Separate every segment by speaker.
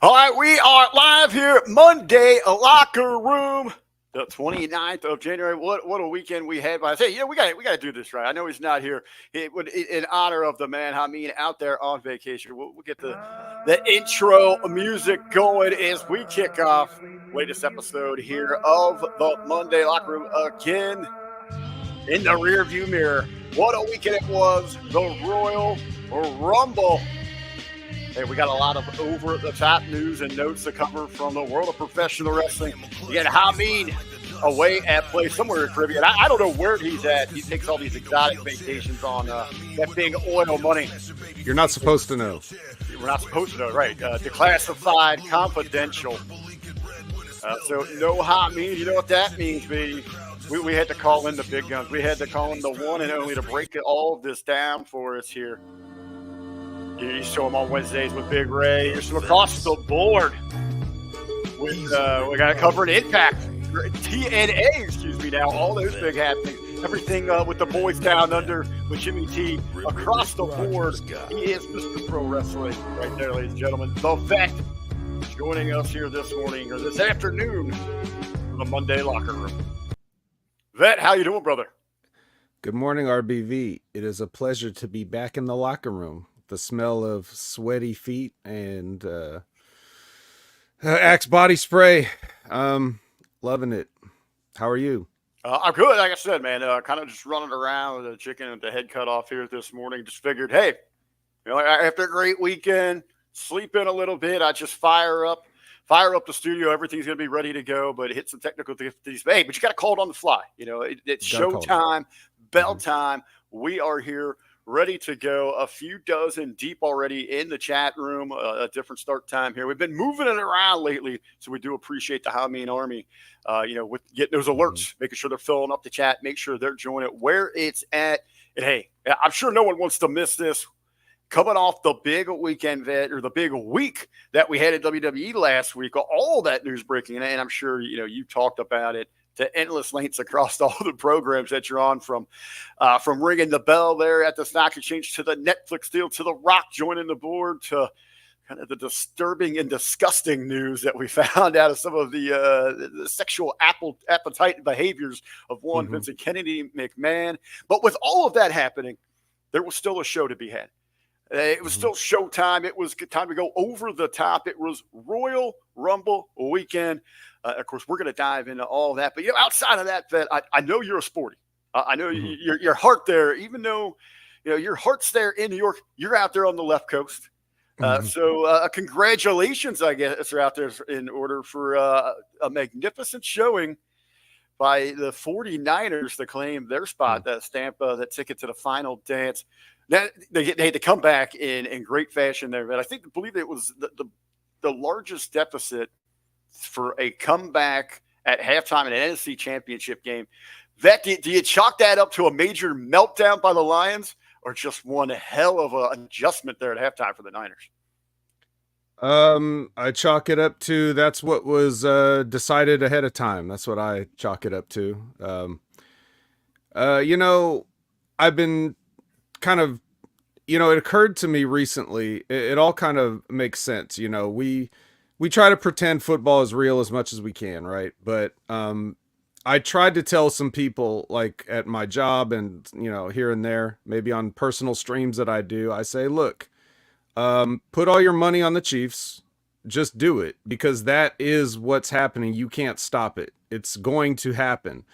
Speaker 1: All right, we are live here Monday locker room, the 29th of January. What a weekend we had! But I say, we got to do this right. I know he's not here. In honor of the man Hamin out there on vacation. We'll get the intro music going as we kick off latest episode here of the Monday locker room again in the rearview mirror. What a weekend it was! The Royal Rumble. Hey, we got a lot of over-the-top news and notes to cover from the world of professional wrestling. You got Hamin away at play somewhere in Caribbean. I don't know where he's at. He takes all these exotic vacations on that big oil money.
Speaker 2: You're not supposed to know.
Speaker 1: We're not supposed to know, right? Declassified, confidential. So no Hamin. You know what that means, baby? We had to call in the big guns. We had to call in the one and only to break all of this down for us here. You show him on Wednesdays with Big Ray. You're still across the board with we got to cover an Impact, TNA, now. All those big happenings. Everything with the boys down under with Jimmy T across the board. He is Mr. Pro Wrestling right there, ladies and gentlemen. The Vet joining us here this morning or this afternoon for the Monday locker room. Vet, how you doing, brother?
Speaker 2: Good morning, RBV. It is a pleasure to be back in the locker room. The smell of sweaty feet and Axe body spray. Loving it. How are you?
Speaker 1: I'm good. Like I said, man, kind of just running around with a chicken with the head cut off here this morning. Just figured, hey, after a great weekend, sleep in a little bit. I just fire up the studio. Everything's going to be ready to go, but hit some technical difficulties. Hey, but you got to call it on the fly. It's showtime, bell time. We are here, ready to go. A few dozen deep already in the chat room. A different start time here. We've been moving it around lately, so we do appreciate the Hamin Army. With getting those alerts, making sure they're filling up the chat, make sure they're joining it where it's at. And hey, I'm sure no one wants to miss this. Coming off the big weekend, Vet, or the big week that we had at WWE last week, all that news breaking, and I'm sure you talked about it to endless lengths across all the programs that you're on, from ringing the bell there at the Stock Exchange to the Netflix deal to The Rock joining the board to kind of the disturbing and disgusting news that we found out of some of the sexual appetite behaviors of one Vincent Kennedy McMahon. But with all of that happening, there was still a show to be had. It was still showtime. It was time to go over the top. It was Royal Rumble weekend. Of course, we're going to dive into all that. But outside of that, Vet, I know you're a sporty. I know your heart there, even though your heart's there in New York, you're out there on the left coast. So congratulations, I guess, are out there in order for a magnificent showing by the 49ers to claim their spot, that stamp, that ticket to the final dance. Now, they had to come back in great fashion there. But I believe it was the largest deficit for a comeback at halftime in an NFC championship game. Vet, do you chalk that up to a major meltdown by the Lions, or just one hell of an adjustment there at halftime for the Niners?
Speaker 2: I chalk it up to that's what was decided ahead of time. That's what I chalk it up to. I've been kind of, it occurred to me recently, it all kind of makes sense. We try to pretend football is real as much as we can, right? But I tried to tell some people, like at my job and, here and there, maybe on personal streams that I do, I say, look, put all your money on the Chiefs. Just do it, because that is what's happening. You can't stop it. It's going to happen.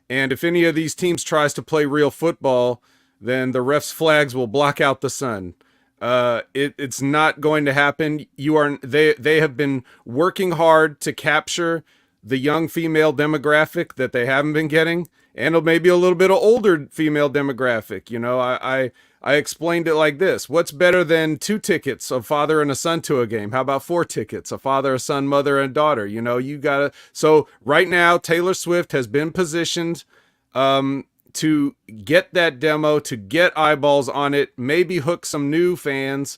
Speaker 2: And if any of these teams tries to play real football, then the refs' flags will block out the sun. It's not going to happen. They have been working hard to capture the young female demographic that they haven't been getting, and maybe a little bit of older female demographic. I explained it like this: what's better than 2 tickets, a father and a son, to a game? How about 4 tickets, a father, a son, mother, and daughter? So right now, Taylor Swift has been positioned to get that demo, to get eyeballs on it, maybe hook some new fans,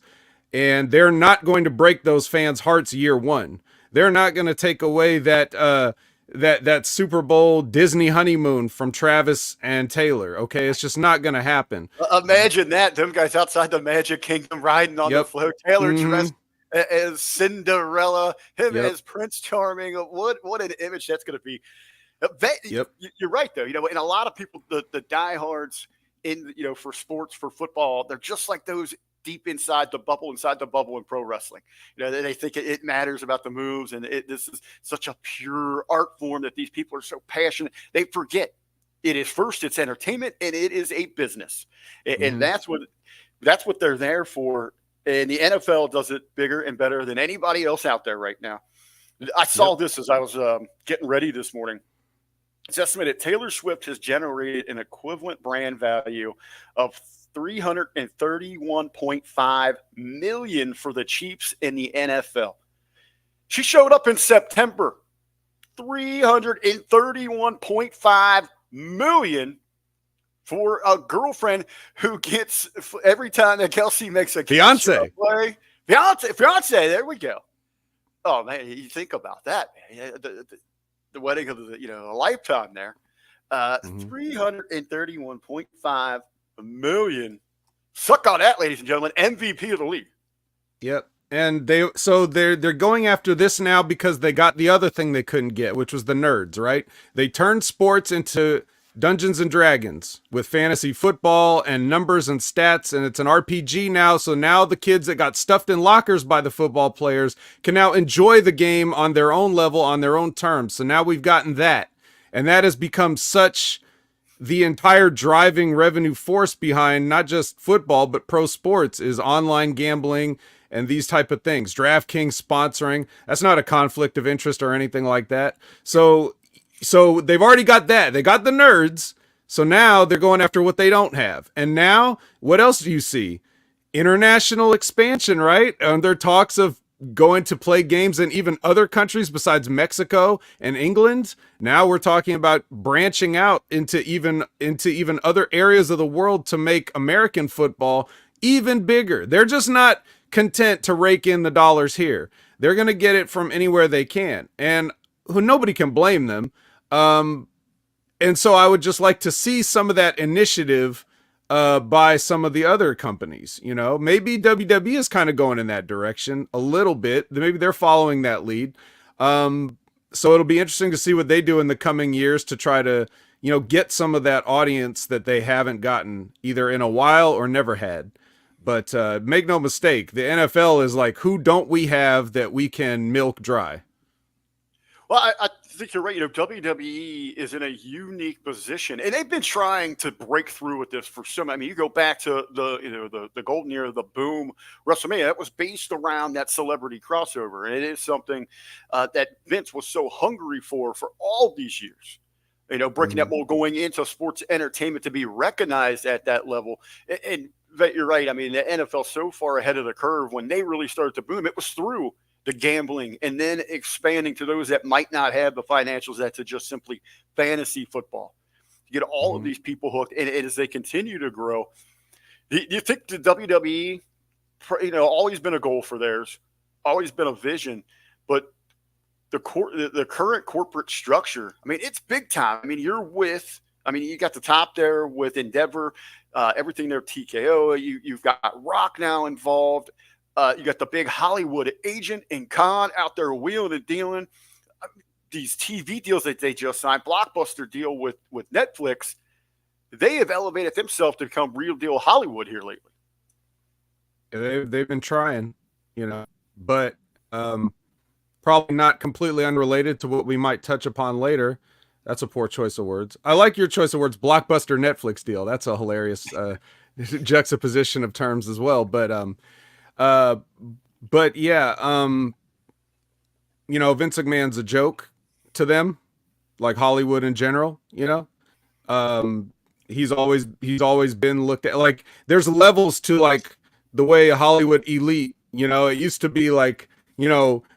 Speaker 2: and they're not going to break those fans' hearts year one. They're not going to take away that Super Bowl Disney honeymoon from Travis and Taylor. Okay, it's just not going to happen.
Speaker 1: Imagine that, them guys outside the Magic Kingdom riding on the float. Taylor dressed as Cinderella, him
Speaker 2: Yep.
Speaker 1: as Prince Charming. What an image that's going to be.
Speaker 2: Yep.
Speaker 1: You're right though. And a lot of people, the diehards in for sports, for football, they're just like those deep inside the bubble in pro wrestling. They think it matters about the moves, and this is such a pure art form that these people are so passionate. They forget it is first, it's entertainment, and it is a business, and that's what they're there for. And the NFL does it bigger and better than anybody else out there right now. I saw this as I was getting ready this morning. It's estimated Taylor Swift has generated an equivalent brand value of $331.5 million for the Chiefs in the NFL. She showed up in September. $331.5 million for a girlfriend who gets every time that Kelsey makes a
Speaker 2: fiance
Speaker 1: play. Fiance, there we go. Oh man, you think about that, man. The wedding of a lifetime there. 331.5 million. Suck on that, ladies and gentlemen. MVP of the league.
Speaker 2: Yep. And they're going after this now because they got the other thing they couldn't get, which was the nerds, right? They turned sports into Dungeons and Dragons with fantasy football and numbers and stats, and it's an RPG now. So now the kids that got stuffed in lockers by the football players can now enjoy the game on their own level, on their own terms. So now we've gotten that, and that has become such the entire driving revenue force behind not just football but pro sports is online gambling and these type of things. DraftKings sponsoring, that's not a conflict of interest or anything like that. So they've already got that. They got the nerds. So now they're going after what they don't have. And now, what else do you see? International expansion, right? And there are talks of going to play games in even other countries besides Mexico and England. Now we're talking about branching out into even other areas of the world to make American football even bigger. They're just not content to rake in the dollars here. They're going to get it from anywhere they can. And nobody can blame them. And so I would just like to see some of that initiative by some of the other companies. Maybe WWE is kind of going in that direction a little bit. Maybe they're following that lead. So it'll be interesting to see what they do in the coming years to try to, get some of that audience that they haven't gotten either in a while or never had. But make no mistake, the NFL is like, who don't we have that we can milk dry?
Speaker 1: Well, I think you're right. WWE is in a unique position, and they've been trying to break through with this for some. I mean, you go back to the golden era, the boom WrestleMania. That was based around that celebrity crossover, and it is something that Vince was so hungry for all these years. Breaking that mold, going into sports entertainment to be recognized at that level, and you're right. I mean, the NFL so far ahead of the curve. When they really started to boom, it was through the gambling and then expanding to those that might not have the financials that to just simply fantasy football. You get all of these people hooked, and as they continue to grow, do you think the WWE, always been a goal for theirs, always been a vision, but the current corporate structure, I mean, it's big time. I mean, you got the top there with Endeavor, everything there, TKO. You've got Rock now involved. You got the big Hollywood agent and Khan out there wheeling and dealing. These TV deals that they just signed, blockbuster deal with Netflix, they have elevated themselves to become real deal Hollywood here lately.
Speaker 2: They've been trying, but probably not completely unrelated to what we might touch upon later. That's a poor choice of words. I like your choice of words, blockbuster Netflix deal. That's a hilarious juxtaposition of terms as well. But yeah, Vince McMahon's a joke to them, like Hollywood in general. He's always been looked at like there's levels to like the way a Hollywood elite. It used to be like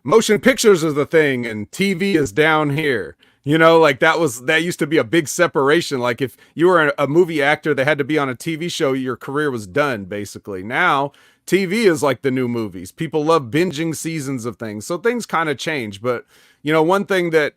Speaker 2: motion pictures is the thing and TV is down here. Like that used to be a big separation. Like if you were a movie actor that had to be on a TV show, your career was done basically. Now TV is like the new movies. People love binging seasons of things. So things kind of change. But one thing that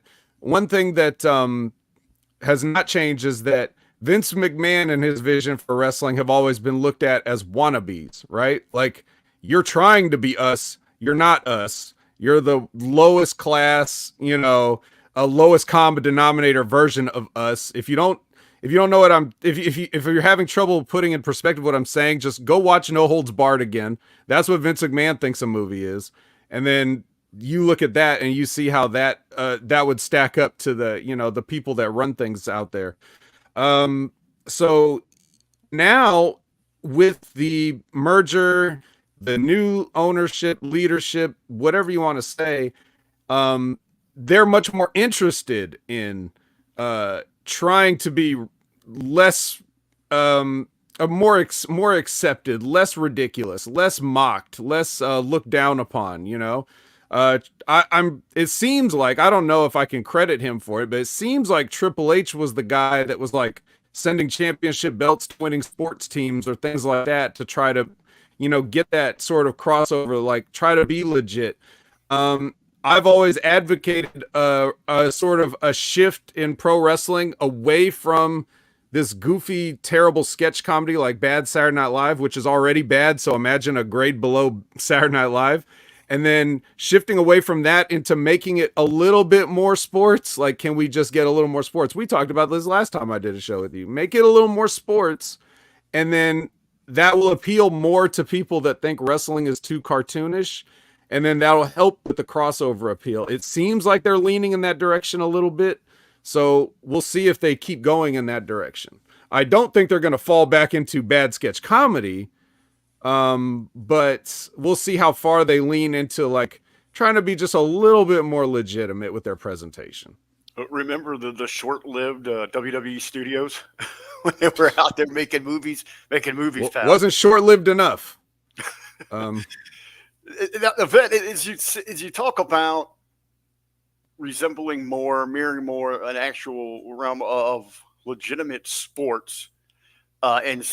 Speaker 2: has not changed is that Vince McMahon and his vision for wrestling have always been looked at as wannabes, right? Like you're trying to be us You're not us. You're the lowest class, a lowest common denominator version of us. If you don't know what if you're having trouble putting in perspective what I'm saying, just go watch No Holds Barred again. That's what Vince McMahon thinks a movie is, and then you look at that and you see how that would stack up to the people that run things out there. So now with the merger, the new ownership, leadership, whatever you want to say, they're much more interested in trying to be less more accepted, less ridiculous, less mocked, less looked down upon, I'm it seems like, I don't know if I can credit him for it, but it seems like Triple H was the guy that was like sending championship belts to winning sports teams or things like that to try to get that sort of crossover, like try to be legit. I've always advocated a sort of a shift in pro wrestling away from this goofy, terrible sketch comedy like bad Saturday Night Live, which is already bad. So imagine a grade below Saturday Night Live. And then shifting away from that into making it a little bit more sports. Like, can we just get a little more sports? We talked about this last time I did a show with you. Make it a little more sports. And then that will appeal more to people that think wrestling is too cartoonish. And then that'll help with the crossover appeal. It seems like they're leaning in that direction a little bit. So we'll see if they keep going in that direction. I don't think they're going to fall back into bad sketch comedy. But we'll see how far they lean into like trying to be just a little bit more legitimate with their presentation.
Speaker 1: Remember the short-lived WWE studios when they were out there making movies, pal?
Speaker 2: Wasn't short-lived enough.
Speaker 1: As you talk about mirroring more an actual realm of legitimate sports, and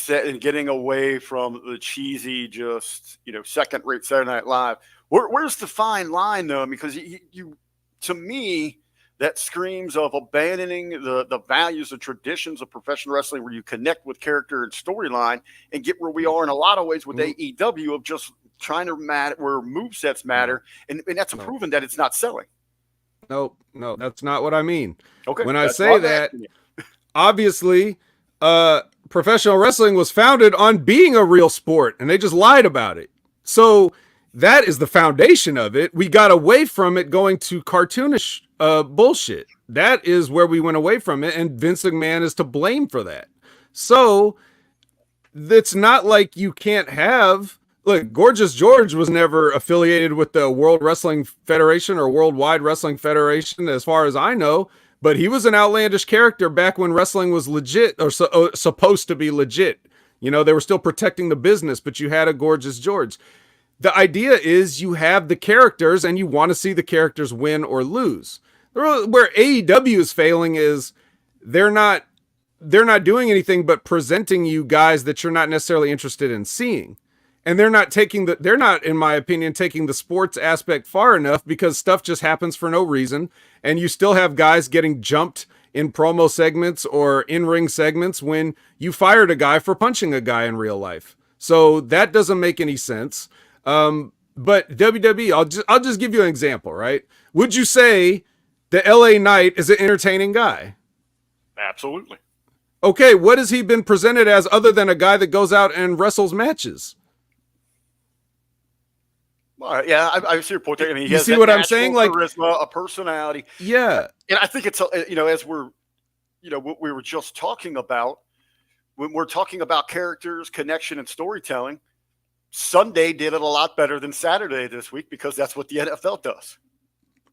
Speaker 1: getting away from the cheesy, just second-rate Saturday Night Live. Where's the fine line though? Because you to me, that screams of abandoning the values and traditions of professional wrestling, where you connect with character and storyline, and get where we are in a lot of ways with AEW of just trying to matter where movesets matter, and that's proven that it's not selling.
Speaker 2: No, that's not what I mean.
Speaker 1: Okay,
Speaker 2: when I say that, obviously, professional wrestling was founded on being a real sport, and they just lied about it. So that is the foundation of it. We got away from it going to cartoonish bullshit. That is where we went away from it, and Vince McMahon is to blame for that. So it's not like you can't have... Look, Gorgeous George was never affiliated with the World Wrestling Federation or Worldwide Wrestling Federation, as far as I know, but he was an outlandish character back when wrestling was legit, or supposed to be legit. They were still protecting the business, but you had a Gorgeous George. The idea is you have the characters and you want to see the characters win or lose. Where AEW is failing is they're not doing anything but presenting you guys that you're not necessarily interested in seeing. And they're not, in my opinion, taking the sports aspect far enough, because stuff just happens for no reason. And you still have guys getting jumped in promo segments or in-ring segments when you fired a guy for punching a guy in real life. So that doesn't make any sense. But WWE, I'll just give you an example, right? Would you say the LA Knight is an entertaining guy?
Speaker 1: Absolutely.
Speaker 2: Okay, what has he been presented as other than a guy that goes out and wrestles matches?
Speaker 1: Yeah, I see your point there. I mean,
Speaker 2: you see what I'm saying? Like
Speaker 1: charisma, a personality.
Speaker 2: Yeah,
Speaker 1: and I think it's as we're, what we were just talking about, when we're talking about characters, connection, and storytelling. Sunday did it a lot better than Saturday this week, because that's what the NFL does.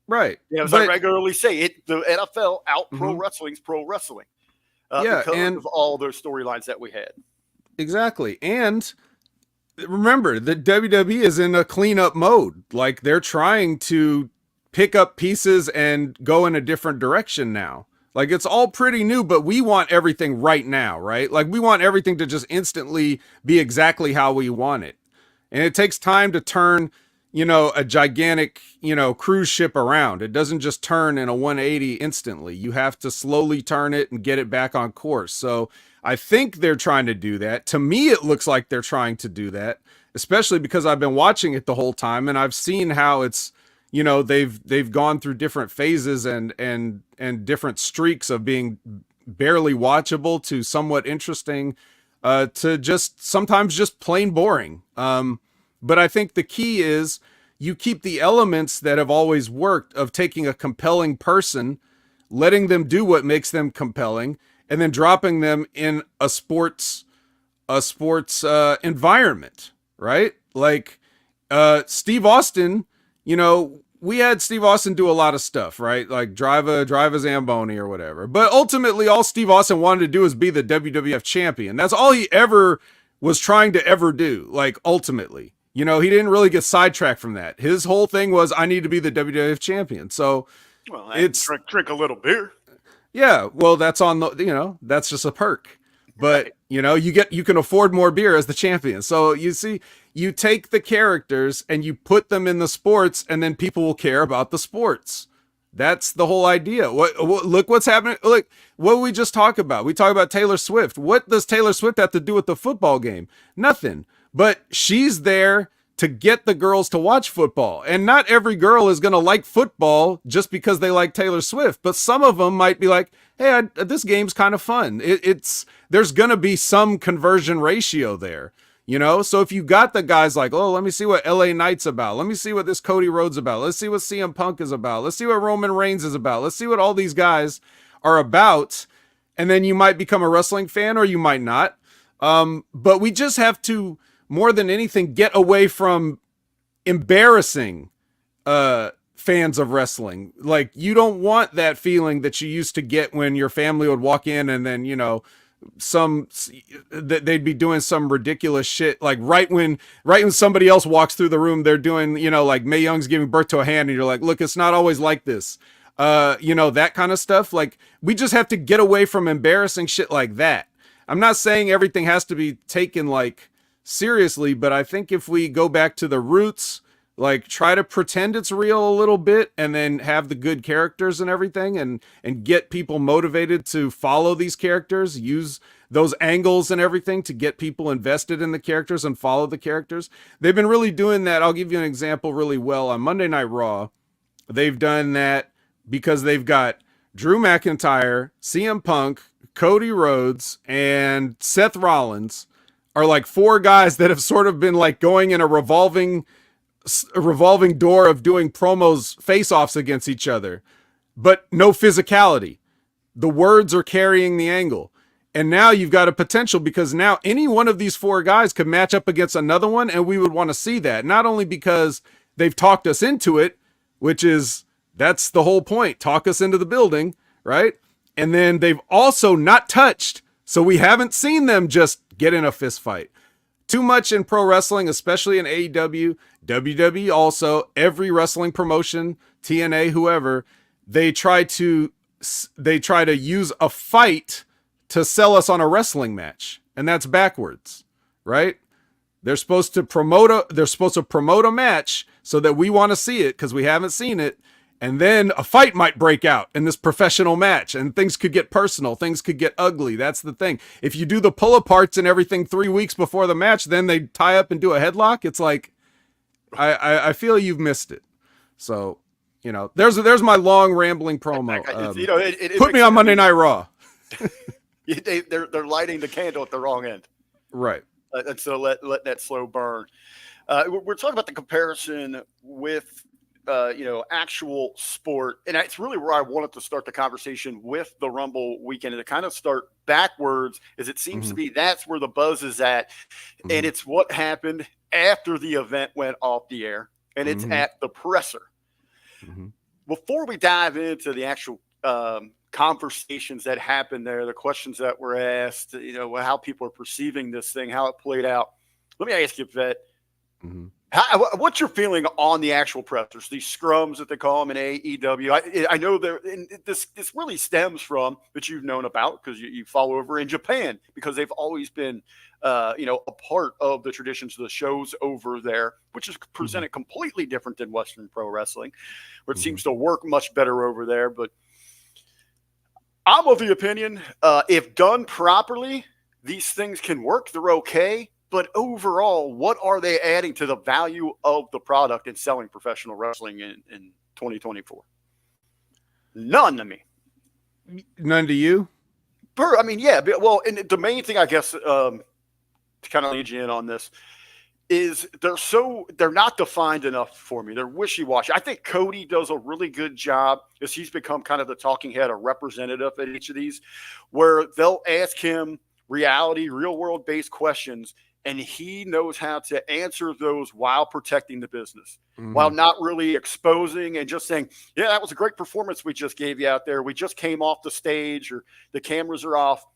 Speaker 2: Right.
Speaker 1: As I regularly say, the NFL out pro wrestling's pro wrestling. Because of all those storylines that we had.
Speaker 2: Exactly. And remember, the WWE is in a cleanup mode. Like, they're trying to pick up pieces and go in a different direction now. Like, it's all pretty new, but we want everything right now, right? Like, we want everything to just instantly be exactly how we want it. And it takes time to turn, a gigantic, cruise ship around. It doesn't just turn in a 180 instantly. You have to slowly turn it and get it back on course. So I think they're trying to do that. To me, it looks like they're trying to do that. especially because I've been watching it the whole time and I've seen how it's, they've gone through different phases and different streaks of being barely watchable to somewhat interesting, to just sometimes just plain boring. But I think the key is you keep the elements that have always worked of taking a compelling person, letting them do what makes them compelling, and then dropping them in a sports environment, right? Like Steve Austin, we had Steve Austin do a lot of stuff, right? Like drive a Zamboni or whatever. But ultimately, all Steve Austin wanted to do is be the WWF champion. That's all he ever was trying to ever do. Like ultimately, he didn't really get sidetracked from that. His whole thing was, I need to be the WWF champion. So it's
Speaker 1: drink a little beer.
Speaker 2: Yeah, well, that's on the, that's just a perk. But,
Speaker 1: Right.
Speaker 2: you can afford more beer as the champion. So you see, you take the characters and you put them in the sports, and then people will care about the sports. That's the whole idea. Look what's happening. Look, what we just talk about. We talk about Taylor Swift. What does Taylor Swift have to do with the football game? Nothing. But she's there to get the girls to watch football. And not every girl is going to like football just because they like Taylor Swift. But some of them might be like, hey, this game's kind of fun. There's going to be some conversion ratio there. So if you got the guys like, oh, let me see what LA Knight's about. Let me see what this Cody Rhodes about. Let's see what CM Punk is about. Let's see what Roman Reigns is about. Let's see what all these guys are about. And then you might become a wrestling fan or you might not. But we just have to, more than anything, get away from embarrassing fans of wrestling. Like, you don't want that feeling that you used to get when your family would walk in and then, they'd be doing some ridiculous shit. Like right when somebody else walks through the room, they're doing, like Mae Young's giving birth to a hand and you're like, look, it's not always like this. That kind of stuff. Like, we just have to get away from embarrassing shit like that. I'm not saying everything has to be taken like seriously, but I think if we go back to the roots, like try to pretend it's real a little bit and then have the good characters and everything and get people motivated to follow these characters, use those angles and everything to get people invested in the characters and follow the characters. They've been really doing that. I'll give you an example really well on Monday Night Raw. They've done that because they've got Drew McIntyre, CM Punk, Cody Rhodes, and Seth Rollins are like four guys that have sort of been like going in a revolving door of doing promos, face-offs against each other, but no physicality. The words are carrying the angle. And now you've got a potential because now any one of these four guys could match up against another one, and we would want to see that. Not only because they've talked us into it, that's the whole point. Talk us into the building, right? And then they've also not touched, so we haven't seen them just get in a fist fight. Too much in pro wrestling, especially in AEW, WWE also, every wrestling promotion, TNA, whoever, they try to use a fight to sell us on a wrestling match. And that's backwards, right? They're supposed to promote a match so that we want to see it because we haven't seen it. And then a fight might break out in this professional match and things could get personal. Things could get ugly. That's the thing. If you do the pull aparts and everything 3 weeks before the match, then they tie up and do a headlock. It's like, I feel you've missed it. So, there's my long rambling promo. Put me on Monday Night Raw.
Speaker 1: They're lighting the candle at the wrong end.
Speaker 2: Right.
Speaker 1: And so let that slow burn. We're talking about the comparison with actual sport. And that's really where I wanted to start the conversation with the Rumble weekend, and to kind of start backwards, as it seems to be that's where the buzz is at. And it's what happened after the event went off the air, and it's at the presser. Before we dive into the actual conversations that happened there, the questions that were asked, how people are perceiving this thing, how it played out, let me ask you, Vet, what's your feeling on the actual pressers, these scrums that they call them in AEW? I know this really stems from that you've known about because you follow over in Japan, because they've always been a part of the traditions of the shows over there, which is presented completely different than Western pro wrestling, where it seems to work much better over there. But I'm of the opinion, if done properly, these things can work. They're okay. But overall, what are they adding to the value of the product and selling professional wrestling in 2024? None to me.
Speaker 2: None to you?
Speaker 1: I mean, yeah. Well, and the main thing, I guess, to kind of lead you in on this, is they're not defined enough for me. They're wishy-washy. I think Cody does a really good job as he's become kind of the talking head or representative at each of these, where they'll ask him real world based questions, and he knows how to answer those while protecting the business, while not really exposing and just saying, yeah, that was a great performance we just gave you out there. We just came off the stage, or the cameras are off.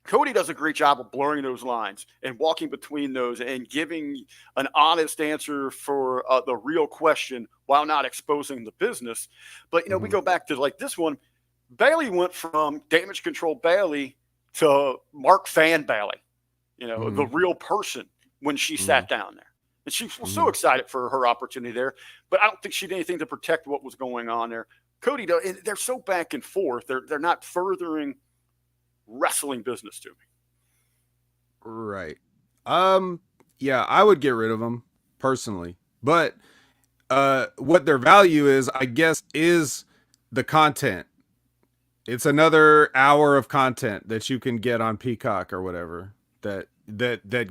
Speaker 1: Cody does a great job of blurring those lines and walking between those and giving an honest answer for the real question while not exposing the business. But, we go back to like this one. Bailey went from Damage Control Bailey to Mark Fan Bailey, the real person when she sat down there. And she was so excited for her opportunity there. But I don't think she did anything to protect what was going on there. Cody, they're so back and forth. They're not furthering wrestling business to me.
Speaker 2: Right. Yeah, I would get rid of them personally, but what their value is, I guess, is the content. It's another hour of content that you can get on Peacock or whatever that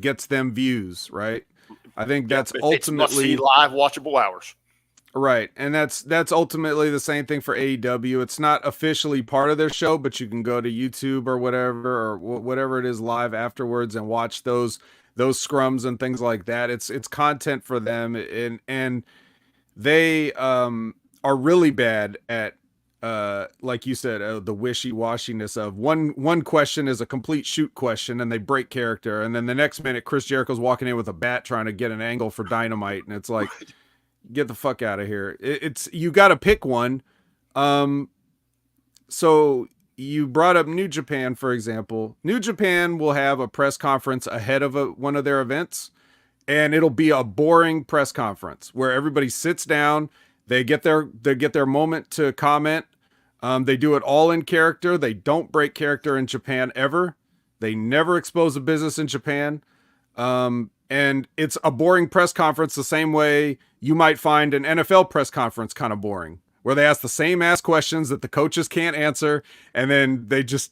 Speaker 2: gets them views, right? I think that's ultimately
Speaker 1: live watchable hours.
Speaker 2: Right. And that's ultimately the same thing for AEW. It's not officially part of their show, but you can go to YouTube or whatever it is live afterwards and watch those scrums and things like that. It's content for them, and they are really bad at like you said, the wishy-washiness of one question is a complete shoot question and they break character, and then the next minute Chris Jericho's walking in with a bat trying to get an angle for Dynamite, and it's like, get the fuck out of here. It's you got to pick one. So you brought up New Japan, for example. New Japan will have a press conference ahead of one of their events, and it'll be a boring press conference where everybody sits down, they get their moment to comment. They do it all in character. They don't break character in Japan ever. They never expose the business in Japan. And it's a boring press conference the same way you might find an NFL press conference kind of boring, where they ask the same ass questions that the coaches can't answer. And then they just,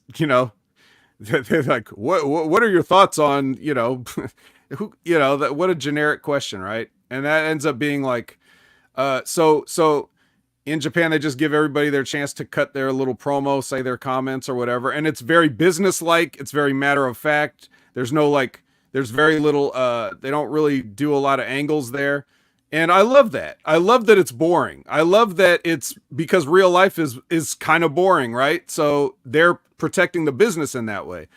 Speaker 2: they're like, what are your thoughts on, what a generic question, right? And that ends up being like, so in Japan, they just give everybody their chance to cut their little promo, say their comments or whatever. And it's very businesslike. It's very matter of fact. There's very little, they don't really do a lot of angles there. And I love that. I love that it's boring. I love that it's because real life is kind of boring, right? So they're protecting the business in that way.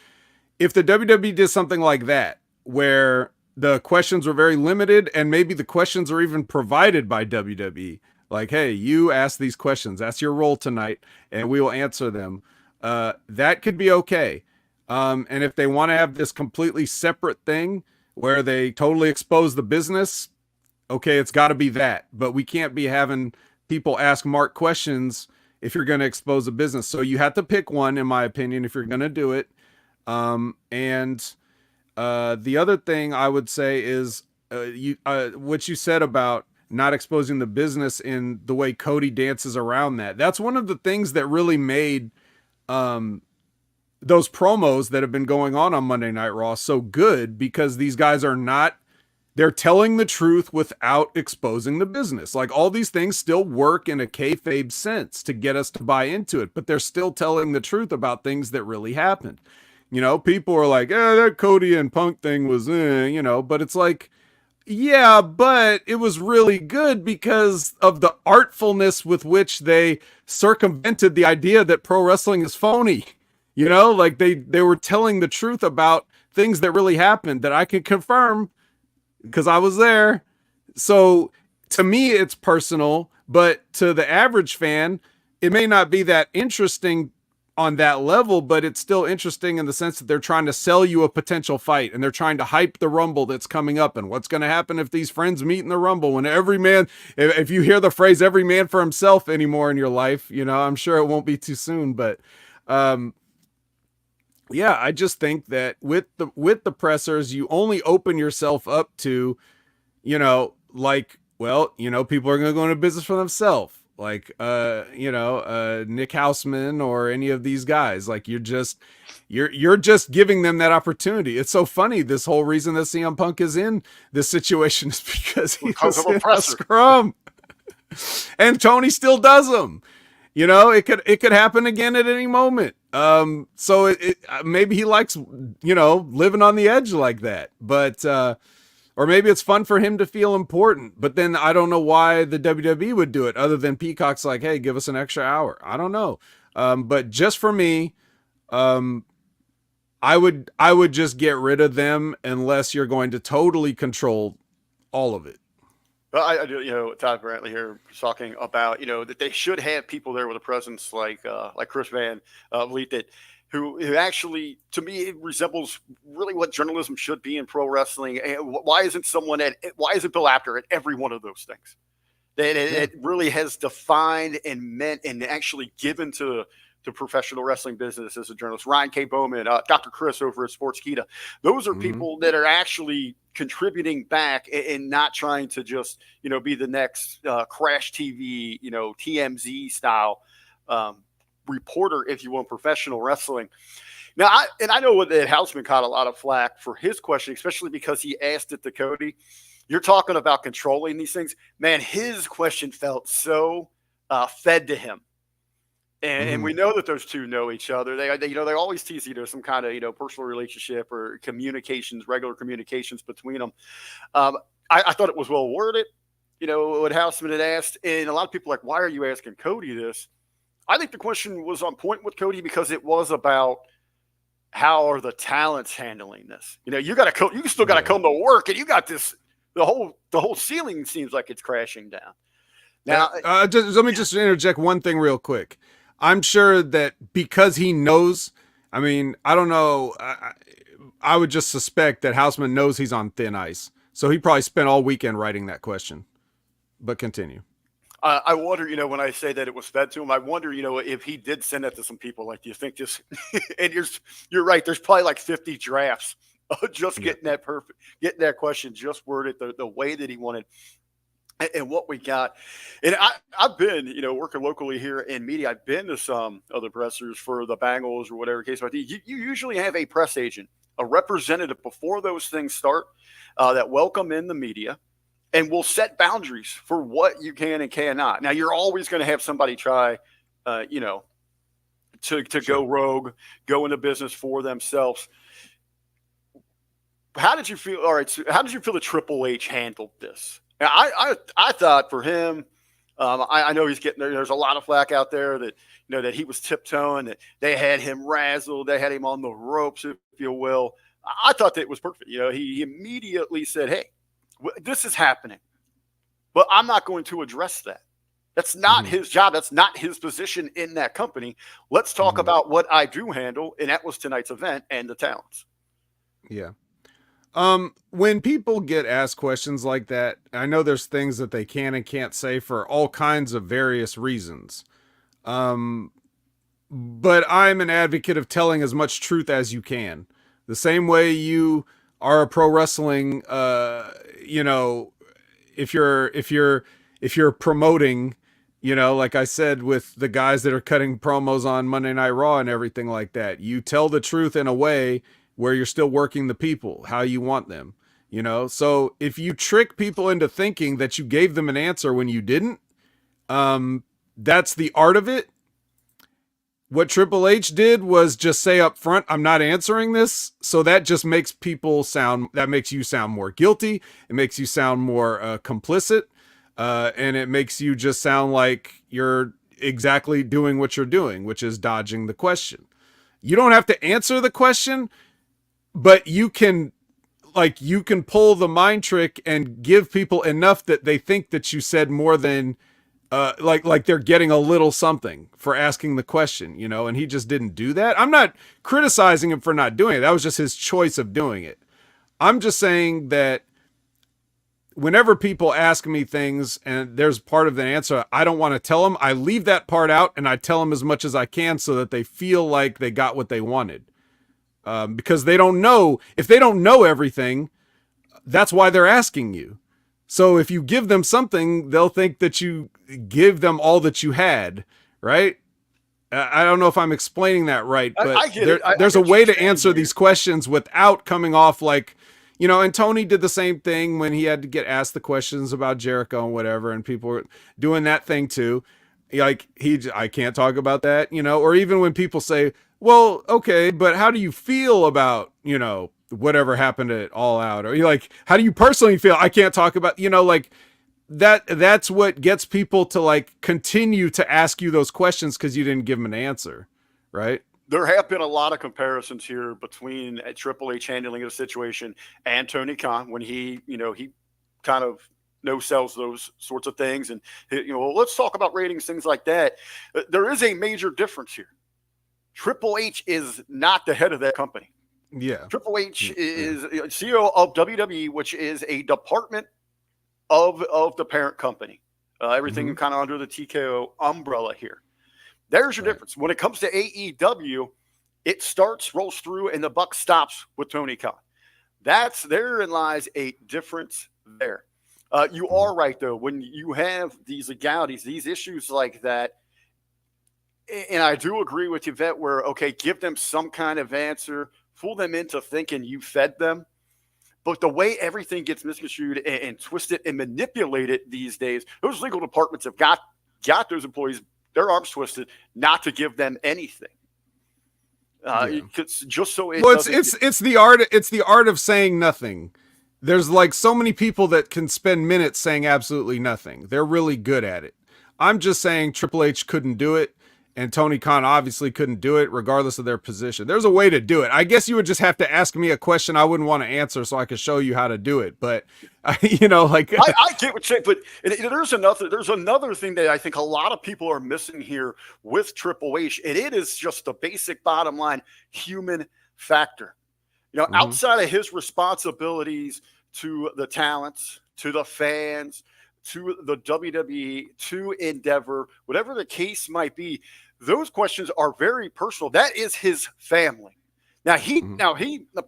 Speaker 2: If the WWE did something like that, where the questions were very limited and maybe the questions are even provided by WWE, like, hey, you ask these questions, that's your role tonight, and we will answer them. That could be okay. And if they want to have this completely separate thing where they totally expose the business, okay, it's got to be that. But we can't be having people ask Mark questions if you're going to expose the business. So you have to pick one, in my opinion, if you're going to do it. And the other thing I would say is what you said about not exposing the business in the way Cody dances around that. That's one of the things that really made those promos that have been going on Monday Night Raw so good, because these guys they're telling the truth without exposing the business. Like, all these things still work in a kayfabe sense to get us to buy into it, but they're still telling the truth about things that really happened. People are like, that Cody and Punk thing was, but it's like, yeah, but it was really good because of the artfulness with which they circumvented the idea that pro wrestling is phony. Like they were telling the truth about things that really happened that I can confirm because I was there. So to me, it's personal, but to the average fan, it may not be that interesting on that level, but it's still interesting in the sense that they're trying to sell you a potential fight, and they're trying to hype the Rumble that's coming up, and what's going to happen if these friends meet in the Rumble. When if you hear the phrase every man for himself anymore in your life, I'm sure it won't be too soon, but Yeah, I just think that with the pressers, you only open yourself up to, like, well, people are going to go into business for themselves, like, Nick Houseman or any of these guys. Like, you're just giving them that opportunity. It's so funny. This whole reason that CM Punk is in this situation is because he
Speaker 1: Because
Speaker 2: was
Speaker 1: of a
Speaker 2: in a
Speaker 1: presser.
Speaker 2: scrum, and Tony still does them. It could happen again at any moment. So maybe he likes, living on the edge like that. But or maybe it's fun for him to feel important. But then I don't know why the WWE would do it, other than Peacock's like, hey, give us an extra hour. I don't know. But just for me, um, I would just get rid of them unless you're going to totally control all of it.
Speaker 1: Well, I do, Todd Brantley here talking about, that they should have people there with a presence like Chris Van Vliet, that who actually, to me, it resembles really what journalism should be in pro wrestling. And why isn't Bill Apter at every one of those things? That
Speaker 2: Yeah.
Speaker 1: it really has defined and meant and actually given to the professional wrestling business as a journalist. Ryan K. Bowman, Dr. Chris over at Sportskeeda. Those are
Speaker 2: Mm-hmm.
Speaker 1: people that are actually contributing back and not trying to just, be the next Crash TV, TMZ style reporter, if you will, in professional wrestling. Now, I know that Houseman caught a lot of flack for his question, especially because he asked it to Cody. You're talking about controlling these things. Man, his question felt so fed to him. And
Speaker 2: Mm-hmm.
Speaker 1: we know that those two know each other. They always tease, some kind of, personal relationship or regular communications between them. I thought it was well worded, what Houseman had asked. And a lot of people are like, why are you asking Cody this? I think the question was on point with Cody because it was about how are the talents handling this. You still got to
Speaker 2: Yeah.
Speaker 1: come to work, and you got this. The whole ceiling seems like it's crashing down. Now,
Speaker 2: Let me just interject one thing real quick. I'm sure that because he knows, I mean, I don't know. I would just suspect that Houseman knows he's on thin ice. So he probably spent all weekend writing that question. But continue.
Speaker 1: I wonder, when I say that it was fed to him, I wonder, if he did send that to some people. Like, do you think this? And you're right. There's probably like 50 drafts of just
Speaker 2: Yeah.
Speaker 1: getting that question just worded the way that he wanted. And what we got, and I've been, working locally here in media. I've been to some other pressers for the Bengals or whatever case might be. You usually have a press agent, a representative before those things start, that welcome in the media and will set boundaries for what you can and cannot. Now, you're always going to have somebody try, to
Speaker 2: Sure.
Speaker 1: go rogue, go into business for themselves. How did you feel? All right, so how did you feel that Triple H handled this? Now, I thought for him, I know he's getting there's a lot of flack out there that that he was tiptoeing, that they had him razzled, they had him on the ropes, if you will. I thought that it was perfect. He immediately said, "Hey, this is happening, but I'm not going to address that. That's not
Speaker 2: Mm-hmm.
Speaker 1: his job. That's not his position in that company. Let's talk
Speaker 2: Mm-hmm.
Speaker 1: about what I do handle, and that was tonight's event and the talents."
Speaker 2: Yeah. When people get asked questions like that, I know there's things that they can and can't say for all kinds of various reasons. Um, but I'm an advocate of telling as much truth as you can. The same way you are a pro wrestling, if you're promoting, like I said with the guys that are cutting promos on Monday Night Raw and everything like that, you tell the truth in a way where you're still working the people how you want them. So if you trick people into thinking that you gave them an answer when you didn't, that's the art of it. What Triple H did was just say up front, I'm not answering this. So that just makes that makes you sound more guilty. It makes you sound more complicit. And it makes you just sound like you're exactly doing what you're doing, which is dodging the question. You don't have to answer the question, but you can pull the mind trick and give people enough that they think that you said more than like they're getting a little something for asking the question, and he just didn't do that. I'm not criticizing him for not doing it. That was just his choice of doing it. I'm just saying that whenever people ask me things and there's part of the answer I don't want to tell them, I leave that part out and I tell them as much as I can so that they feel like they got what they wanted. because they don't know. If they don't know everything, that's why they're asking you. So if you give them something, they'll think that you give them all that you had, right? I don't know if I'm explaining that right, but
Speaker 1: I get it.
Speaker 2: there's a way to answer these questions without coming off like, and Tony did the same thing when he had to get asked the questions about Jericho and whatever, and people were doing that thing too. Like I can't talk about that, or even when people say, well, okay, but how do you feel about, whatever happened at All Out, or like, how do you personally feel? I can't talk about, like, that's what gets people to like continue to ask you those questions because you didn't give them an answer, right?
Speaker 1: There have been a lot of comparisons here between Triple H handling the situation and Tony Khan when he kind of no sells those sorts of things. And, let's talk about ratings, things like that. There is a major difference here. Triple H is not the head of that company.
Speaker 2: Yeah.
Speaker 1: Triple H is CEO of WWE, which is a department of the parent company. Everything kind of under the TKO umbrella here. There's your difference. When it comes to AEW, it starts, rolls through, and the buck stops with Tony Khan. Therein lies a difference there. You are right, though. When you have these legalities, these issues like that, and I do agree with you, Vet, where, okay, give them some kind of answer, fool them into thinking you fed them. But the way everything gets misconstrued and twisted and manipulated these days, those legal departments have got those employees, their arms twisted, not to give them anything. Just so it
Speaker 2: it's the art of saying nothing. There's like so many people that can spend minutes saying absolutely nothing. They're really good at it. I'm just saying Triple H couldn't do it, and Tony Khan obviously couldn't do it regardless of their position. There's a way to do it. I guess you would just have to ask me a question I wouldn't want to answer so I could show you how to do it. But,
Speaker 1: I get what you're saying, but there's another thing that I think a lot of people are missing here with Triple H, and it is just the basic bottom line human factor. Outside of his responsibilities to the talents, to the fans, to the WWE, to Endeavor, whatever the case might be, those questions are very personal. That is his family. Now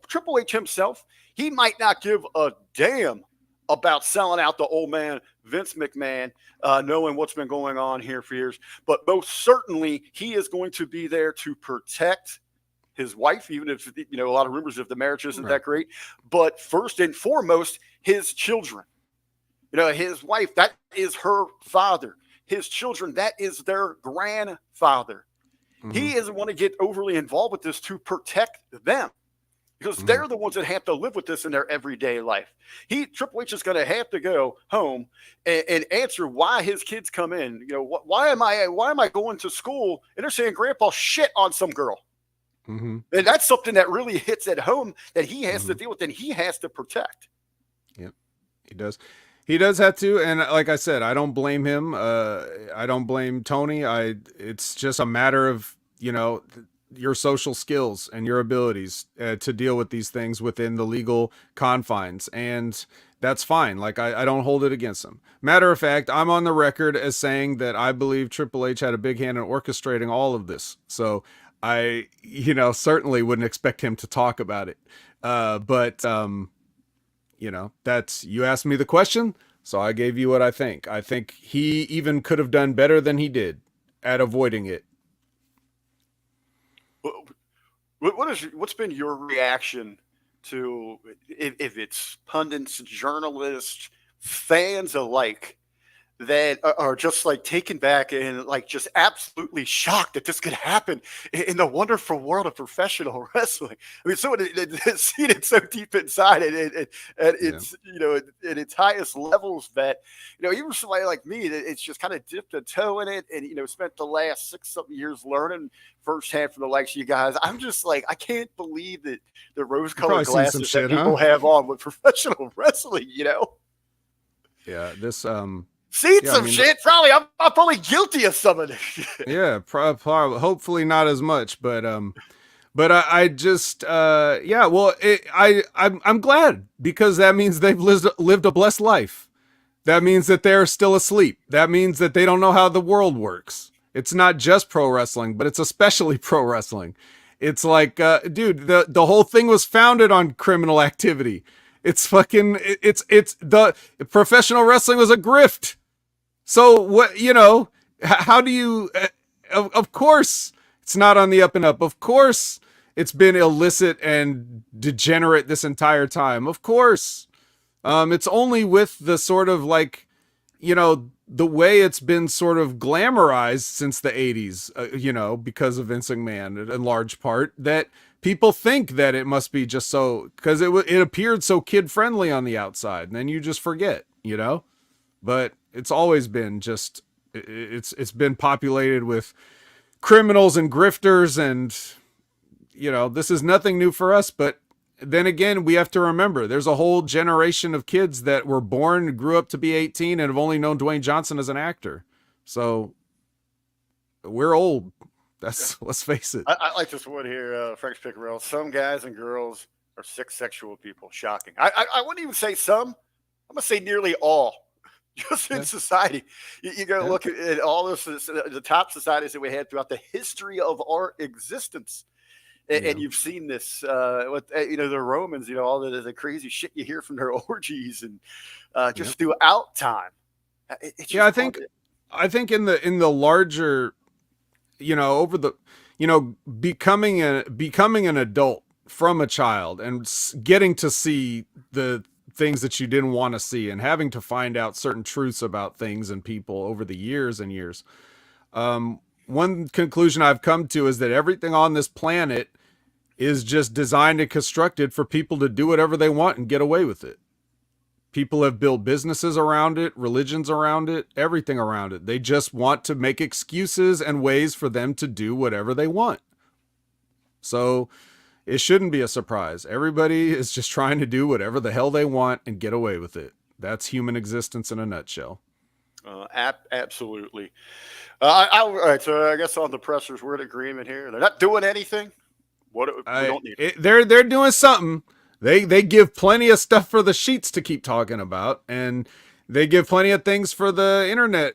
Speaker 1: Triple H himself, he might not give a damn about selling out the old man Vince McMahon, knowing what's been going on here for years. But most certainly, he is going to be there to protect his wife, even if a lot of rumors if the marriage isn't that great. But first and foremost, his children. His wife, that is her father. His children, that is their grandfather. He doesn't want to get overly involved with this to protect them because they're the ones that have to live with this in their everyday life. Triple H is going to have to go home and answer why his kids come in. Why am I going to school and they're saying grandpa shit on some girl? And that's something that really hits at home that he has to deal with and he has to protect.
Speaker 2: Yep, he does. He does have to, and like I said, I don't blame him. I don't blame Tony. It's just a matter of your social skills and your abilities to deal with these things within the legal confines, and that's fine. Like I don't hold it against him. Matter of fact, I'm on the record as saying that I believe Triple H had a big hand in orchestrating all of this. So I, certainly wouldn't expect him to talk about it. But that's, you asked me the question, so I gave you what I think. I think he even could have done better than he did at avoiding it.
Speaker 1: What's been your reaction to if it's pundits, journalists, fans alike that are just like taken back and like just absolutely shocked that this could happen in the wonderful world of professional wrestling? I mean, someone has seen it so deep inside and it's, at its highest levels that, even somebody like me, that it's just kind of dipped a toe in it and, spent the last 6-something years learning firsthand from the likes of you guys. I'm just like, I can't believe that the rose-colored glasses that people have on with professional wrestling,
Speaker 2: Yeah, this,
Speaker 1: shit. Probably, I'm probably guilty of some of this shit.
Speaker 2: Yeah, probably. Hopefully not as much, but I just, well, I'm glad because that means they've lived a blessed life. That means that they're still asleep. That means that they don't know how the world works. It's not just pro wrestling, but it's especially pro wrestling. It's like, dude, the whole thing was founded on criminal activity. It's fucking, it's the professional wrestling was a grift. So what, how do you, of course it's not on the up and up. Of course it's been illicit and degenerate this entire time. Of course. It's only with the sort of like, the way it's been sort of glamorized since the 80s, because of Vince McMahon in large part, that people think that it must be just so, because it appeared so kid friendly on the outside, and then you just forget, but it's always been just, it's been populated with criminals and grifters, and this is nothing new for us. But then again, we have to remember there's a whole generation of kids that were born, grew up to be 18, and have only known Dwayne Johnson as an actor. So we're old. Let's face it.
Speaker 1: I like this one here, Frank's Pickerel. Some guys and girls are sick sexual people. Shocking. I wouldn't even say some. I'm gonna say nearly all. Just in society, you got to look at all this, the top societies that we had throughout the history of our existence. And you've seen this with the Romans, all the crazy shit you hear from their orgies and just throughout time.
Speaker 2: I think in the larger, over the, becoming an adult from a child and getting to see the things that you didn't want to see and having to find out certain truths about things and people over the years and years. One conclusion I've come to is that everything on this planet is just designed and constructed for people to do whatever they want and get away with it. People have built businesses around it, religions around it, everything around it. They just want to make excuses and ways for them to do whatever they want. So it shouldn't be a surprise. Everybody is just trying to do whatever the hell they want and get away with it. That's human existence in a nutshell.
Speaker 1: Absolutely. All right, so I guess on the pressers, we're in agreement here. They're not doing anything. We don't need it.
Speaker 2: They're doing something. They give plenty of stuff for the sheets to keep talking about, and they give plenty of things for the internet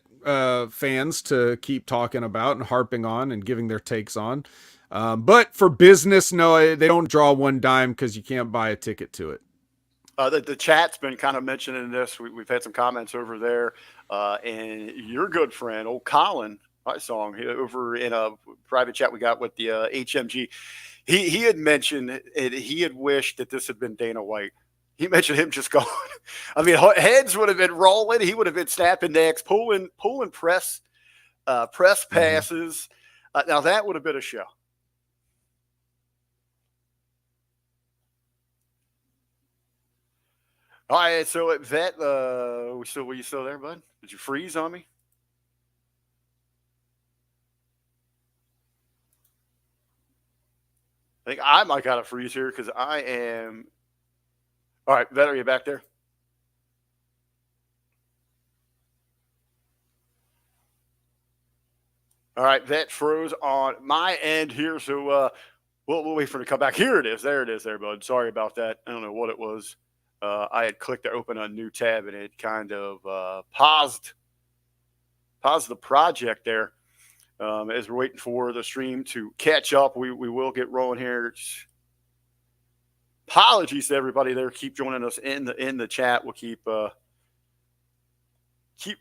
Speaker 2: fans to keep talking about and harping on and giving their takes on. But for business, no, they don't draw one dime because you can't buy a ticket to it.
Speaker 1: The chat's been kind of mentioning this. We've had some comments over there, and your good friend, old Colin, my song over in a private chat we got with the HMG. He had mentioned it. He had wished that this had been Dana White. He mentioned him just going. I mean, heads would have been rolling. He would have been snapping necks, pulling press passes. Now that would have been a show. All right, so at Vet, were you still there, bud? Did you freeze on me? I think I might got a freeze here because I am. All right, Vet, are you back there? All right, Vet froze on my end here, so we'll wait for it to come back. Here it is. There it is there, bud. Sorry about that. I don't know what it was. I had clicked to open a new tab, and it kind of paused the project there. As we're waiting for the stream to catch up, we will get rolling here. Apologies to everybody there. Keep joining us in the chat. We'll keep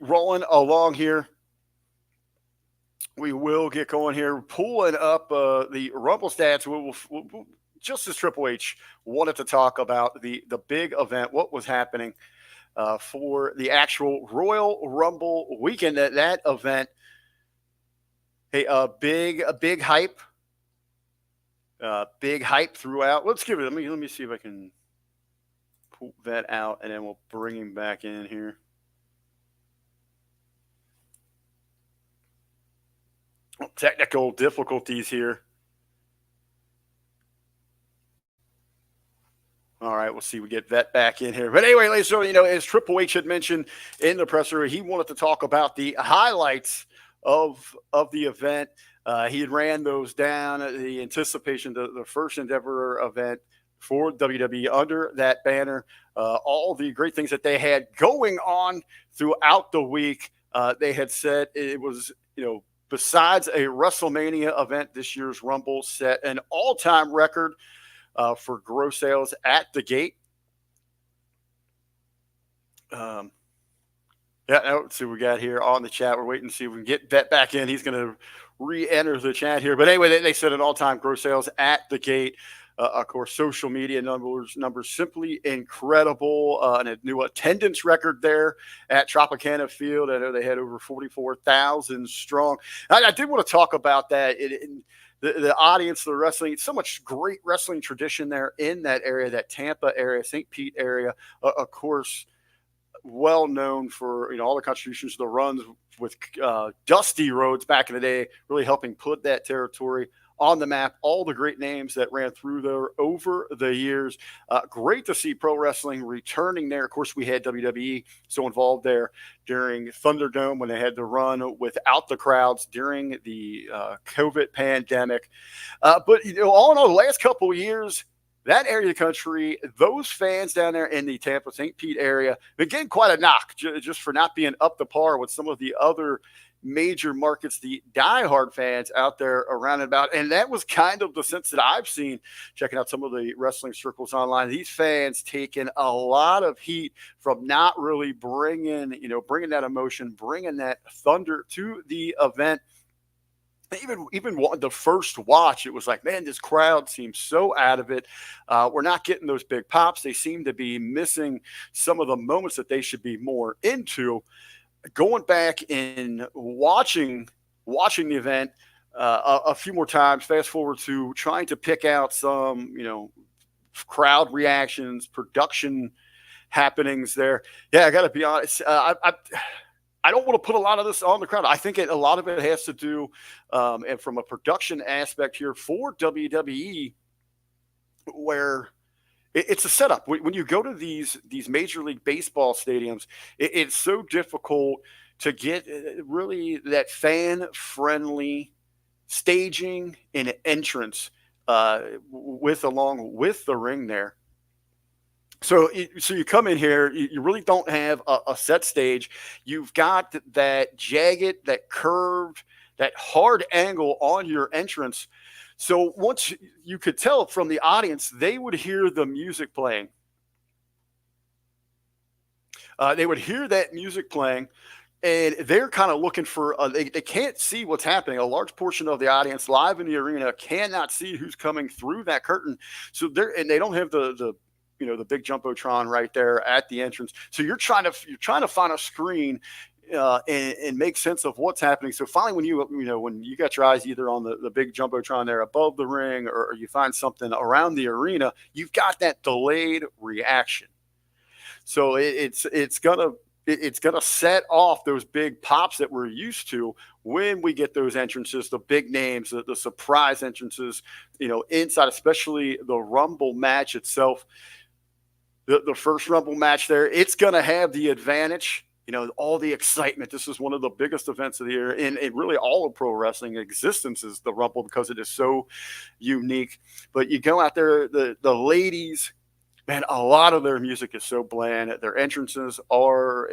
Speaker 1: rolling along here. We will get going here, pulling up the Rumble stats. We'll just as Triple H wanted to talk about the big event, what was happening for the actual Royal Rumble weekend. That event, hey, a big hype, throughout. Let's give it. Let me see if I can pull that out, and then we'll bring him back in here. Technical difficulties here. All right, we'll see. We get Vet back in here. But anyway, ladies and gentlemen, as Triple H had mentioned in the presser, he wanted to talk about the highlights of the event. He had ran those down, the anticipation, the first endeavor event for WWE under that banner, all the great things that they had going on throughout the week. They had said it was, besides a WrestleMania event, this year's Rumble set an all-time record for gross sales at the gate. Um, yeah, let's see what we got here on the chat. We're waiting to see if we can get Bet back in. He's going to re-enter the chat here. But anyway, they set an all-time gross sales at the gate. Of course, social media numbers simply incredible. And a new attendance record there at Tropicana Field. I know they had over 44,000 strong. I did want to talk about that. The audience, the wrestling, so much great wrestling tradition there in that area, that Tampa area, St. Pete area. Of course, well known for all the contributions to the runs with Dusty Rhodes back in the day, really helping put that territory on the map. All the great names that ran through there over the years. Great to see pro wrestling returning there. Of course, we had WWE so involved there during Thunderdome when they had to run without the crowds during the COVID pandemic. But all in all, the last couple of years, that area of the country, those fans down there in the Tampa, St. Pete area, been getting quite a knock just for not being up to par with some of the other major markets, the diehard fans out there around and about. And that was kind of the sense that I've seen checking out some of the wrestling circles online. These fans taking a lot of heat from not really bringing that emotion, bringing that thunder to the event. Even the first watch, it was like, man, this crowd seems so out of it. We're not getting those big pops. They seem to be missing some of the moments that they should be more into. Going back and watching the event a few more times, fast forward to trying to pick out some, crowd reactions, production happenings there. Yeah, I got to be honest. I don't want to put a lot of this on the crowd. I think a lot of it has to do, and from a production aspect here for WWE, where it's a setup. When you go to these Major League Baseball stadiums, it's so difficult to get really that fan-friendly staging and entrance along with the ring there. So you come in here, you really don't have a set stage. You've got that jagged, that curved, that hard angle on your entrance. So once you could tell from the audience, they would hear the music playing. They would hear that music playing, and they're kind of looking for, they can't see what's happening. A large portion of the audience live in the arena cannot see who's coming through that curtain. So they don't have the big jumbotron right there at the entrance. So you're trying to find a screen and make sense of what's happening. So finally, when you got your eyes either on the big jumbotron there above the ring, or you find something around the arena, you've got that delayed reaction. So it's gonna set off those big pops that we're used to when we get those entrances, the big names, the surprise entrances, inside, especially the Rumble match itself. The first Rumble match there, it's going to have the advantage, all the excitement. This is one of the biggest events of the year, and really all of pro wrestling existence is the Rumble because it is so unique. But you go out there, the ladies, man, a lot of their music is so bland. Their entrances are,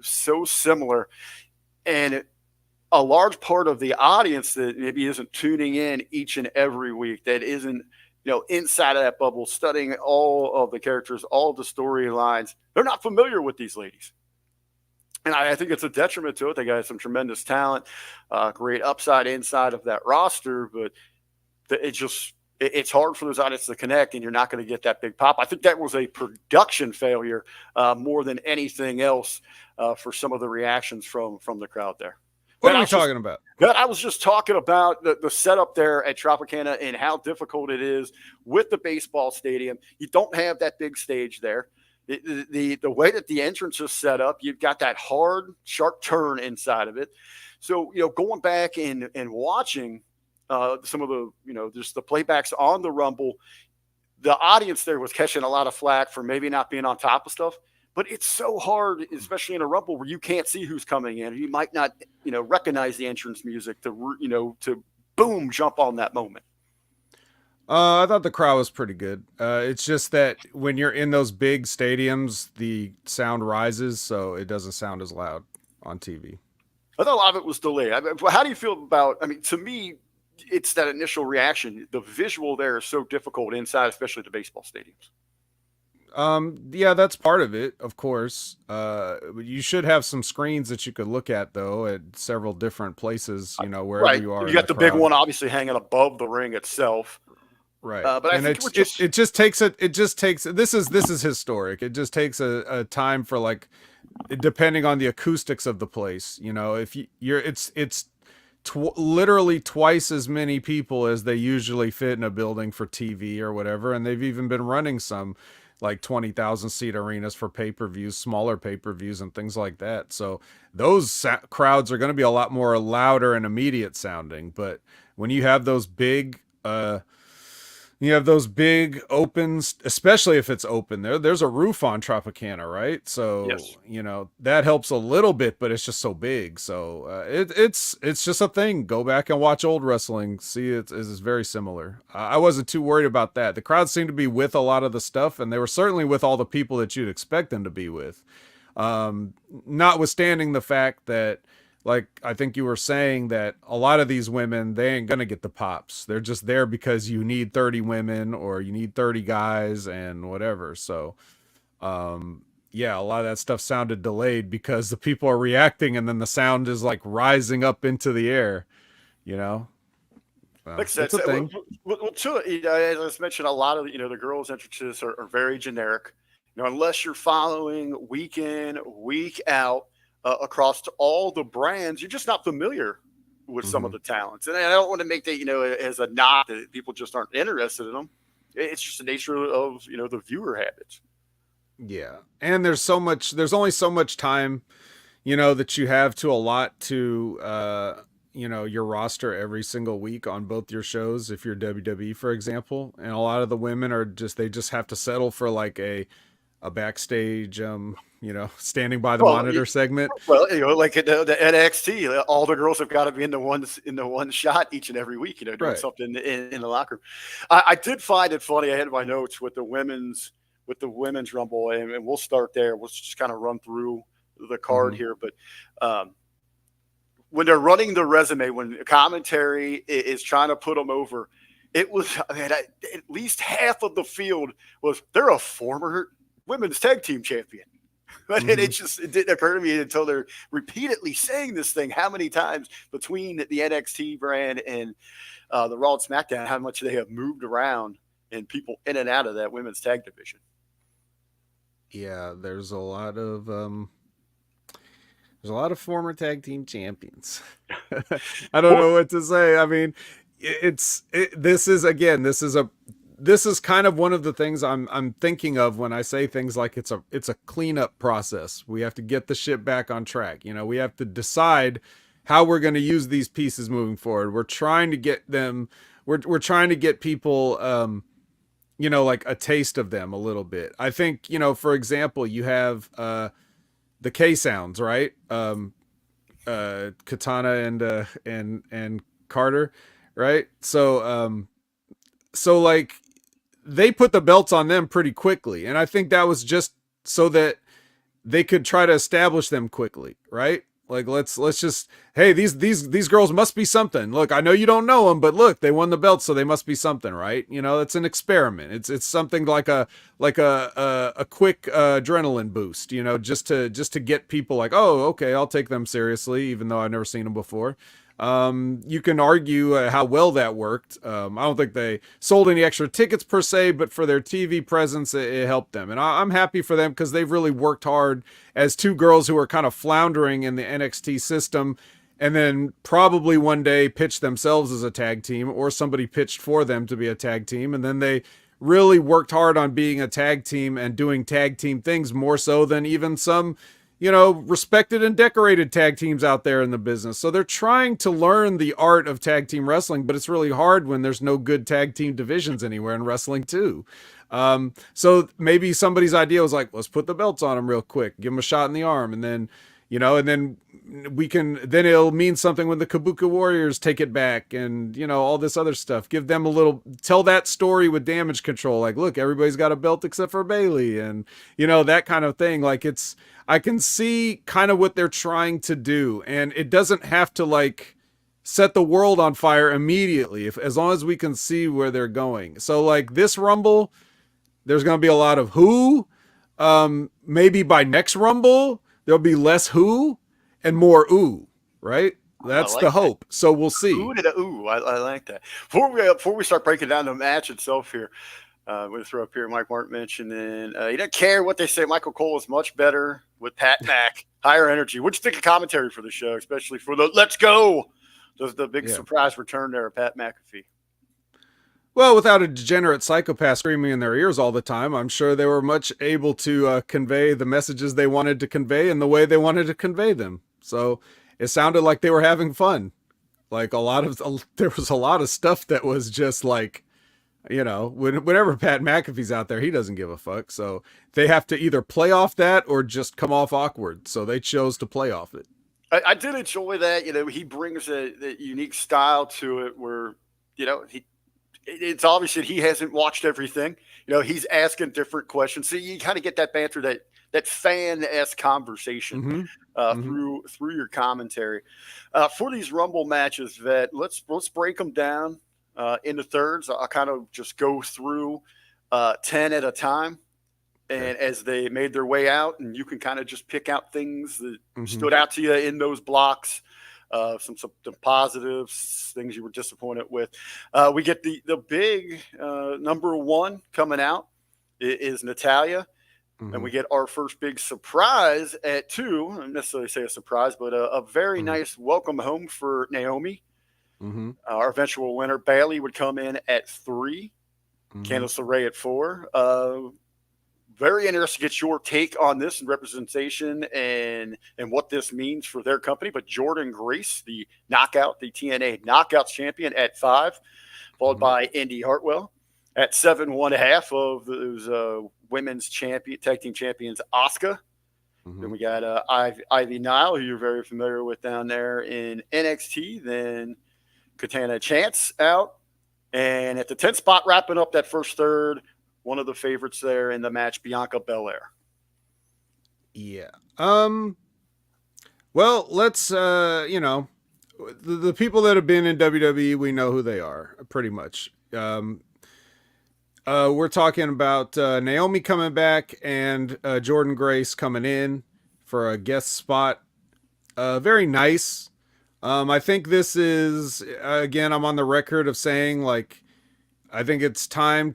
Speaker 1: so similar. And a large part of the audience that maybe isn't tuning in each and every week, that isn't, inside of that bubble, studying all of the characters, all of the storylines, they're not familiar with these ladies. And I think it's a detriment to it. They got some tremendous talent, great upside inside of that roster, but it's hard for those audiences to connect, and you're not going to get that big pop. I think that was a production failure more than anything else for some of the reactions from the crowd there.
Speaker 2: What are we talking about?
Speaker 1: I was just talking about the setup there at Tropicana and how difficult it is with the baseball stadium. You don't have that big stage there. The way that the entrance is set up, you've got that hard, sharp turn inside of it. So, going back and watching some of the, just the playbacks on the Rumble, the audience there was catching a lot of flack for maybe not being on top of stuff. But it's so hard, especially in a Rumble where you can't see who's coming in. You might not, recognize the entrance music to boom, jump on that moment.
Speaker 2: I thought the crowd was pretty good. It's just that when you're in those big stadiums, the sound rises, so it doesn't sound as loud on TV.
Speaker 1: I thought a lot of it was delayed. I mean, how do you feel about? I mean, to me, it's that initial reaction. The visual there is so difficult inside, especially the baseball stadiums.
Speaker 2: Yeah, that's part of it, of course. You should have some screens that you could look at though at several different places, you know, wherever
Speaker 1: Right.
Speaker 2: you are
Speaker 1: You
Speaker 2: in the
Speaker 1: got the big
Speaker 2: crowd.
Speaker 1: one obviously hanging above the ring itself.
Speaker 2: Right.
Speaker 1: But I
Speaker 2: And
Speaker 1: think it
Speaker 2: it's
Speaker 1: was just
Speaker 2: it just takes it just takes this is historic. It just takes a time for like depending on the acoustics of the place, you know, if you're it's literally twice as many people as they usually fit in a building for TV or whatever, and they've even been running some like 20,000 seat arenas for pay-per-views, smaller pay-per-views and things like that. So those crowds are going to be a lot more louder and immediate sounding, but when you have those big opens, especially if it's open. There's a roof on Tropicana, right? So
Speaker 1: yes.
Speaker 2: you know that helps a little bit, but it's just so big. So it's just a thing. Go back and watch old wrestling. See, it's very similar. I wasn't too worried about that. The crowd seemed to be with a lot of the stuff, and they were certainly with all the people that you'd expect them to be with. Um, Notwithstanding the fact that, like I think you were saying, that a lot of these women, they ain't gonna get the pops. They're just there because you need 30 women or you need 30 guys and whatever. So yeah, a lot of that stuff sounded delayed because the people are reacting and then the sound is like rising up into the air, you know.
Speaker 1: Like I said,
Speaker 2: It's a thing.
Speaker 1: as I mentioned, a lot of the girls' entrances are very generic. Unless you're following week in, week out across to all the brands, you're just not familiar with some of
Speaker 2: Hmm.
Speaker 1: the talents. And I don't want to make that as a knock that people just aren't interested in them. It's just the nature of the viewer habits.
Speaker 2: Yeah, and there's only so much time, that you have to allot to your roster every single week on both your shows if you're WWE, for example. And a lot of the women are just have to settle for like a backstage standing by the
Speaker 1: Well,
Speaker 2: monitor segment.
Speaker 1: like at the NXT, all the girls have got to be in the one shot each and every week. Doing
Speaker 2: Right.
Speaker 1: something in the locker room. I did find it funny. I had my notes with the women's rumble, and we'll start there. We'll just kind of run through the card
Speaker 2: Hmm.
Speaker 1: here. But when they're running the resume, when commentary is trying to put them over, it was at least half of the field was they're a former women's tag team champion. But
Speaker 2: Hmm.
Speaker 1: it didn't occur to me until they're repeatedly saying this thing. How many times between the NXT brand and the Raw and SmackDown, how much they have moved around and people in and out of that women's tag division.
Speaker 2: Yeah, there's a lot of former tag team champions. I don't
Speaker 1: Well,
Speaker 2: know what to say. I mean, this is again, this is kind of one of the things I'm thinking of when I say things like it's a cleanup process. We have to get the shit back on track. We have to decide how we're going to use these pieces moving forward. We're trying to get them. We're trying to get people, like a taste of them a little bit. I think, for example, you have the K sounds, right? Katana and Carter, right? So like they put the belts on them pretty quickly, and I think that was just so that they could try to establish them quickly, right? Like let's just, hey, these girls must be something. Look, I know you don't know them, but look, they won the belt, so they must be something, right? It's an experiment. It's something like a quick adrenaline boost, just to get people like, oh, okay, I'll take them seriously, even though I've never seen them before. You can argue how well that worked. I don't think they sold any extra tickets per se, but for their TV presence, it helped them. And I'm happy for them because they've really worked hard as two girls who are kind of floundering in the NXT system, and then probably one day pitched themselves as a tag team, or somebody pitched for them to be a tag team. And then they really worked hard on being a tag team and doing tag team things more so than even some respected and decorated tag teams out there in the business. So they're trying to learn the art of tag team wrestling, but it's really hard when there's no good tag team divisions anywhere in wrestling too. So maybe somebody's idea was like, let's put the belts on them real quick, give them a shot in the arm, and then and then then it'll mean something when the Kabuki Warriors take it back, and all this other stuff. Give them tell that story with Damage Control. Like, look, everybody's got a belt except for Bailey, and that kind of thing. Like, I can see kind of what they're trying to do, and it doesn't have to like set the world on fire immediately, as long as we can see where they're going. So like this Rumble, there's going to be a lot of who. Maybe by next Rumble, there'll be less who and more ooh, right? That's like the hope. That. So we'll see.
Speaker 1: Ooh to the ooh. I like that. Before we start breaking down the match itself here, we'll throw up here Mike Martin mentioning he doesn't care what they say. Michael Cole is much better with Pat Mack, higher energy. What'd you think of commentary for the show, especially for the Let's Go? The big surprise return there of Pat McAfee.
Speaker 2: Well, without a degenerate psychopath screaming in their ears all the time, I'm sure they were much able to convey the messages they wanted to convey in the way they wanted to convey them. So it sounded like they were having fun. Like there was a lot of stuff that was just like, whenever Pat McAfee's out there, he doesn't give a fuck. So they have to either play off that or just come off awkward. So they chose to play off it.
Speaker 1: I did enjoy that. He brings a unique style to it where, it's obvious that he hasn't watched everything. He's asking different questions. So you kind of get that banter, that fan-esque conversation through your commentary. For these Rumble matches, Vet, let's break them down into thirds. I'll kind of just go through 10 at a time. And as they made their way out, and you can kind of just pick out things that stood out to you in those blocks, some positives, things you were disappointed with. We get the big number one coming out is Natalya. And we get our first big surprise at 2. I don't necessarily say a surprise, but a very nice welcome home for Naomi. Our eventual winner, Bailey, would come in at 3. Candice LeRae at 4. Very interested to get your take on this and representation and what this means for their company. But Jordynne Grace, the TNA Knockouts champion at 5, followed by Indy Hartwell at 7. 1.5 of those women's tag team champions, Asuka. Then we got Ivy Nile, who you're very familiar with down there in NXT. Then Katana Chance out. And at the 10th spot, wrapping up that first third, one of the favorites there in the match, Bianca Belair.
Speaker 2: Yeah. Well, let's, the people that have been in WWE, we know who they are, pretty much. We're talking about Naomi coming back and Jordynne Grace coming in for a guest spot. Very nice. I think this is, again, I'm on the record of saying, like, I think it's time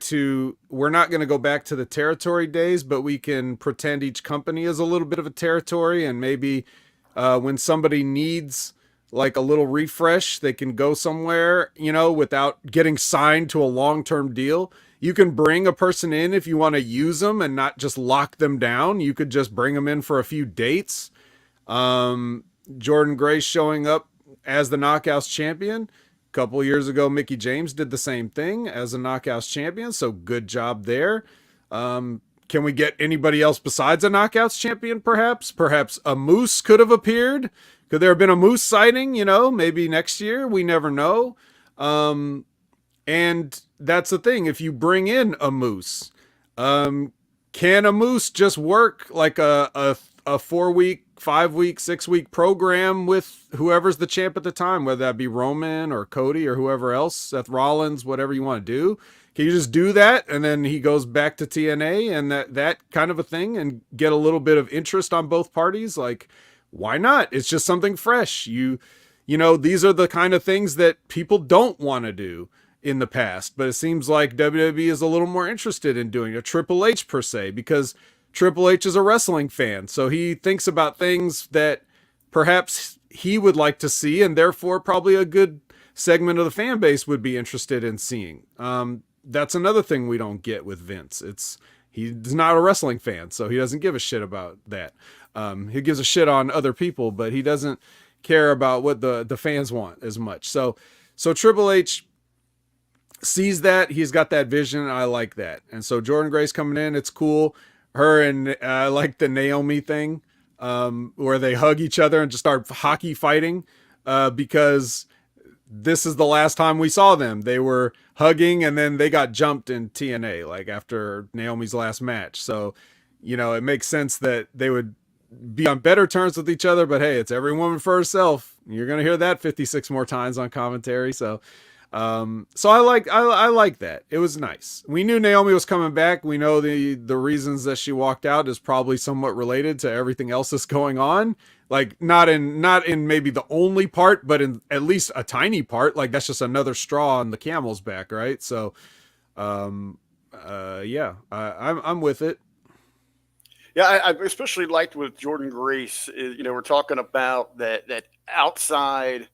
Speaker 2: we're not going to go back to the territory days, but we can pretend each company is a little bit of a territory, and maybe when somebody needs like a little refresh, they can go somewhere, without getting signed to a long-term deal. You can bring a person in if you want to use them and not just lock them down. You could just bring them in for a few dates. Jordynne Grace showing up as the Knockouts champion. Couple of years ago, Mickie James did the same thing as a Knockouts champion, so good job there. Can we get anybody else besides a Knockouts champion, perhaps? Perhaps a Moose could have appeared. Could there have been a Moose sighting, maybe next year? We never know. And that's the thing. If you bring in a Moose, can a Moose just work like a 4-week, 5-week, 6-week program with whoever's the champ at the time, whether that be Roman or Cody or whoever else, Seth Rollins, whatever you want to do? Can you just do that and then he goes back to TNA and that kind of a thing and get a little bit of interest on both parties? Like, why not? It's just something fresh. These are the kind of things that people don't want to do in the past, but it seems like WWE is a little more interested in doing a Triple H per se, because Triple H is a wrestling fan, so he thinks about things that perhaps he would like to see, and therefore probably a good segment of the fan base would be interested in seeing. That's another thing we don't get with Vince. He's not a wrestling fan, so he doesn't give a shit about that. He gives a shit on other people, but he doesn't care about what the fans want as much. So Triple H sees that. He's got that vision, and I like that. And so Jordynne Grace coming in, it's cool. Her and I like the Naomi thing. where they hug each other and just start hockey fighting, because this is the last time we saw them. They were hugging and then they got jumped in TNA, like after Naomi's last match. So, it makes sense that they would be on better terms with each other, but hey, it's every woman for herself. You're going to hear that 56 more times on commentary. So I like that. It was nice. We knew Naomi was coming back. We know the reasons that she walked out is probably somewhat related to everything else that's going on. Like not in maybe the only part, but in at least a tiny part. Like that's just another straw on the camel's back, right? So, yeah, I'm with it.
Speaker 1: Yeah, I especially liked with Jordan Grace. We're talking about that outside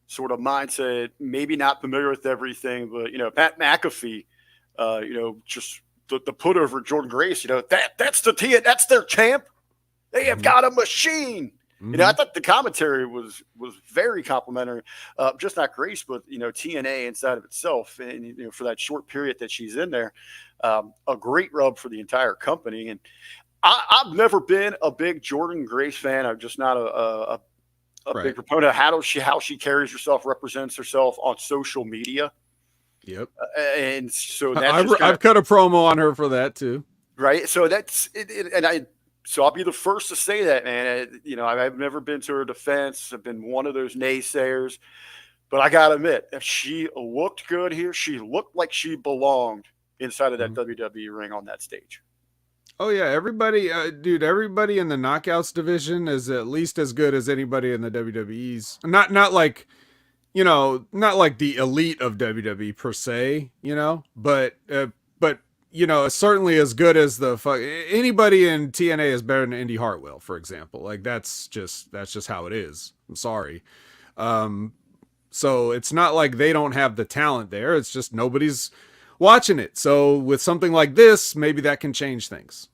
Speaker 1: sort of mindset, maybe not familiar with everything, but Pat McAfee, just the put over Jordan Grace, that's their champ. They have got a machine. I thought the commentary was very complimentary, just not Grace, but TNA inside of itself, and for that short period that she's in there, a great rub for the entire company. And I've never been a big Jordan Grace fan. I'm just not a
Speaker 2: Right.
Speaker 1: big proponent of how she carries herself, represents herself on social media.
Speaker 2: Yep.
Speaker 1: And so that's
Speaker 2: I've cut a promo on her for that too.
Speaker 1: Right. So that's it. So I'll be the first to say that, man. I've never been to her defense. I've been one of those naysayers, but I got to admit, if she looked good here, she looked like she belonged inside of that WWE ring on that stage.
Speaker 2: Oh yeah, everybody in the knockouts division is at least as good as anybody in the WWE's. Not like, not like the elite of WWE per se, but certainly as good as anybody in TNA is better than Indy Hartwell, for example. Like that's just how it is. I'm sorry. So it's not like they don't have the talent there. It's just nobody's watching it. So with something like this, maybe that can change things.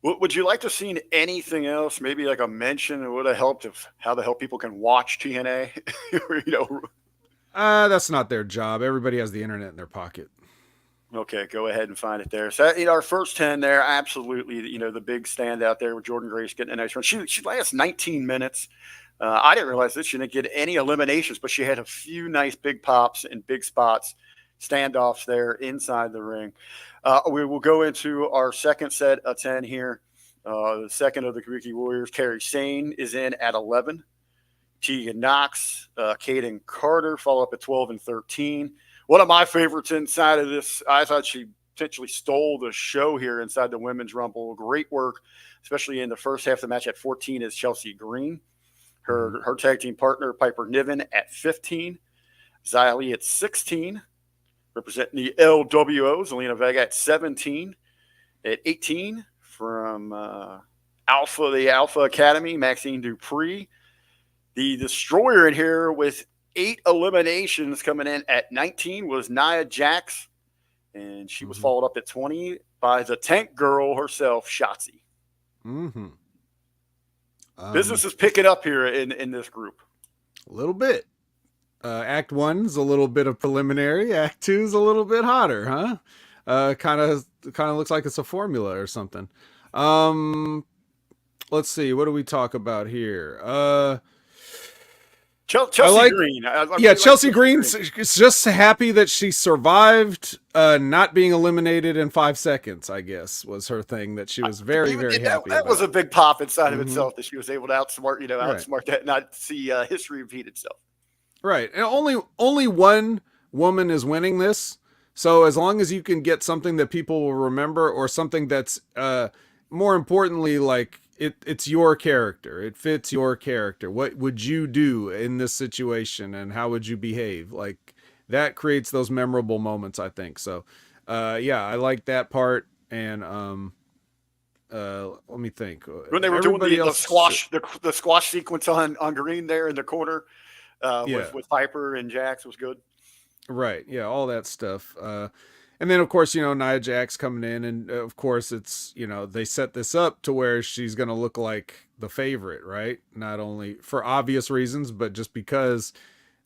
Speaker 1: Would you like to see anything else? Maybe like a mention? It would have helped of how the hell people can watch TNA.
Speaker 2: That's not their job. Everybody has the internet in their pocket.
Speaker 1: Okay, go ahead and find it there. So our first 10 there, absolutely. The big standout there with Jordan Grace getting a nice run. She lasts 19 minutes. I didn't realize this. She didn't get any eliminations, but she had a few nice big pops and big spots, standoffs there inside the ring. We will go into our second set of 10 here. The second of the Kabuki Warriors, Kairi Sane, is in at 11. Tegan Knox, Kaden Carter follow up at 12 and 13. One of my favorites inside of this, I thought she potentially stole the show here inside the Women's Rumble. Great work, especially in the first half of the match at 14 is Chelsea Green. Her tag team partner, Piper Niven, at 15. Xylee at 16. Representing the LWO, Zelina Vega at 17. At 18, from the Alpha Academy, Maxine Dupree. The destroyer in here with 8 eliminations coming in at 19 was Nia Jax. And she was followed up at 20 by the tank girl herself, Shotzi. Business is picking up here in this group.
Speaker 2: A little bit. Act 1's a little bit of preliminary. Act 2's a little bit hotter, huh? Kind of looks like it's a formula or something. Let's see. What do we talk about here?
Speaker 1: Chelsea Green.
Speaker 2: Chelsea Green's just happy that she survived not being eliminated in 5 seconds, I guess, was her thing that she was very, very happy
Speaker 1: That
Speaker 2: about.
Speaker 1: was a big pop inside of itself that she was able to outsmart that, not see history repeat itself.
Speaker 2: Right. And only one woman is winning this. So as long as you can get something that people will remember, or something that's more importantly, like it's your character. It fits your character. What would you do in this situation, and how would you behave? Like that creates those memorable moments, I think. So I like that part. And let me think.
Speaker 1: When they were doing the squash sequence on Green there in the corner. With Piper and Jax was good.
Speaker 2: Right. Yeah. All that stuff. And then of course, Nia Jax coming in, and of course it's, they set this up to where she's going to look like the favorite, right? Not only for obvious reasons, but just because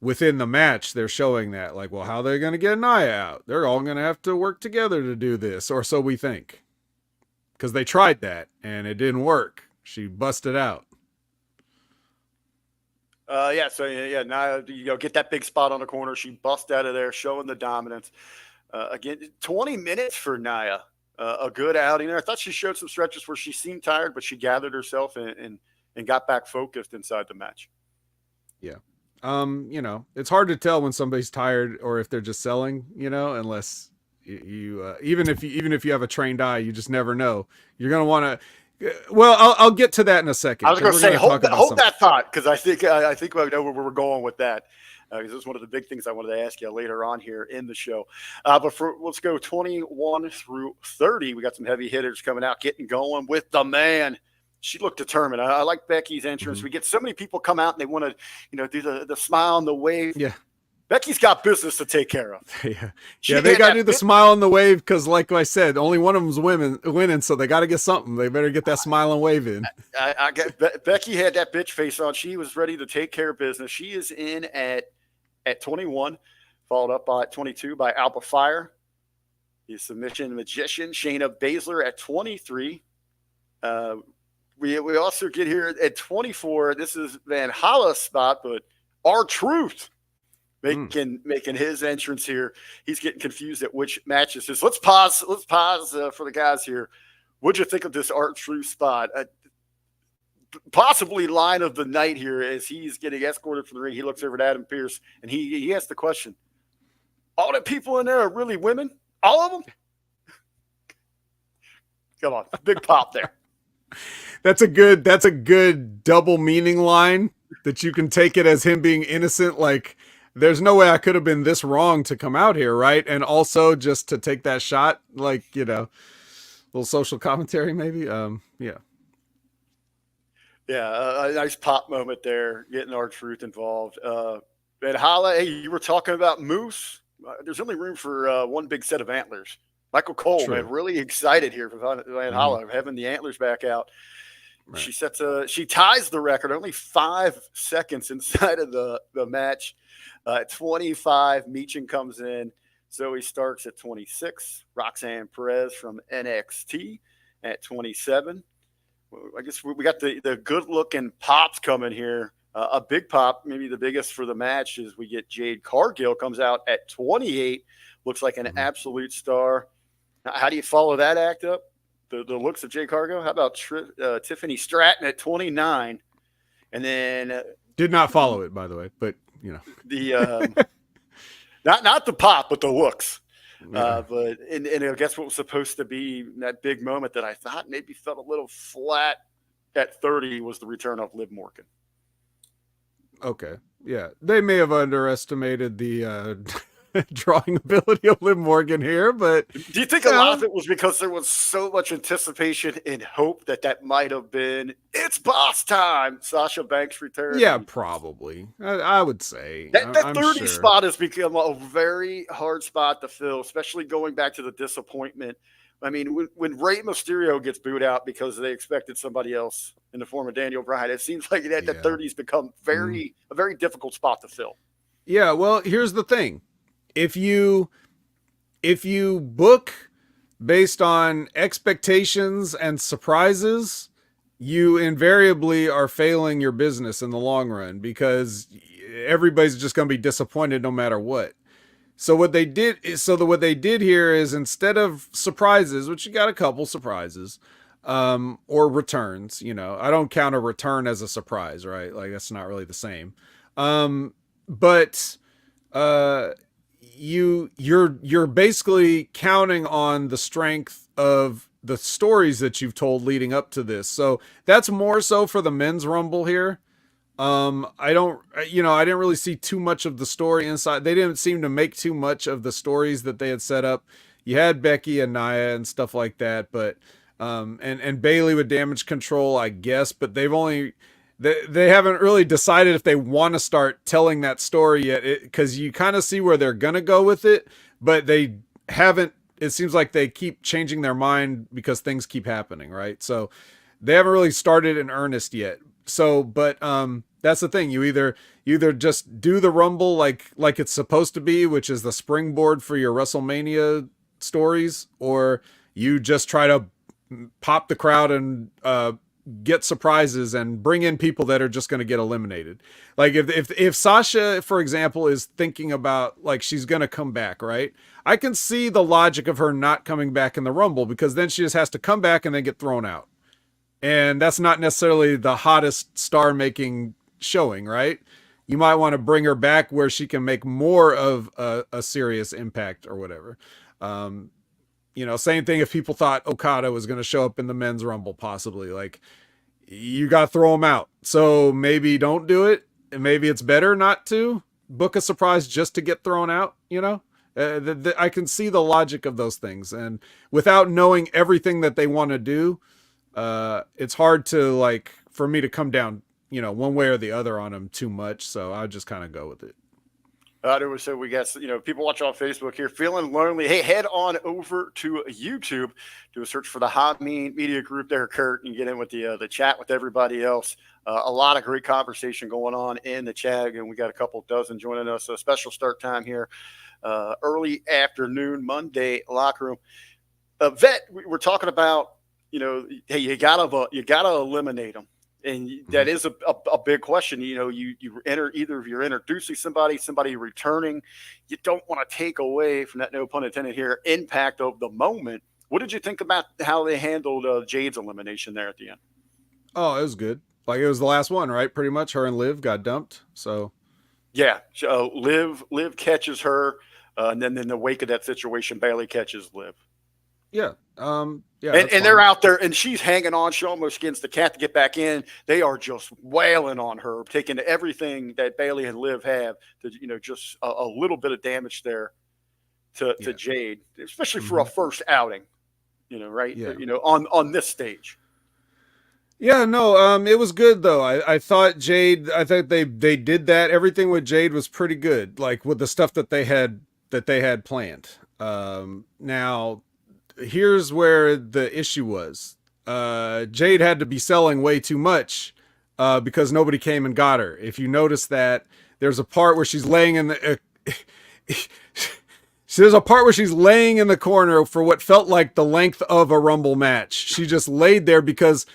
Speaker 2: within the match, they're showing that, like, well, how are they going to get Nia out? They're all going to have to work together to do this, or so we think. Because they tried that and it didn't work. She busted out.
Speaker 1: Nia, get that big spot on the corner. She bust out of there, showing the dominance. Again, 20 minutes for Nia. A good outing there. I thought she showed some stretches where she seemed tired, but she gathered herself and got back focused inside the match.
Speaker 2: Yeah. It's hard to tell when somebody's tired or if they're just selling, unless you even if you have a trained eye, you just never know. You're going to want to. Well, I'll get to that in a second.
Speaker 1: I was going to say, hold that thought, because I think I know where we're going with that. Because this is one of the big things I wanted to ask you later on here in the show. Let's go 21 through 30. We got some heavy hitters coming out, getting going with the man. She looked determined. I like Becky's entrance. Mm-hmm. We get so many people come out and they want to, do the smile and the wave.
Speaker 2: Yeah.
Speaker 1: Becky's got business to take care of.
Speaker 2: Yeah, they got to do the smile and the wave because, like I said, only one of them's winning, so they got to get something. They better get that smile and wave in.
Speaker 1: Becky had that bitch face on. She was ready to take care of business. She is in at 21, followed up by 22 by Alba Fire. The submission magician, Shayna Baszler at 23. We also get here at 24. This is Van Hala's spot, but R-Truth making his entrance here. He's getting confused at which match this is. Let's pause for the guys here. What'd you think of this R-Truth spot? Possibly line of the night here as he's getting escorted from the ring. He looks over at Adam Pearce and he asks the question, all the people in there are really women? All of them? Come on, big pop there.
Speaker 2: That's a good double meaning line that you can take it as him being innocent. Like, there's no way I could have been this wrong to come out here, right? And also just to take that shot, like, little social commentary maybe. Yeah.
Speaker 1: Yeah, a nice pop moment there, getting R-Truth involved. And Hala, hey, you were talking about Moose. There's only room for one big set of antlers. Michael Cole,
Speaker 2: True.
Speaker 1: Man, really excited here for Van Hala having the antlers back out. Right. She ties the record, only 5 seconds inside of the match. At 25, Meechin comes in. Zoe Starks at 26. Roxanne Perez from NXT at 27. I guess we got the good-looking pops coming here. A big pop, maybe the biggest for the match, is we get Jade Cargill comes out at 28. Looks like an absolute star. How do you follow that act up? The looks of Jade Cargill? How about Tiffany Stratton at 29? And then
Speaker 2: did not follow it, by the way, but
Speaker 1: the not the pop, but the looks.
Speaker 2: Yeah.
Speaker 1: But I guess what was supposed to be that big moment that I thought maybe felt a little flat at 30 was the return of Liv Morgan.
Speaker 2: Okay, yeah, they may have underestimated the drawing ability of Liv Morgan here, but
Speaker 1: do you think a lot of it was because there was so much anticipation and hope that might have been it's boss time, Sasha Banks return?
Speaker 2: Yeah, probably. I would say
Speaker 1: that 30 spot has become a very hard spot to fill, especially going back to the disappointment. I mean, when Rey Mysterio gets booed out because they expected somebody else in the form of Daniel Bryan, it seems like that 30's become a very difficult spot to fill.
Speaker 2: Yeah, well, here's the thing. If you book based on expectations and surprises, you invariably are failing your business in the long run because everybody's just going to be disappointed no matter what. So what they did here is, instead of surprises, which you got a couple surprises, or returns, I don't count a return as a surprise, right? Like, that's not really the same. But you're basically counting on the strength of the stories that you've told leading up to this. So that's more so for the men's rumble here. I didn't really see too much of the story inside. They didn't seem to make too much of the stories that they had set up. You had Becky and Nia and stuff like that, but and Bayley with Damage Control, I guess, but they haven't really decided if they want to start telling that story yet, because you kind of see where they're going to go with it, but they haven't. It seems like they keep changing their mind because things keep happening, right? So they haven't really started in earnest yet. So, but that's the thing. You either just do the Rumble like it's supposed to be, which is the springboard for your WrestleMania stories, or you just try to pop the crowd and get surprises and bring in people that are just going to get eliminated. Like if Sasha, for example, is thinking about like she's going to come back, right? I can see the logic of her not coming back in the Rumble because then she just has to come back and then get thrown out. And that's not necessarily the hottest star making showing, right? You might want to bring her back where she can make more of a serious impact or whatever. Um, Same thing if people thought Okada was going to show up in the men's Rumble, possibly. Like, you got to throw him out. So maybe don't do it. And maybe it's better not to book a surprise just to get thrown out, I can see the logic of those things. And without knowing everything that they want to do, it's hard to, like, for me to come down, one way or the other on them too much. So I just kind of go with it.
Speaker 1: So we got, people watching on Facebook here feeling lonely. Hey, head on over to YouTube, do a search for the Hamin Media Group there, Kurt, and get in with the chat with everybody else. A lot of great conversation going on in the chat, and we got a couple dozen joining us. A special start time here, early afternoon, Monday locker room. Vet, we're talking about, hey, you gotta eliminate them. And that is a big question. You enter, either if you're introducing somebody returning, you don't want to take away from that, no pun intended here, impact of the moment. What did you think about how they handled Jade's elimination there at the end?
Speaker 2: Oh, it was good. Like, it was the last one, right? Pretty much her and Liv got dumped. So
Speaker 1: yeah, Liv catches her, and then in the wake of that situation, Bailey catches Liv.
Speaker 2: Yeah. Yeah.
Speaker 1: And they're out there, and she's hanging on. She almost gets the cat to get back in. They are just wailing on her, taking everything that Bailey and Liv have to, just a little bit of damage there to Jade, especially for a first outing, right?
Speaker 2: Yeah.
Speaker 1: On this stage.
Speaker 2: Yeah, no, it was good though. I thought Jade, I thought they did that. Everything with Jade was pretty good, like with the stuff that they had planned. Now here's where the issue was. Jade had to be selling way too much because nobody came and got her. If you notice that, there's a part where she's laying in the there's a part where she's laying in the corner for what felt like the length of a Rumble match. She just laid there because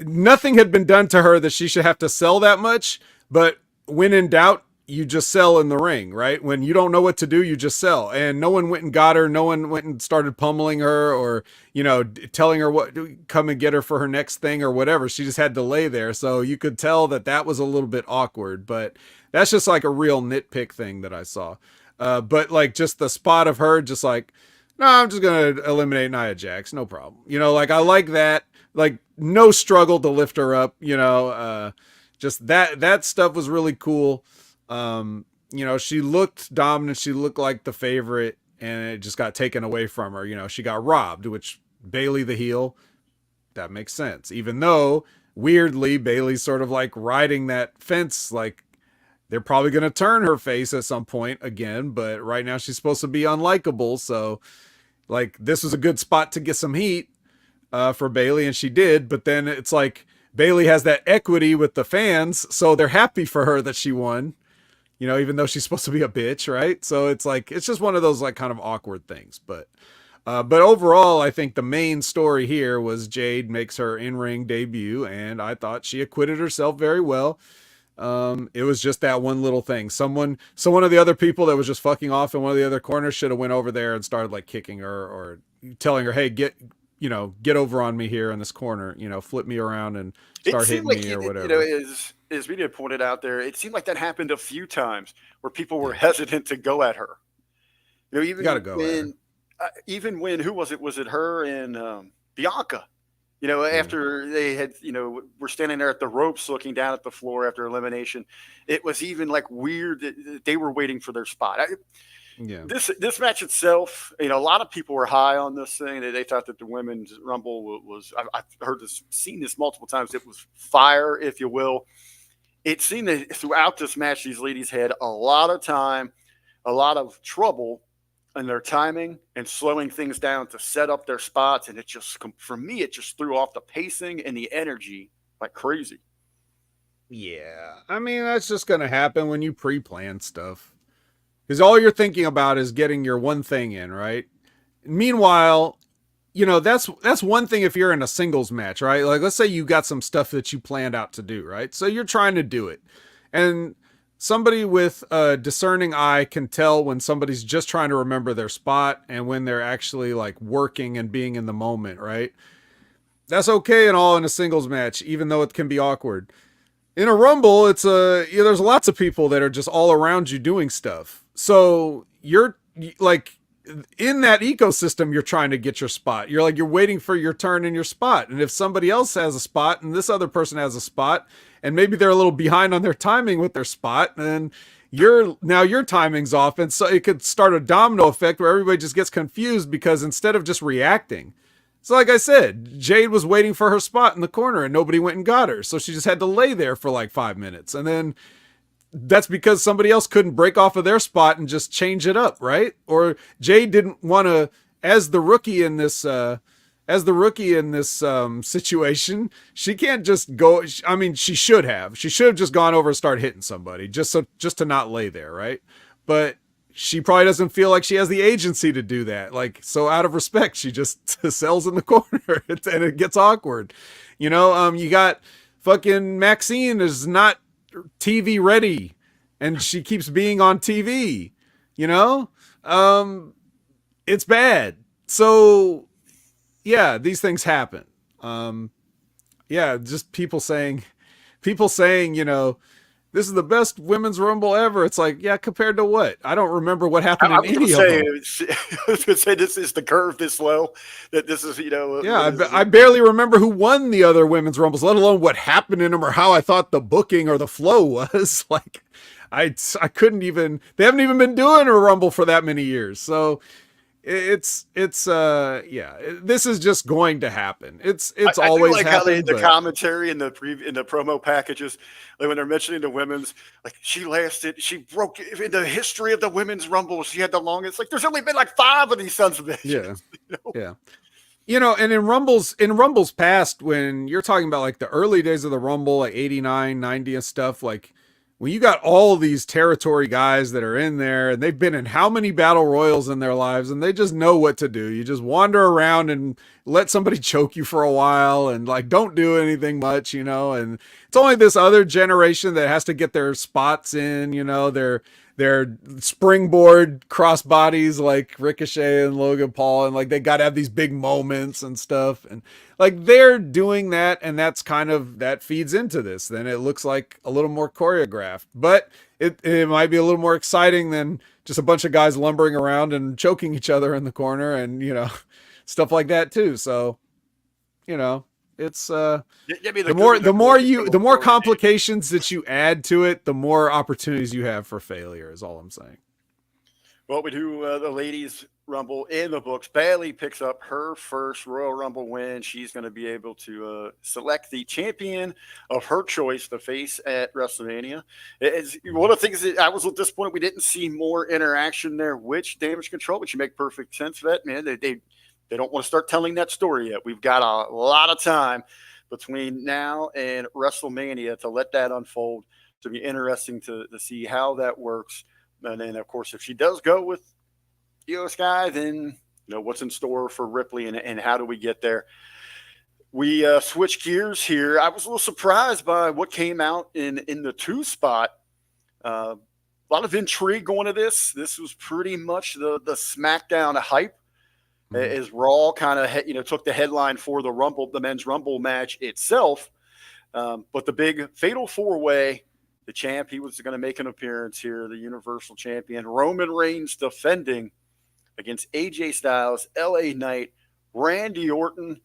Speaker 2: nothing had been done to her that she should have to sell that much. But when in doubt, you just sell in the ring, right? When you don't know what to do, you just sell. And no one went and got her. No one went and started pummeling her or, telling her what, come and get her for her next thing or whatever. She just had to lay there. So you could tell that was a little bit awkward, but that's just like a real nitpick thing that I saw. But like just the spot of her, just like, no, I'm just going to eliminate Nia Jax. No problem. Like I like that, like no struggle to lift her up, just that stuff was really cool. She looked dominant. She looked like the favorite, and it just got taken away from her. She got robbed, which Bailey the heel, that makes sense. Even though weirdly Bailey's sort of like riding that fence, like they're probably going to turn her face at some point again, but right now she's supposed to be unlikable. So like this was a good spot to get some heat for Bailey, and she did. But then it's like Bailey has that equity with the fans, so they're happy for her that she won. Even though she's supposed to be a bitch, right? So it's like, it's just one of those like kind of awkward things. But overall, I think the main story here was Jade makes her in-ring debut, and I thought she acquitted herself very well. It was just that one little thing. So one of the other people that was just fucking off in one of the other corners should have went over there and started like kicking her or telling her, hey, get over on me here in this corner, flip me around and start hitting me or whatever.
Speaker 1: As Media pointed out there, it seemed like that happened a few times where people were hesitant to go at her. Even when, who was it? Was it her and Bianca? After they had, were standing there at the ropes looking down at the floor after elimination, it was even like weird that they were waiting for their spot. This match itself, a lot of people were high on this thing. They thought that the women's Rumble was, I've seen this multiple times. It was fire, if you will. It seemed that throughout this match, these ladies had a lot of time, a lot of trouble in their timing and slowing things down to set up their spots. And it just, for me, it just threw off the pacing and the energy like crazy.
Speaker 2: Yeah. I mean, that's just going to happen when you pre-plan stuff. Because all you're thinking about is getting your one thing in, right? Meanwhile, that's one thing if you're in a singles match, right? Like, let's say you got some stuff that you planned out to do, right? So you're trying to do it, and somebody with a discerning eye can tell when somebody's just trying to remember their spot and when they're actually like working and being in the moment, right? That's okay and all in a singles match, even though it can be awkward. In a rumble, there's lots of people that are just all around you doing stuff. So you're like in that ecosystem, you're trying to get your spot. You're waiting for your turn in your spot. And if somebody else has a spot and this other person has a spot, and maybe they're a little behind on their timing with their spot, and your timing's off, and so it could start a domino effect where everybody just gets confused because instead of just reacting. So like I said, Jade was waiting for her spot in the corner and nobody went and got her. So she just had to lay there for like 5 minutes. And then that's because somebody else couldn't break off of their spot and just change it up, right? Or Jade didn't want to, as the rookie in this situation, she can't just go. I mean, she should have. She should have just gone over and started hitting somebody just to not lay there, right? But she probably doesn't feel like she has the agency to do that. Like, so out of respect, she just sells in the corner and it gets awkward. You got fucking Maxine is not TV ready and she keeps being on TV, you know? It's bad. So yeah, these things happen. Yeah, just people saying, this is the best women's rumble ever. It's like, yeah, compared to what? I don't remember what happened in any of them.
Speaker 1: I was going to say, this is the curve this low, that this is,
Speaker 2: Yeah, I barely remember who won the other women's rumbles, let alone what happened in them or how I thought the booking or the flow was. Like, I couldn't even, they haven't even been doing a rumble for that many years. So it's yeah, this is just going to happen. It's always
Speaker 1: like
Speaker 2: happened.
Speaker 1: How the commentary in the promo packages, like when they're mentioning the women's, like she broke in the history of the women's rumble. She had the longest. Like there's only been like 5 of these sons of bitches.
Speaker 2: Yeah, yeah. And in rumbles past, when you're talking about like the early days of the rumble, like 89, 90 and stuff, like when you got all these territory guys that are in there and they've been in how many battle royals in their lives and they just know what to do. You just wander around and let somebody choke you for a while and like don't do anything much, and it's only this other generation that has to get their spots in, their springboard crossbodies like Ricochet and Logan Paul, and like they got to have these big moments and stuff, and like they're doing that, and that's kind of that feeds into this. Then it looks like a little more choreographed, but it might be a little more exciting than just a bunch of guys lumbering around and choking each other in the corner, and stuff like that too. So it's the more complications that you add to it, the more opportunities you have for failure is all I'm saying.
Speaker 1: Well, we do the ladies rumble in the books. Bayley picks up her first Royal Rumble win. She's going to be able to select the champion of her choice to face at WrestleMania. It's one of the things that I was at this point, we didn't see more interaction there, which Damage Control, which you make perfect sense of that, man. They don't want to start telling that story yet. We've got a lot of time between now and WrestleMania to let that unfold. To be interesting to see how that works. And then, of course, if she does go with Io Sky, then what's in store for Ripley and how do we get there? We switch gears here. I was a little surprised by what came out in the 2 spot. A lot of intrigue going to this. This was pretty much the SmackDown hype. As Raw kind of took the headline for the men's Rumble match itself, but the big fatal 4-way, the champ, he was going to make an appearance here, the Universal Champion Roman Reigns defending against AJ Styles, LA Knight, Randy Orton.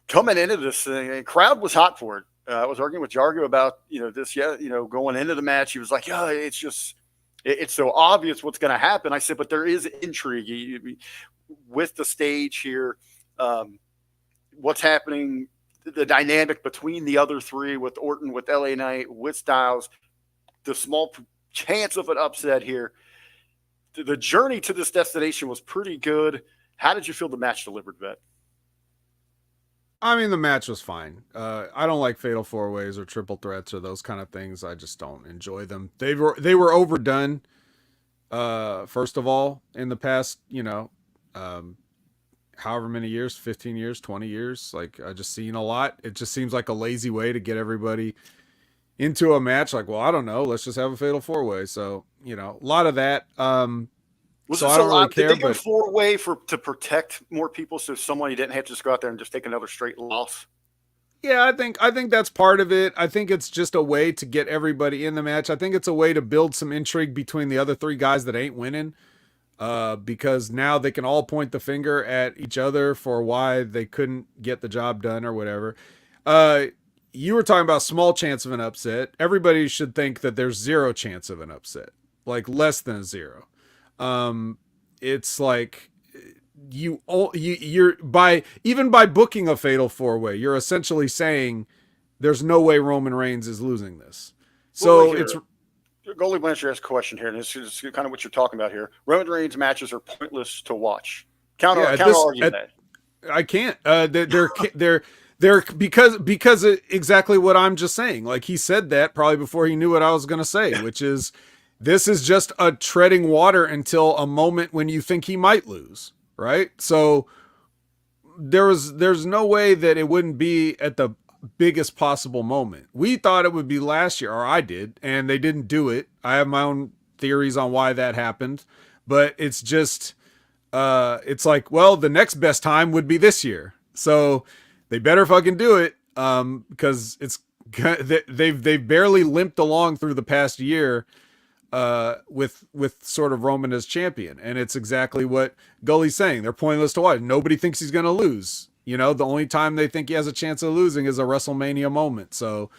Speaker 1: Coming into this thing, and crowd was hot for it. I was arguing with Jargo about this. Yeah, going into the match, he was like, "Yeah, it's so obvious what's going to happen." I said, "But there is intrigue with the stage here, what's happening, the dynamic between the other 3 with Orton, with LA Knight, with Styles, the small chance of an upset here. The journey to this destination was pretty good. How did you feel the match delivered, Vet?
Speaker 2: I mean, the match was fine. I don't like fatal 4-ways or triple threats or those kind of things. I just don't enjoy them. They were overdone. First of all, in the past, however many years, 15 years, 20 years. Like, I just seen a lot. It just seems like a lazy way to get everybody into a match. Like, well, I don't know, let's just have a fatal 4-way. So, a lot of that.
Speaker 1: Was
Speaker 2: So
Speaker 1: this
Speaker 2: I
Speaker 1: a
Speaker 2: don't really
Speaker 1: lot? Did
Speaker 2: care,
Speaker 1: they go
Speaker 2: but
Speaker 1: 4-way to protect more people so somebody didn't have to just go out there and just take another straight loss?
Speaker 2: yeah, I think that's part of it. I think it's just a way to get everybody in the match. I think it's a way to build some intrigue between the other three guys that ain't winning. Because now they can all point the finger at each other for why they couldn't get the job done or whatever. Uh, you were talking about small chance of an upset. Everybody should think that there's zero chance of an upset, like less than a zero. Um, it's like you're by even by booking a fatal 4-way, you're essentially saying there's no way Roman Reigns is losing this.
Speaker 1: Well,
Speaker 2: So
Speaker 1: here,
Speaker 2: it's
Speaker 1: Goalie Blanchard has a question here, and this is kind of what you're talking about here. Roman Reigns matches are pointless to watch. Counter
Speaker 2: yeah,
Speaker 1: argue that.
Speaker 2: I can't. They're because of exactly what I'm just saying. Like, he said that probably before he knew what I was going to say, which is this is just a treading water until a moment when you think he might lose, right? So there's no way that it wouldn't be at the biggest possible moment. We thought it would be last year, or I did, and they didn't do it. I have my own theories on why that happened, but it's just it's like, well, the next best time would be this year. So they better fucking do it, because it's they've barely limped along through the past year with sort of Roman as champion, and it's exactly what Gully's saying. They're pointless to watch. Nobody thinks he's going to lose. The only time they think he has a chance of losing is a WrestleMania moment. So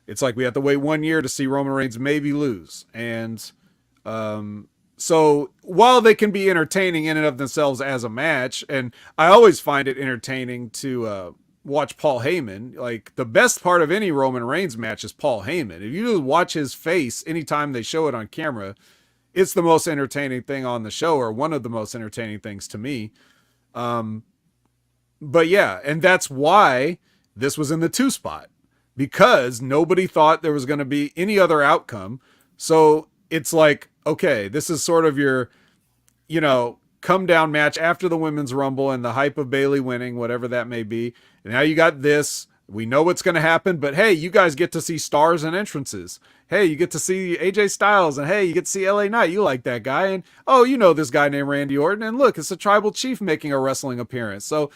Speaker 2: it's like we have to wait 1 year to see Roman Reigns maybe lose. And so while they can be entertaining in and of themselves as a match, and I always find it entertaining to watch Paul Heyman. Like, the best part of any Roman Reigns match is Paul Heyman. If you just watch his face anytime they show it on camera, it's the most entertaining thing on the show, or one of the most entertaining things to me. But yeah, and that's why this was in the 2 spot, because nobody thought there was going to be any other outcome. So it's like, okay, this is sort of your, come down match after the women's rumble and the hype of Bayley winning, whatever that may be. And now you got this. We know what's going to happen, but hey, you guys get to see stars and entrances. Hey, you get to see AJ Styles, and hey, you get to see LA Knight. You like that guy. And oh, this guy named Randy Orton. And look, it's a tribal chief making a wrestling appearance. So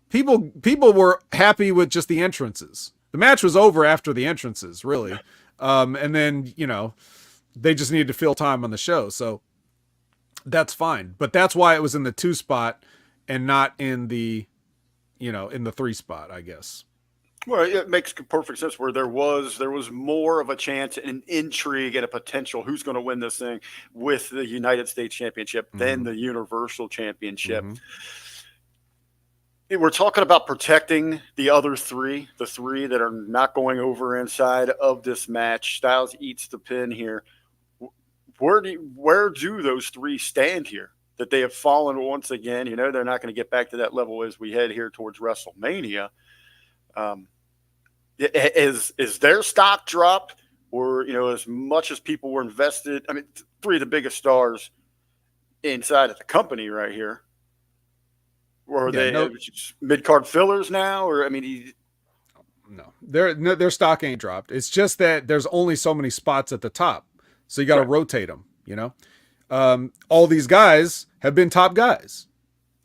Speaker 2: people were happy with just the entrances. The match was over after the entrances, really. And then, they just needed to fill time on the show. So that's fine. But that's why it was in the 2 spot and not in the, in the 3 spot, I guess.
Speaker 1: Well, it makes perfect sense where there was more of a chance and intrigue and a potential who's going to win this thing with the United States Championship than the Universal Championship. We're talking about protecting the other three, the three that are not going over inside of this match. Styles eats the pin here. Where do those three stand here? That they have fallen once again. They're not going to get back to that level as we head here towards WrestleMania. Is their stock dropped, or as much as people were invested? I mean, three of the biggest stars inside of the company right here. Or are they mid-card fillers now? Or
Speaker 2: no, their stock ain't dropped. It's just that there's only so many spots at the top, so you got to rotate them. All these guys have been top guys.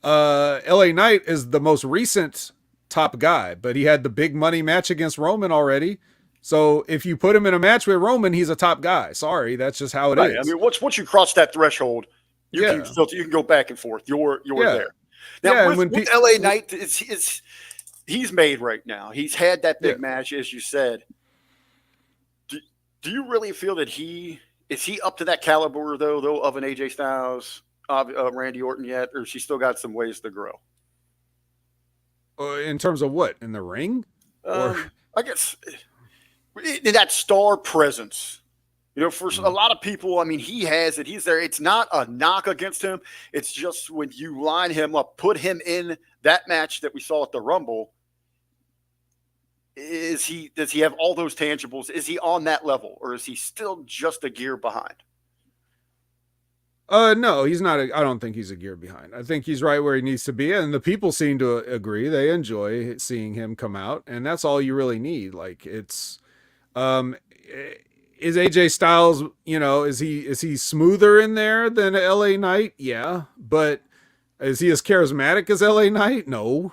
Speaker 2: LA Knight is the most recent top guy, but he had the big money match against Roman already. So if you put him in a match with Roman, he's a top guy. Sorry, that's just how it is.
Speaker 1: I mean, once you cross that threshold, you can go back and forth. You're there. Now, with LA Knight, he's made right now. He's had that big match, as you said. Do you really feel that is he up to that caliber, though, of an AJ Styles, Randy Orton yet, or has he still got some ways to grow?
Speaker 2: In terms of what? In the ring?
Speaker 1: I guess in that star presence. For a lot of people, I mean, he has it. He's there. It's not a knock against him. It's just when you line him up, put him in that match that we saw at the Rumble, does he have all those tangibles? Is he on that level, or is he still just a gear behind?
Speaker 2: No, he's not. I don't think he's a gear behind. I think he's right where he needs to be, and the people seem to agree. They enjoy seeing him come out, and that's all you really need. Like it's, um, is AJ Styles, is he smoother in there than LA Knight? Yeah, but is he as charismatic as LA Knight? No.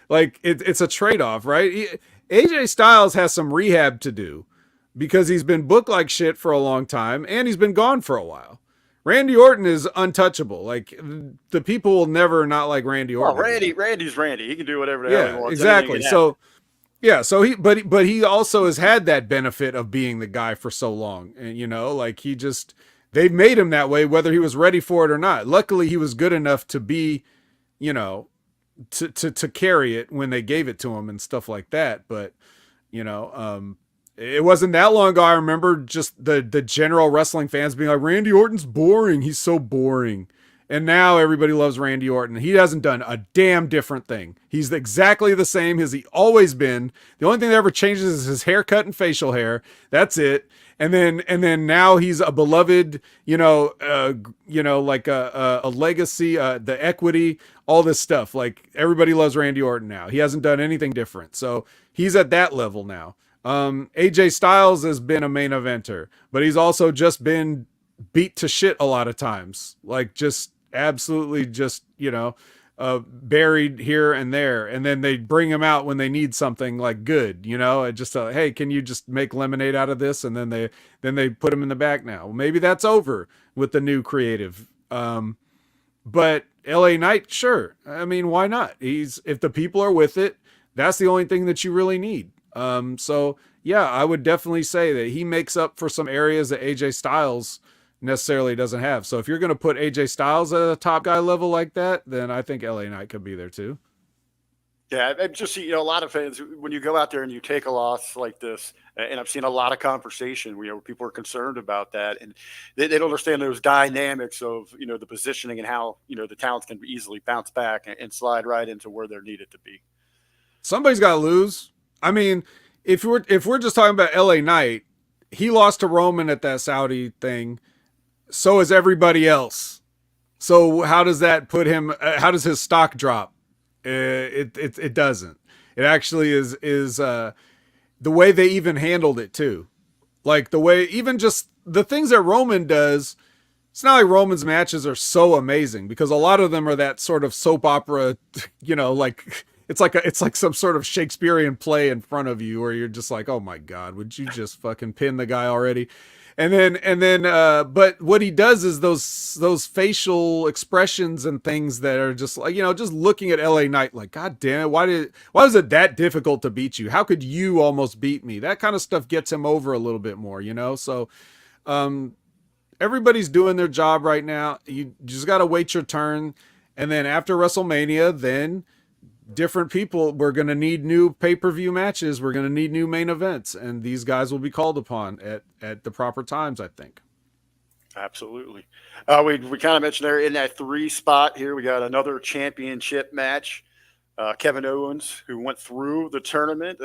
Speaker 2: Like it's a trade off, right? AJ Styles has some rehab to do because he's been booked like shit for a long time and he's been gone for a while. Randy Orton is untouchable. Like the people will never not like Randy Orton.
Speaker 1: Well, Randy's Randy. He can do whatever the hell he wants.
Speaker 2: Exactly. So yeah, so he also has had that benefit of being the guy for so long. And like they've made him that way whether he was ready for it or not. Luckily he was good enough to be, to carry it when they gave it to him and stuff like that. But, it wasn't that long ago. I remember just the general wrestling fans being like, Randy Orton's boring. He's so boring. And now everybody loves Randy Orton. He hasn't done a damn different thing. He's exactly the same as he always been. The only thing that ever changes is his haircut and facial hair. That's it. And then now he's a beloved, like a legacy, the equity, all this stuff. Like everybody loves Randy Orton now. He hasn't done anything different. So he's at that level now. AJ Styles has been a main eventer, but he's also just been beat to shit a lot of times. Like just absolutely just, buried here and there. And then they bring him out when they need something like good, just hey, can you just make lemonade out of this? And then they put him in the back now. Well, maybe that's over with the new creative. But LA Knight, sure. I mean, why not? If the people are with it, that's the only thing that you really need. So yeah, I would definitely say that he makes up for some areas that AJ Styles necessarily doesn't have. So if you're going to put AJ Styles at a top guy level like that, then I think LA Knight could be there too.
Speaker 1: Yeah, I've just seen a lot of fans when you go out there and you take a loss like this, and I've seen a lot of conversation where people are concerned about that, and they don't understand those dynamics of the positioning and how the talents can easily bounce back and slide right into where they're needed to be.
Speaker 2: Somebody's got to lose. I mean, if we're just talking about LA Knight, he lost to Roman at that Saudi thing. So is everybody else. So how does that put him? How does his stock drop? It doesn't. It actually is the way they even handled it too. Like the way even just the things that Roman does. It's not like Roman's matches are so amazing because a lot of them are that sort of soap opera, like it's like some sort of Shakespearean play in front of you where you're just like, oh my God, would you just fucking pin the guy already? And then, but what he does is those facial expressions and things that are just like, just looking at LA Knight, like, God damn it. Why was it that difficult to beat you? How could you almost beat me? That kind of stuff gets him over a little bit more, So, everybody's doing their job right now. You just got to wait your turn. And then after WrestleMania, then different people, we're going to need new pay-per-view matches. We're going to need new main events, and these guys will be called upon at the proper times, I think.
Speaker 1: Absolutely. We kind of mentioned there in that 3 spot here, we got another championship match. Kevin Owens, who went through the tournament.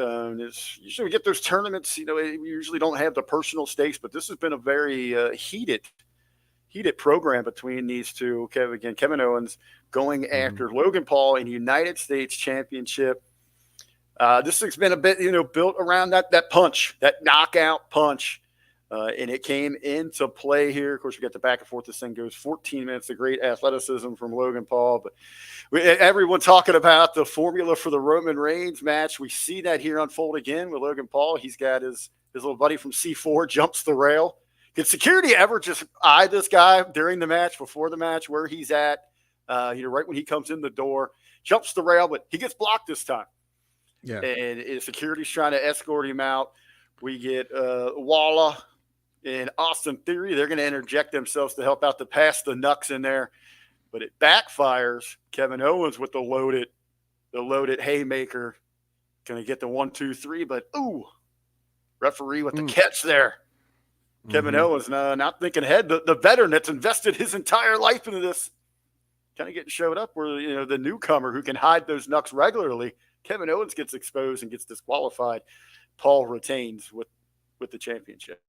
Speaker 1: Usually we get those tournaments, we usually don't have the personal stakes, but this has been a very heated program between these two. Kevin Owens going after Logan Paul in United States Championship. This has been a bit, built around that punch, that knockout punch. And it came into play here. Of course, we got the back and forth. This thing goes 14 minutes of great athleticism from Logan Paul. But everyone talking about the formula for the Roman Reigns match. We see that here unfold again with Logan Paul. He's got his little buddy from C4 jumps the rail. Did security ever just eye this guy during the match, before the match, where he's at? Right when he comes in the door, jumps the rail, but he gets blocked this time.
Speaker 2: Yeah.
Speaker 1: And security's trying to escort him out. We get Walla and Austin Theory. They're going to interject themselves to help out to pass the Nux in there. But it backfires. Kevin Owens with the loaded haymaker. Going to get the 1, 2, 3, but referee with the catch there. Kevin Owens not thinking ahead. The veteran that's invested his entire life into this kind of getting showed up where, the newcomer who can hide those Nux regularly. Kevin Owens gets exposed and gets disqualified. Paul retains with the championship.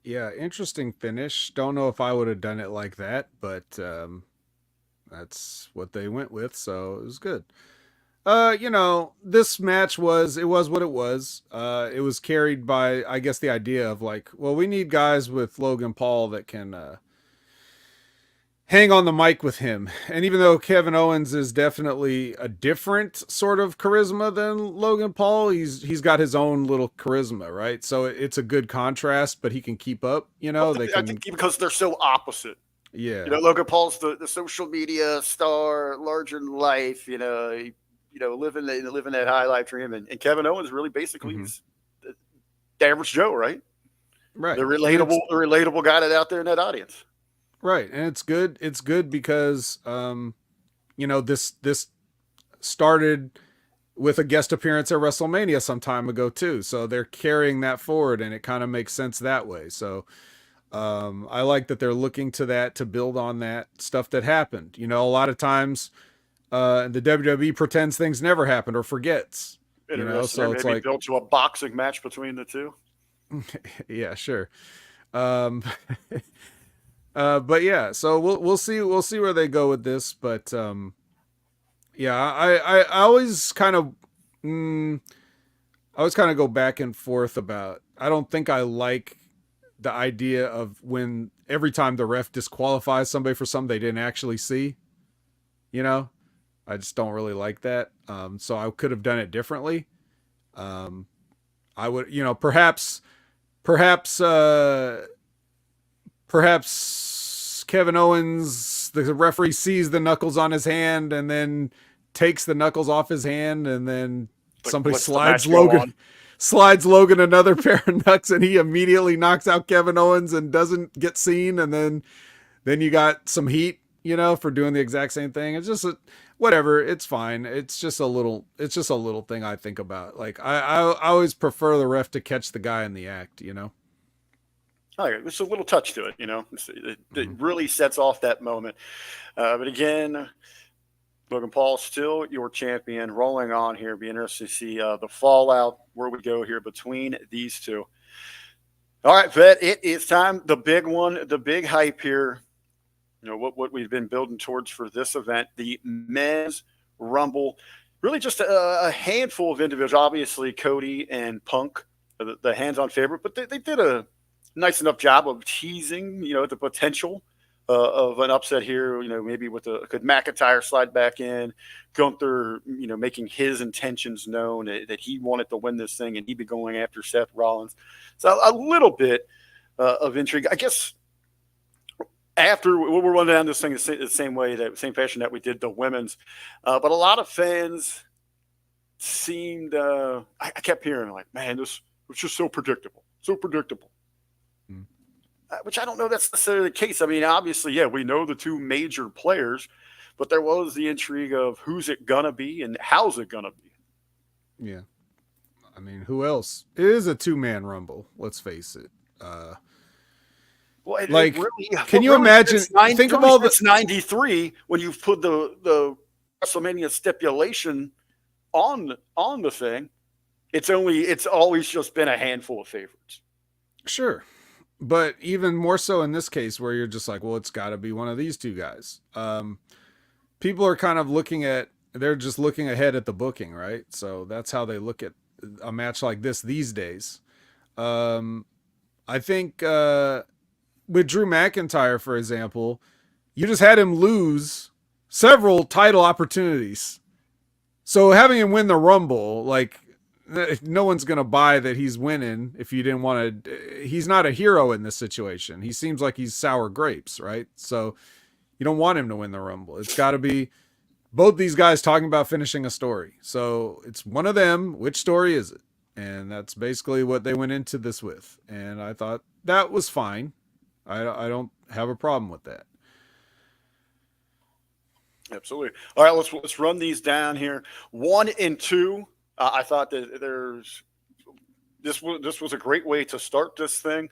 Speaker 2: Yeah, interesting finish. Don't know if I would have done it like that, but that's what they went with, so it was good. This match was what it was. It was carried by, I guess, the idea of like, well, we need guys with Logan Paul that can hang on the mic with him. And even though Kevin Owens is definitely a different sort of charisma than Logan Paul, he's got his own little charisma, right? So it's a good contrast, but he can keep up.
Speaker 1: Well,
Speaker 2: They
Speaker 1: I
Speaker 2: can,
Speaker 1: think because they're so opposite.
Speaker 2: yeah.
Speaker 1: Logan Paul's the social media star, larger than life. Living that high life dream, and Kevin Owens really basically
Speaker 2: Mm-hmm.
Speaker 1: is the average Joe, right? The
Speaker 2: Right. And
Speaker 1: relatable guy that's out there in that audience.
Speaker 2: right, and it's good. It's good because this started with a guest appearance at WrestleMania some time ago too. So they're carrying that forward, and it kind of makes sense that way. So I like that they're looking to that to build on that stuff that happened. A lot of times the WWE pretends things never happened or forgets.
Speaker 1: Interesting. There
Speaker 2: So
Speaker 1: may
Speaker 2: it's
Speaker 1: be
Speaker 2: like,
Speaker 1: built to a boxing match between the two.
Speaker 2: yeah, sure. Um, but yeah, so we'll see where they go with this. But yeah, I always kind of I always kind of go back and forth about. I don't think I like the idea of when every time the ref disqualifies somebody for something they didn't actually see. You know, I just don't really like that. So I could have done it differently. Um, I would, perhaps, perhaps Kevin Owens, the referee sees the knuckles on his hand and then takes the knuckles off his hand, and then somebody
Speaker 1: Let's the match go on.
Speaker 2: slides Logan another pair of knucks, and he immediately knocks out Kevin Owens and doesn't get seen, and then you got some heat, for doing the exact same thing. It's just whatever. It's fine. It's just a little thing I think about. Like I always prefer the ref to catch the guy in the act.
Speaker 1: Oh, yeah, there's a little touch to it. It
Speaker 2: Mm-hmm.
Speaker 1: really sets off that moment. But again, Logan Paul still your champion, rolling on here. Be interested to see the fallout, where we go here between these two. All right, Vet, it is time. The big one, the big hype here. What we've been building towards for this event, the men's rumble. Really, just a handful of individuals. Obviously, Cody and Punk, the hands-on favorite, but they did a nice enough job of teasing, the potential of an upset here. Maybe with could McIntyre slide back in, Gunther, making his intentions known that he wanted to win this thing and he'd be going after Seth Rollins. So a little bit of intrigue, I guess. After we'll run down this thing the same way, that same fashion that we did the women's, but a lot of fans seemed. I kept hearing like, "Man, this was just so predictable, so predictable."
Speaker 2: Mm.
Speaker 1: Which I don't know that's necessarily the case. I mean, obviously, yeah, we know the two major players, but there was the intrigue of who's it gonna be and how's it gonna be.
Speaker 2: Yeah. I mean, who else? It is a two-man rumble. Let's face it.
Speaker 1: Well, it
Speaker 2: Like,
Speaker 1: really,
Speaker 2: can you imagine? Think of all the.
Speaker 1: since '93 when you've put the WrestleMania stipulation on the thing. It's always just been a handful of favorites.
Speaker 2: Sure. But even more so in this case, where you're just like, well, it's got to be one of these two guys. People are kind of they're just looking ahead at the booking, right? So that's how they look at a match like this these days. I think with Drew McIntyre, for example, you just had him lose several title opportunities. So having him win the Rumble, like, no one's going to buy that he's winning if you didn't want to. He's not a hero in this situation. He seems like he's sour grapes, right? So you don't want him to win the Rumble. It's got to be both these guys talking about finishing a story. So it's one of them. Which story is it? And that's basically what they went into this with. And I thought that was fine. I don't have a problem with that.
Speaker 1: Absolutely. All right, let's run these down here. 1 and 2. I thought that this was a great way to start this thing.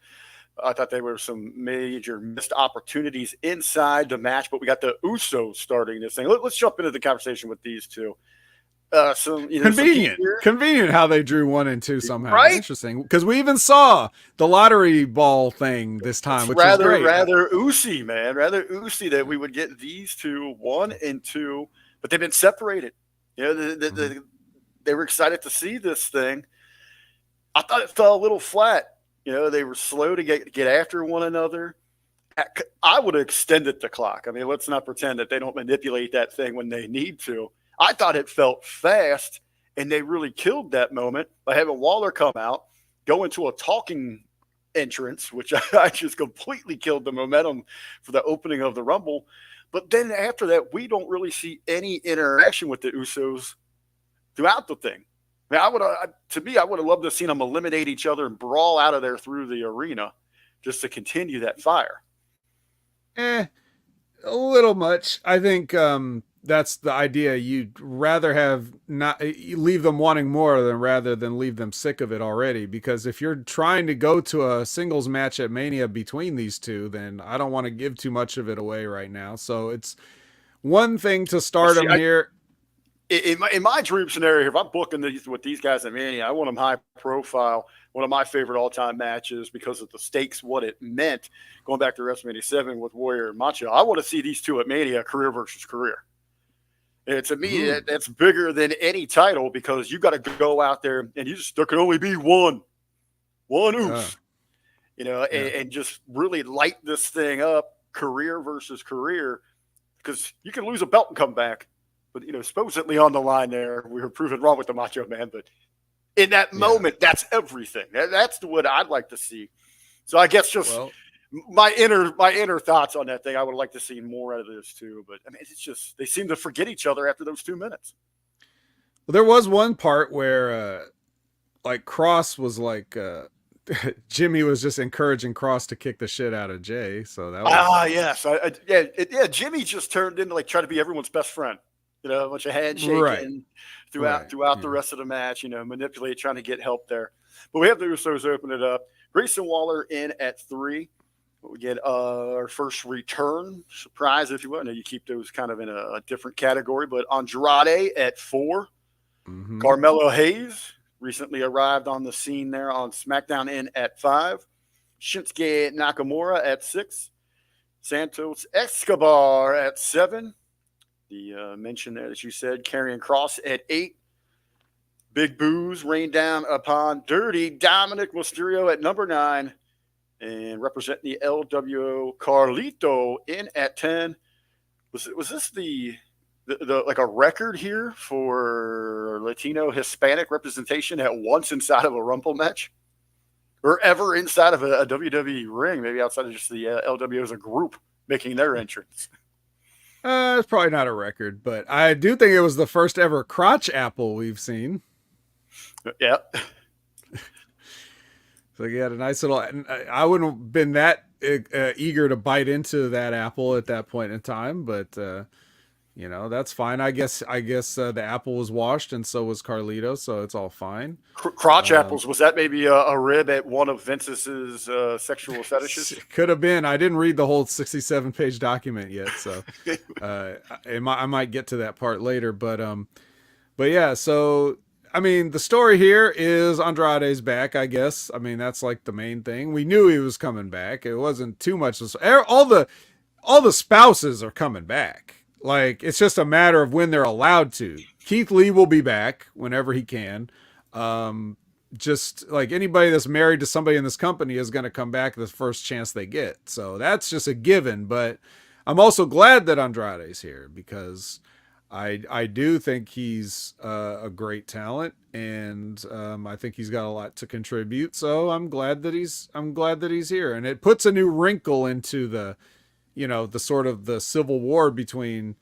Speaker 1: I thought there were some major missed opportunities inside the match, but we got the Usos starting this thing. Let's jump into the conversation with these two. some heat
Speaker 2: Convenient,
Speaker 1: here,
Speaker 2: convenient how they drew 1 and 2 somehow.
Speaker 1: right?
Speaker 2: Interesting, because we even saw the lottery ball thing this time,
Speaker 1: It's
Speaker 2: which was great.
Speaker 1: rather oozy, man. Rather oozy that we would get these two, 1 and 2, but they've been separated.
Speaker 2: Mhm.
Speaker 1: They were excited to see this thing. I thought it fell a little flat. They were slow to get after one another. I would have extended the clock. I mean, let's not pretend that they don't manipulate that thing when they need to. I thought it felt fast, and they really killed that moment by having Waller come out, go into a talking entrance, which I just completely killed the momentum for the opening of the Rumble. But then after that, we don't really see any interaction with the Usos throughout the thing. I mean, I would have loved to have seen them eliminate each other and brawl out of there through the arena just to continue that fire.
Speaker 2: A little much. I think that's the idea. You'd rather have not leave them wanting more than rather than leave them sick of it already. Because if you're trying to go to a singles match at Mania between these two, then I don't want to give too much of it away right now. So it's one thing to start them here.
Speaker 1: In my dream scenario here, if I'm booking with these guys at Mania, I want them high profile. One of my favorite all time matches because of the stakes, what it meant. Going back to WrestleMania 7 with Warrior and Macho, I want to see these two at Mania, career versus career. And to me, that's bigger than any title because you got to go out there and there can only be one oof, and just really light this thing up, career versus career, because you can lose a belt and come back. But supposedly on the line there, we were proven wrong with the Macho Man. But in that moment, that's everything. That's what I'd like to see. So I guess my inner thoughts on that thing. I would like to see more out of this too. But I mean, it's just they seem to forget each other after those 2 minutes.
Speaker 2: Well, there was one part where, like Cross was like. Jimmy was just encouraging Cross to kick the shit out of Jay, so that was
Speaker 1: yes, Jimmy just turned into try to be everyone's best friend. A bunch of handshaking throughout the rest of the match. Manipulate, trying to get help there. But we have the Usos open it up. Grayson Waller in at 3. We get our first return surprise, if you will. I know you keep those kind of in a different category, but Andrade at 4.
Speaker 2: Mm-hmm.
Speaker 1: Carmelo Hayes recently arrived on the scene there on SmackDown in at 5. Shinsuke Nakamura at 6. Santos Escobar at 7. The mention there that you said, Karrion Kross at 8. Big Booze rained down upon Dirty Dominic Mysterio at number 9. And representing the LWO, Carlito in at 10. Was this the like a record here for Latino Hispanic representation at once inside of a Rumble match? Or ever inside of a WWE ring, maybe outside of just the LWO as a group making their entrance?
Speaker 2: It's probably not a record, but I do think it was the first ever crotch apple we've seen.
Speaker 1: Yeah.
Speaker 2: So you had a nice little. I wouldn't have been that eager to bite into that apple at that point in time, but that's fine. I guess the apple was washed, and so was Carlito, so it's all fine.
Speaker 1: Crotch apples, was that maybe a rib at one of Vince's sexual fetishes?
Speaker 2: Could have been. I didn't read the whole 67-page document yet, so I might get to that part later. But yeah. So I mean, the story here is Andrade's back. I guess. I mean, that's like the main thing. We knew he was coming back. It wasn't too much. All the spouses are coming back. Like, it's just a matter of when they're allowed to. Keith Lee will be back whenever he can. Just like anybody that's married to somebody in this company is going to come back the first chance they get. So that's just a given. But I'm also glad that Andrade's here because I do think he's a great talent, and I think he's got a lot to contribute. So I'm glad that he's here, and it puts a new wrinkle into the sort of the civil war between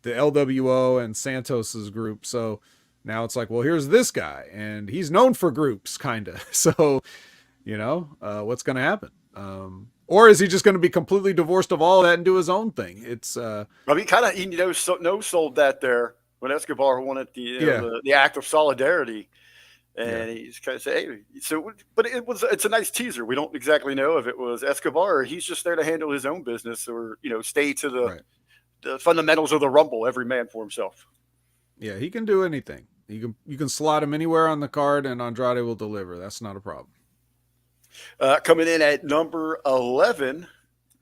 Speaker 2: the LWO and Santos's group. So now it's like, well, here's this guy, and he's known for groups, kind of. So, what's going to happen? Or is he just going to be completely divorced of all that and do his own thing? It's
Speaker 1: he kind of no-sold that there when Escobar wanted the act of solidarity. And he's kind of say, hey, but it's a nice teaser. We don't exactly know if it was Escobar or he's just there to handle his own business or, stay to the fundamentals of the Rumble, every man for himself.
Speaker 2: Yeah, he can do anything. You can slot him anywhere on the card, and Andrade will deliver. That's not a problem.
Speaker 1: Coming in at number 11,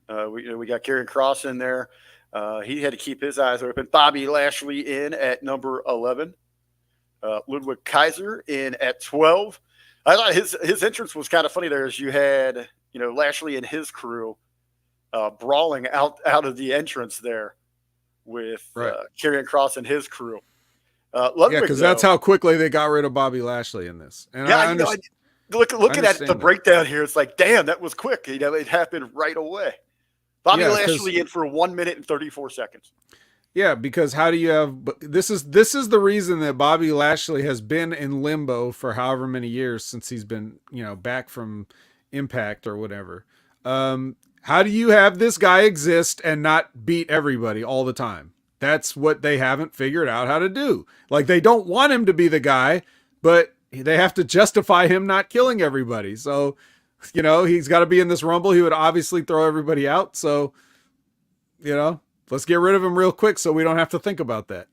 Speaker 1: we got Karrion Kross in there. He had to keep his eyes open. Bobby Lashley in at number 11. Ludwig Kaiser in at 12. I thought his entrance was kind of funny there, as you had Lashley and his crew brawling out of the entrance there with
Speaker 2: Right.
Speaker 1: Karrion Kross and his crew.
Speaker 2: Yeah, because that's how quickly they got rid of Bobby Lashley in this. And
Speaker 1: yeah,
Speaker 2: I understand.
Speaker 1: Looking at the breakdown here, it's like, damn, that was quick. It happened right away. Bobby Lashley in for 1 minute and 34 seconds.
Speaker 2: Yeah, because how do you have this is the reason that Bobby Lashley has been in limbo for however many years since he's been, back from Impact or whatever. How do you have this guy exist and not beat everybody all the time? That's what they haven't figured out how to do. Like, they don't want him to be the guy, but they have to justify him not killing everybody. So, he's got to be in this Rumble. He would obviously throw everybody out. So, let's get rid of him real quick so we don't have to think about that.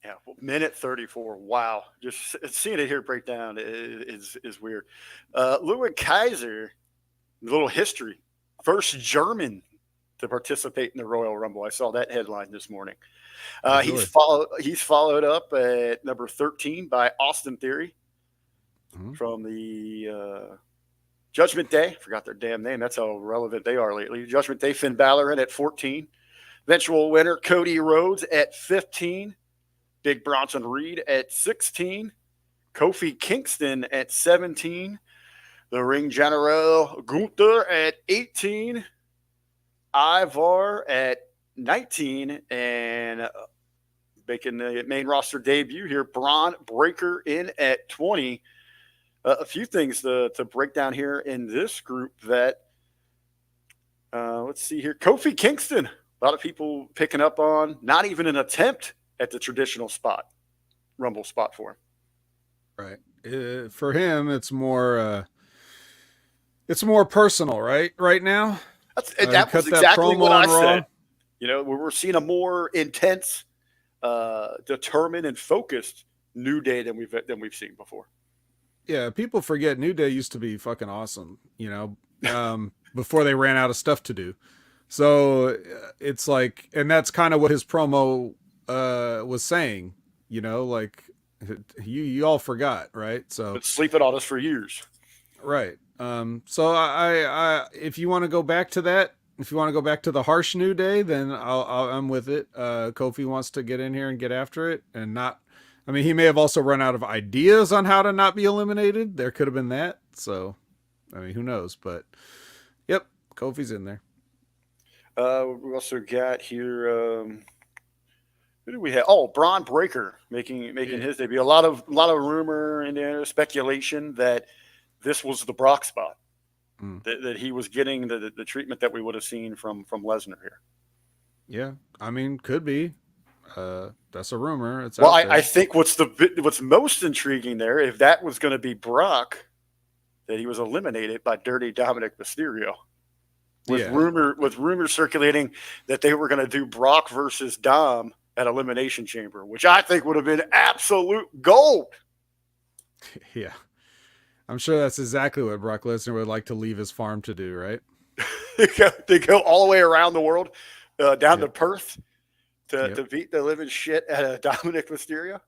Speaker 1: Yeah, minute 34. Wow. Just seeing it here break down is weird. Ludwig Kaiser, a little history. First German to participate in the Royal Rumble. I saw that headline this morning. He's followed up at number 13 by Austin Theory from the Judgment Day. Forgot their damn name. That's how relevant they are lately. Judgment Day, Finn Balor in at 14. Eventual winner, Cody Rhodes at 15. Big Bronson Reed at 16. Kofi Kingston at 17. The Ring General Gunther at 18. Ivar at 19. And making the main roster debut here, Braun Breaker in at 20. A few things to break down here in this group that, let's see here. Kofi Kingston, a lot of people picking up on, not even an attempt at the traditional Rumble spot for him.
Speaker 2: Right. For him, it's more personal, right? Right now.
Speaker 1: That was exactly what I said. We're seeing a more intense, determined, and focused New Day than we've seen before.
Speaker 2: Yeah, people forget New Day used to be fucking awesome, before they ran out of stuff to do. So it's like, and that's kind of what his promo was saying, like you all forgot, right? So
Speaker 1: been sleeping on us for years.
Speaker 2: Right. So I if you want to go back to that, if you want to go back to the harsh New Day, then I'm with it. Kofi wants to get in here and get after it and not. I mean, he may have also run out of ideas on how to not be eliminated. There could have been that. So, I mean, who knows? But, yep, Kofi's in there.
Speaker 1: We also got here. Who do we have? Oh, Braun Breaker making his debut. A lot of rumor and speculation that this was the Brock spot, that he was getting the treatment that we would have seen from Lesnar here.
Speaker 2: Yeah, I mean, could be. That's a rumor. It's
Speaker 1: I think what's most intriguing there, if that was going to be Brock, that he was eliminated by Dirty Dominic Mysterio, with rumors circulating that they were going to do Brock versus Dom at Elimination Chamber, which I think would have been absolute gold.
Speaker 2: Yeah, I'm sure that's exactly what Brock Lesnar would like to leave his farm to do, right?
Speaker 1: They go all the way around the world, down to Perth. To beat the living shit out of Dominic Mysterio?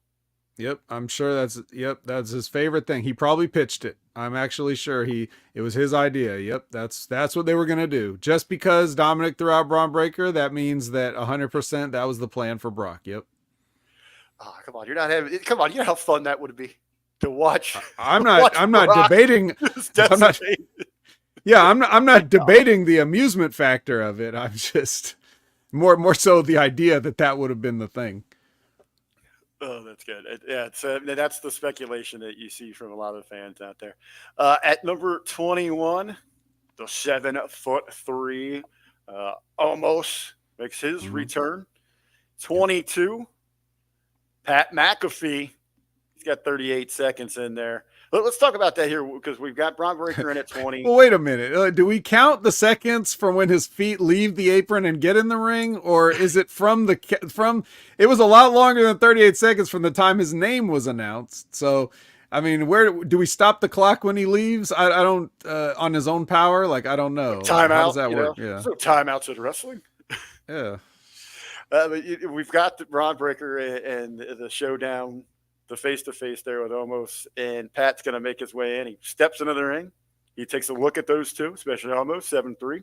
Speaker 2: Yep, I'm sure that's his favorite thing. He probably pitched it. I'm actually sure it was his idea. Yep, that's what they were going to do. Just because Dominic threw out Braun Breaker, that means that 100% that was the plan for Brock. Yep.
Speaker 1: Oh, come on, you know how fun that would be to watch.
Speaker 2: I'm not debating. I'm not debating the amusement factor of it. I'm just more so the idea that would have been the thing.
Speaker 1: Oh, that's good. Yeah, that's the speculation that you see from a lot of fans out there. At number 21, the 7'3", almost makes his return. 22, Pat McAfee. He's got 38 seconds in there. Let's talk about that here because we've got Braun Breaker in at 20.
Speaker 2: Well, wait a minute. Do we count the seconds from when his feet leave the apron and get in the ring, or is it from it was a lot longer than 38 seconds from the time his name was announced. So, I mean, where do we stop the clock when he leaves? I don't on his own power. Like, I don't know.
Speaker 1: Timeout.
Speaker 2: How does that work?
Speaker 1: Yeah. So timeouts in wrestling.
Speaker 2: Yeah.
Speaker 1: But we've got the Braun Breaker and the showdown, the face-to-face there with Omos, and Pat's going to make his way in. He steps into the ring. He takes a look at those two, especially Omos, 7-3.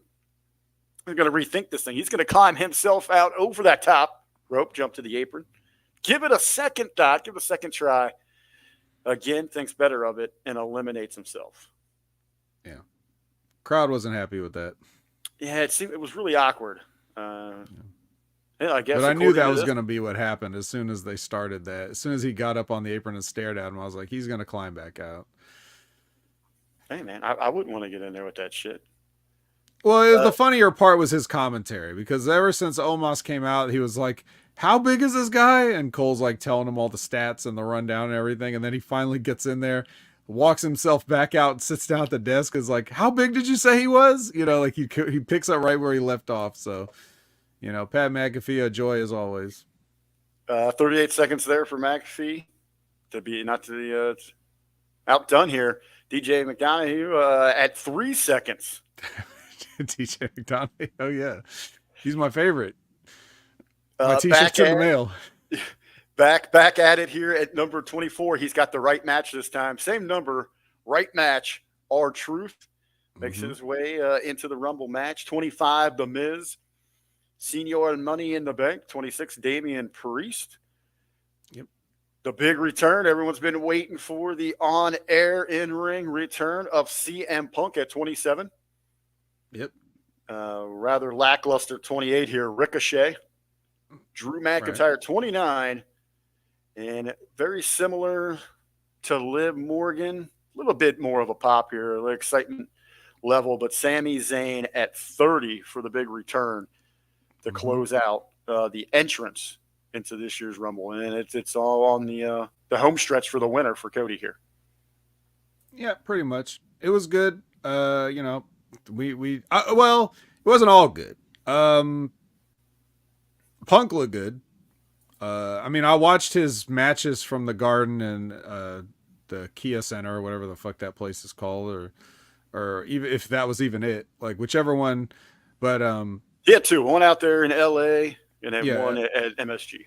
Speaker 1: He's going to rethink this thing. He's going to climb himself out over that top rope, jump to the apron. Give it a second thought. Give it a second try. Again, thinks better of it and eliminates himself.
Speaker 2: Yeah. Crowd wasn't happy with that.
Speaker 1: Yeah, it was really awkward. Yeah, I guess.
Speaker 2: But I knew that was going to be what happened as soon as they started that. As soon as he got up on the apron and stared at him, I was like, he's going to climb back out.
Speaker 1: Hey, man, I wouldn't want to get in there with that shit.
Speaker 2: Well, the funnier part was his commentary, because ever since Omos came out, he was like, how big is this guy? And Cole's like telling him all the stats and the rundown and everything. And then he finally gets in there, walks himself back out and sits down at the desk. Is like, how big did you say he was? You know, like he picks up right where he left off. So, you know, Pat McAfee, a joy as always.
Speaker 1: 38 seconds there for McAfee to be not to the outdone here. DJ McDonough at 3 seconds.
Speaker 2: DJ McDonough, oh yeah, he's my favorite. My t-shirt's in the mail.
Speaker 1: Back at it here at number 24. He's got the right match this time. Same number, right match. R-Truth makes his way into the Rumble match. 25, The Miz. Senior Money in the Bank. 26, Damian Priest.
Speaker 2: Yep.
Speaker 1: The big return. Everyone's been waiting for the on-air in-ring return of CM Punk at 27.
Speaker 2: Yep.
Speaker 1: Rather lackluster 28 here. Ricochet. Drew McIntyre, right. 29. And very similar to Liv Morgan. A little bit more of a pop here, the excitement level. But Sami Zayn at 30 for the big return to close out the entrance into this year's Rumble. And it's all on the home stretch for the winner for Cody here.
Speaker 2: Yeah, pretty much. It was good. You know, well, it wasn't all good. Punk looked good. I mean, I watched his matches from the Garden and the Kia Center or whatever the fuck that place is called, or even if that was even it, like whichever one. But
Speaker 1: yeah, two. One out there in LA and then one at MSG.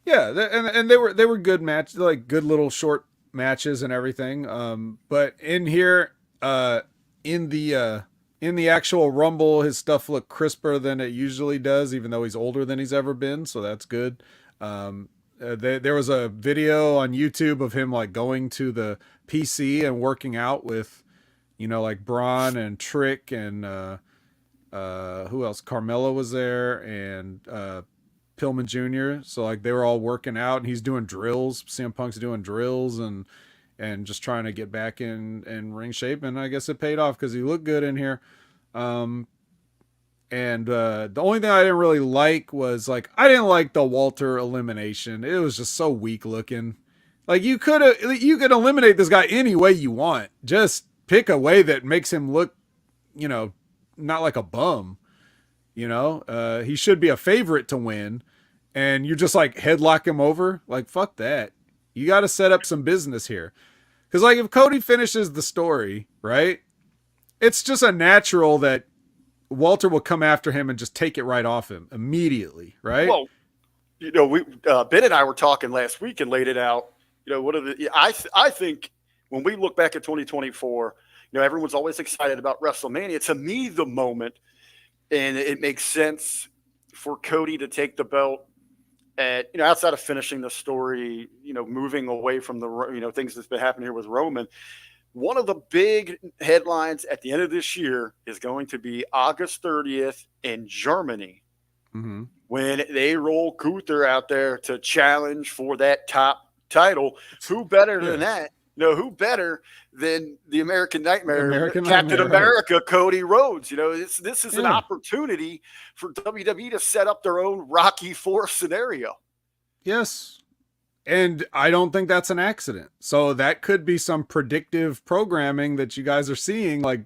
Speaker 2: Yeah, and they were good matches, like good little short matches and everything. But in here, in the actual Rumble, his stuff looked crisper than it usually does, even though he's older than he's ever been. So that's good. There was a video on YouTube of him like going to the PC and working out with, you know, like Braun and Trick and who else? Carmella was there and Pillman Jr. So like they were all working out and he's doing drills. CM Punk's doing drills and just trying to get back in ring shape. And I guess it paid off because he looked good in here. And the only thing I didn't really like was like, I didn't like the Walter elimination. It was just so weak looking. Like you could eliminate this guy any way you want. Just pick a way that makes him look, you know, not like a bum, you know, he should be a favorite to win. And you just like headlock him over. Like, fuck that. You got to set up some business here. Cause like if Cody finishes the story, right, it's just a natural that Walter will come after him and just take it right off him immediately, right?
Speaker 1: Well, you know, we Ben and I were talking last week and laid it out. You know, what are the? I think when we look back at 2024, you know, everyone's always excited about WrestleMania. To me, the moment, and it makes sense for Cody to take the belt at, you know, outside of finishing the story, you know, moving away from the, you know, things that's been happening here with Roman. One of the big headlines at the end of this year is going to be August 30th in Germany when they roll Gunther out there to challenge for that top title. Who better than that? You know, who better than the American Nightmare, Captain America, right? Cody Rhodes. You know, this is an opportunity for WWE to set up their own Rocky IV scenario.
Speaker 2: Yes. And I don't think that's an accident. So that could be some predictive programming that you guys are seeing. Like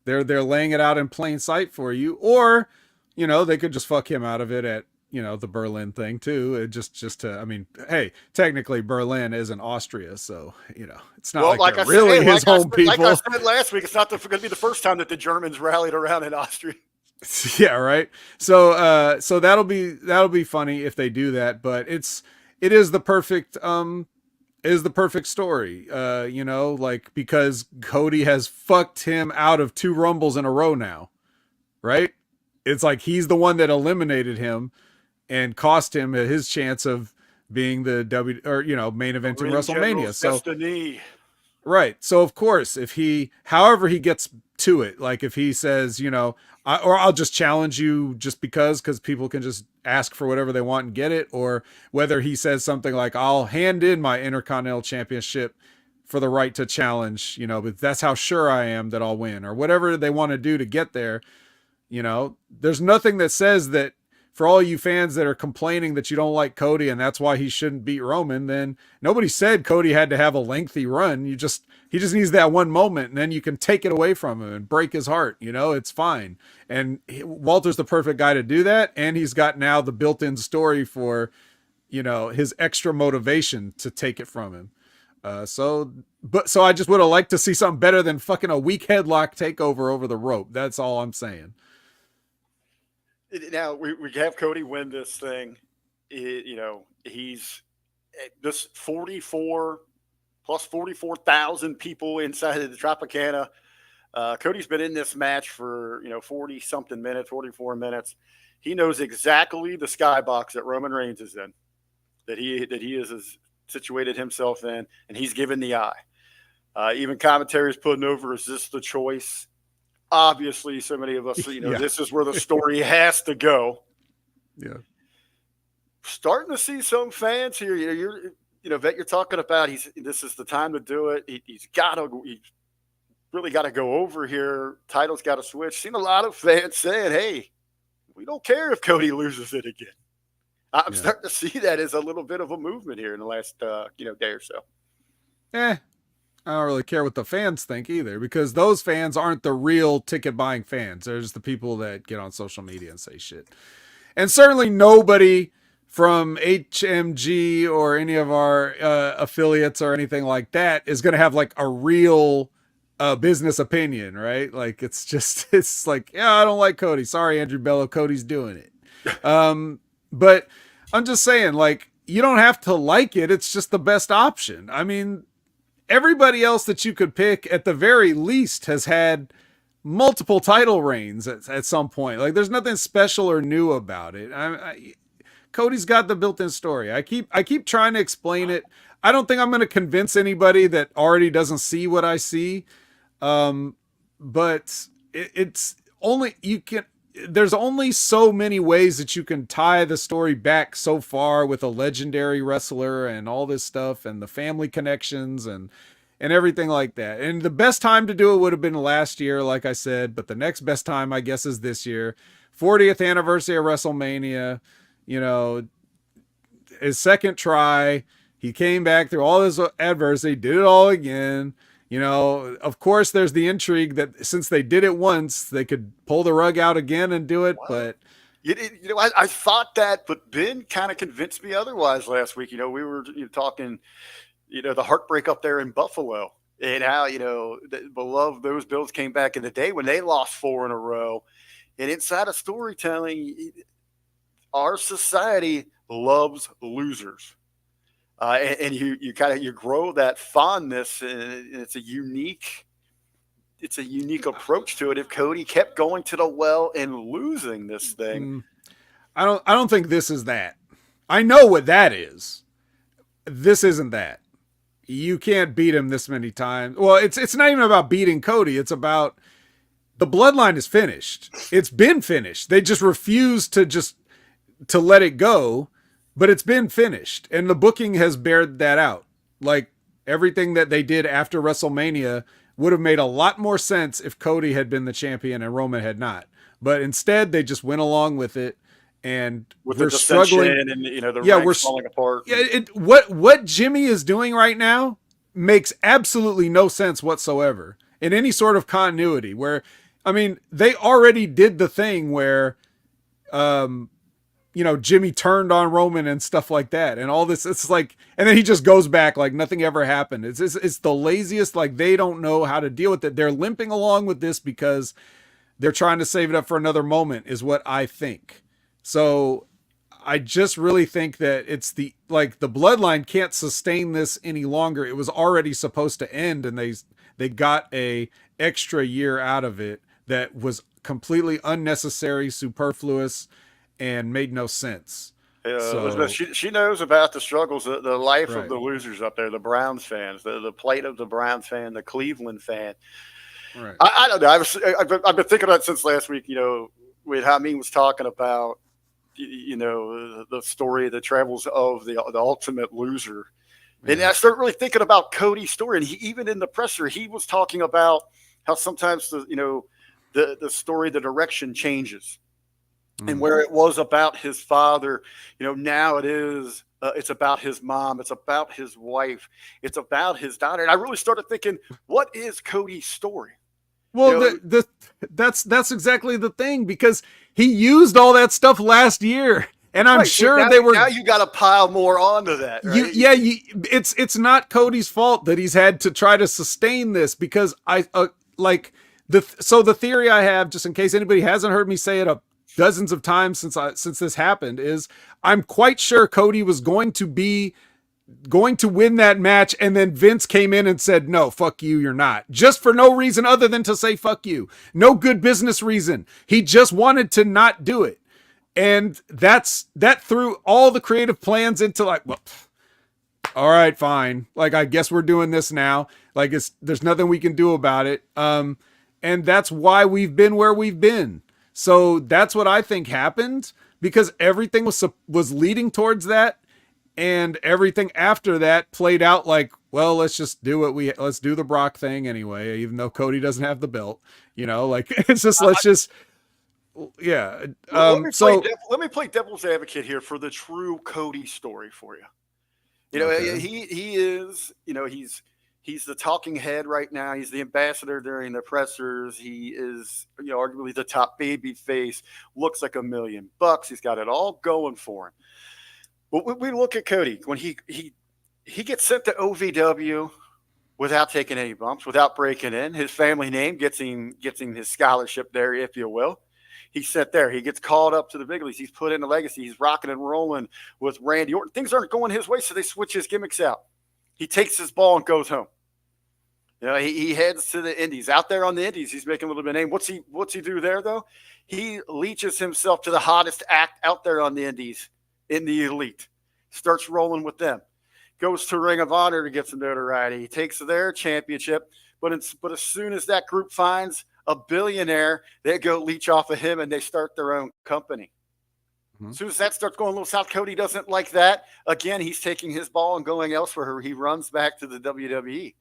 Speaker 2: they're laying it out in plain sight for you, or they could just fuck him out of it at the Berlin thing too. It just to, I mean, hey, technically Berlin isn't Austria, so it's not
Speaker 1: Well,
Speaker 2: like they're really his home people.
Speaker 1: Like I said last week, it's not going to be the first time that the Germans rallied around in Austria.
Speaker 2: Yeah, right. So that'll be funny if they do that, but it is the perfect story. Like, because Cody has fucked him out of 2 Rumbles in a row now, right? It's like he's the one that eliminated him and cost him his chance of being the main event in WrestleMania. So
Speaker 1: destiny.
Speaker 2: Right. So of course, however he gets to it, like if he says, or I'll just challenge you just because people can just ask for whatever they want and get it, or whether he says something like, I'll hand in my Intercontinental Championship for the right to challenge, but that's how sure I am that I'll win, or whatever they want to do to get there. There's nothing that says that. For all you fans that are complaining that you don't like Cody and that's why he shouldn't beat Roman, then nobody said Cody had to have a lengthy run. He just needs that one moment, and then you can take it away from him and break his heart. It's fine. And Walter's the perfect guy to do that. And he's got now the built-in story for, his extra motivation to take it from him. So I just would have liked to see something better than fucking a weak headlock takeover over the rope. That's all I'm saying.
Speaker 1: Now we have Cody win this thing. He's this 44,000 people inside of the Tropicana. Cody's been in this match for 40 something minutes, 44 minutes. He knows exactly the skybox that Roman Reigns is in, that he is situated himself in, and he's given the eye. Even commentary is putting over, is this the choice? Obviously, so many of us, this is where the story has to go.
Speaker 2: Yeah.
Speaker 1: Starting to see some fans here. Vet, you're talking about. This is the time to do it. He's really got to go over here. Title's got to switch. Seen a lot of fans saying, "Hey, we don't care if Cody loses it again." I'm starting to see that as a little bit of a movement here in the last day or so.
Speaker 2: I don't really care what the fans think either, because those fans aren't the real ticket buying fans. They're just the people that get on social media and say shit. And certainly nobody from HMG or any of our affiliates or anything like that is going to have like a real business opinion, right? Like it's like, yeah, I don't like Cody. Sorry, Andrew Bello, Cody's doing it. But I'm just saying, like, you don't have to like it. It's just the best option. I mean, everybody else that you could pick at the very least has had multiple title reigns at some point. Like, there's nothing special or new about it. Cody's got the built-in story. I keep trying to explain it. I don't think I'm going to convince anybody that already doesn't see what I see. But it's only, there's only so many ways that you can tie the story back so far with a legendary wrestler and all this stuff and the family connections and everything like that. And the best time to do it would have been last year, like I said, but the next best time, I guess, is this year. 40th anniversary of WrestleMania, his second try. He came back through all this adversity, did it all again. Of course, there's the intrigue that since they did it once, they could pull the rug out again and do it. Wow. But
Speaker 1: I thought that, but Ben kind of convinced me otherwise last week. We were talking, the heartbreak up there in Buffalo and how, the beloved those Bills came back in the day when they lost 4 in a row. And inside of storytelling, our society loves losers. And you grow that fondness, and it's a unique approach to it. If Cody kept going to the well and losing this thing,
Speaker 2: I don't think this is that. I know what that is. This isn't that. You can't beat him this many times. Well, it's not even about beating Cody. It's about the bloodline is finished. It's been finished. They just refuse to let it go. But it's been finished, and the booking has bared that out. Like, everything that they did after WrestleMania would have made a lot more sense if Cody had been the champion and Roman had not. But instead, they just went along with it, and
Speaker 1: with the
Speaker 2: we're
Speaker 1: dissension
Speaker 2: struggling.
Speaker 1: and the
Speaker 2: Yeah,
Speaker 1: ranks falling apart.
Speaker 2: yeah. What Jimmy is doing right now makes absolutely no sense whatsoever in any sort of continuity. Where, I mean, they already did the thing where, um, Jimmy turned on Roman and stuff like that, and all this. It's like, and then he just goes back like nothing ever happened. It's the laziest. Like, they don't know how to deal with it. They're limping along with this because they're trying to save it up for another moment, is what I think. So I just really think that it's the bloodline can't sustain this any longer. It was already supposed to end, and they got a extra year out of it that was completely unnecessary, superfluous, and made no sense.
Speaker 1: Elizabeth,
Speaker 2: So
Speaker 1: she knows about the struggles, the life of
Speaker 2: right,
Speaker 1: the losers up there, the Browns fans, the plight of the Browns fan, the Cleveland fan.
Speaker 2: right,
Speaker 1: I don't know. I've been thinking about it since last week. When Hamin was talking about the story, the travels of the ultimate loser, and
Speaker 2: yeah,
Speaker 1: I started really thinking about Cody's story. And even in the presser, he was talking about how sometimes the story, the direction changes, and where it was about his father, now it's about his mom, it's about his wife, it's about his daughter. And I really started thinking, what is Cody's story?
Speaker 2: Well, that's exactly the thing, because he used all that stuff last year, and I'm
Speaker 1: Right. So
Speaker 2: sure they were.
Speaker 1: now you got to pile more onto that, right?
Speaker 2: It's not Cody's fault that he's had to try to sustain this, because the theory I have, just in case anybody hasn't heard me say it dozens of times since this happened, is I'm quite sure Cody was going to win that match, and then Vince came in and said, no, fuck you, you're not, just for no reason other than to say fuck you. No good business reason. He just wanted to not do it, and that threw all the creative plans into like, well, all right, fine, like, I guess we're doing this now, like, there's nothing we can do about it, and that's why we've been where we've been. So that's what I think happened, because everything was leading towards that. And everything after that played out like, well, let's do the Brock thing anyway, even though Cody doesn't have the belt, like, it's just, yeah.
Speaker 1: Let me play devil's advocate here for the true Cody story for you.
Speaker 2: Okay.
Speaker 1: He is, he's the talking head right now. He's the ambassador during the pressers. He is, arguably the top baby face, looks like $1 million. He's got it all going for him. But we look at Cody when he gets sent to OVW without taking any bumps, without breaking in. His family name gets him his scholarship there, if you will. He's sent there. He gets called up to the big leagues. He's put in a legacy. He's rocking and rolling with Randy Orton. Things aren't going his way, so they switch his gimmicks out. He takes his ball and goes home. He heads to the Indies. Out there on the Indies, he's making a little bit of name. What's he do there, though? He leeches himself to the hottest act out there on the Indies, in the Elite. Starts rolling with them. Goes to Ring of Honor to get some notoriety. He takes their championship, but as soon as that group finds a billionaire, they go leech off of him and they start their own company. Mm-hmm. As soon as that starts going a little south, Cody doesn't like that. Again, he's taking his ball and going elsewhere. He runs back to the WWE.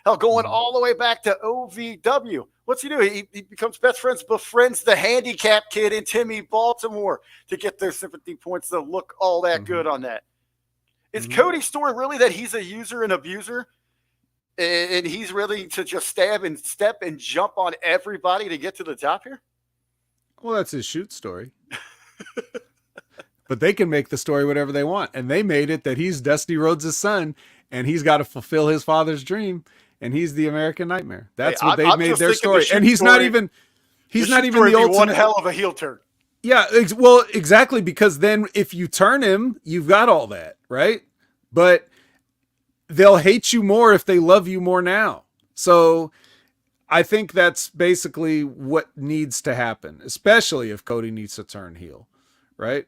Speaker 1: Hell, going all the way back to OVW. What's he do? He becomes befriends the handicap kid in Timmy Baltimore to get their sympathy points to look all that good on that. Is Cody's story really that he's a user and abuser? And he's really to just stab and step and jump on everybody to get to the top here?
Speaker 2: Well, that's his shoot story. But they can make the story whatever they want. And they made it that he's Dusty Rhodes' son, and he's got to fulfill his father's dream, and he's the American Nightmare. That's what they made their story. And he's not even the ultimate.
Speaker 1: One hell of a heel turn.
Speaker 2: Yeah, well, exactly, because then if you turn him, you've got all that, right? But they'll hate you more if they love you more now. So I think that's basically what needs to happen, especially if Cody needs to turn heel, right?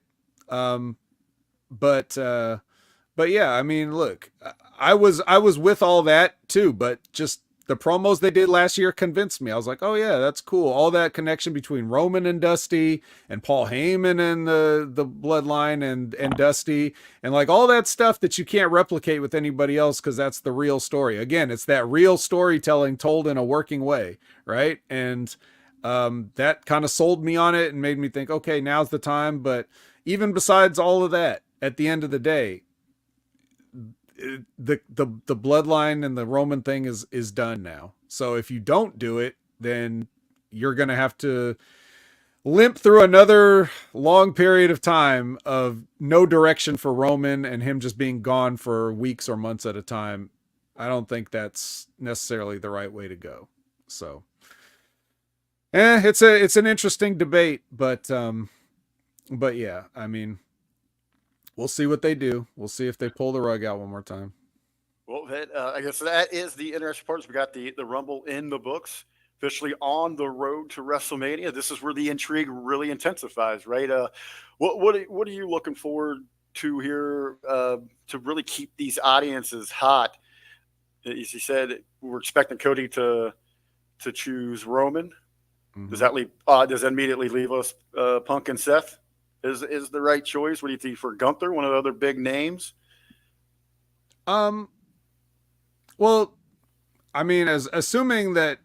Speaker 2: But yeah, I mean, look, I was with all that too, but just the promos they did last year convinced me. I was like, oh yeah, that's cool. All that connection between Roman and Dusty, and Paul Heyman and the bloodline and Dusty, and like all that stuff that you can't replicate with anybody else, because that's the real story. Again, it's that real storytelling told in a working way, right? And That kind of sold me on it and made me think, okay, now's the time. But even besides all of that, at the end of the day, the bloodline and the Roman thing is done now. So if you don't do it, then you're gonna have to limp through another long period of time of no direction for Roman and him just being gone for weeks or months at a time. I don't think that's necessarily the right way to go. So, it's an interesting debate, but yeah, I mean, we'll see what they do. We'll see if they pull the rug out one more time.
Speaker 1: Well, I guess that is the interesting part. We got the Rumble in the books, officially on the road to WrestleMania. This is where the intrigue really intensifies, right? What are you looking forward to here to really keep these audiences hot? As you said, we're expecting Cody to choose Roman.
Speaker 2: Mm-hmm.
Speaker 1: Does that immediately leave us Punk and Seth? Is the right choice? What do you think for Gunther, one of the other big names?
Speaker 2: Well, I mean, as assuming that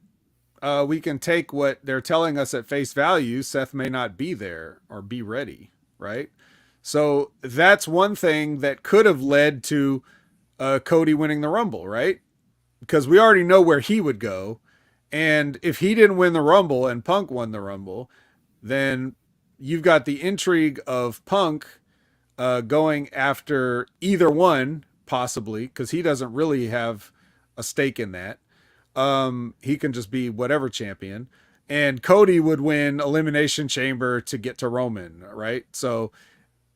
Speaker 2: we can take what they're telling us at face value, Seth may not be there or be ready, right? So that's one thing that could have led to Cody winning the Rumble, right? Because we already know where he would go. And if he didn't win the Rumble and Punk won the Rumble, then you've got the intrigue of Punk going after either one, possibly, because he doesn't really have a stake in that. He can just be whatever champion. And Cody would win Elimination Chamber to get to Roman, right? So,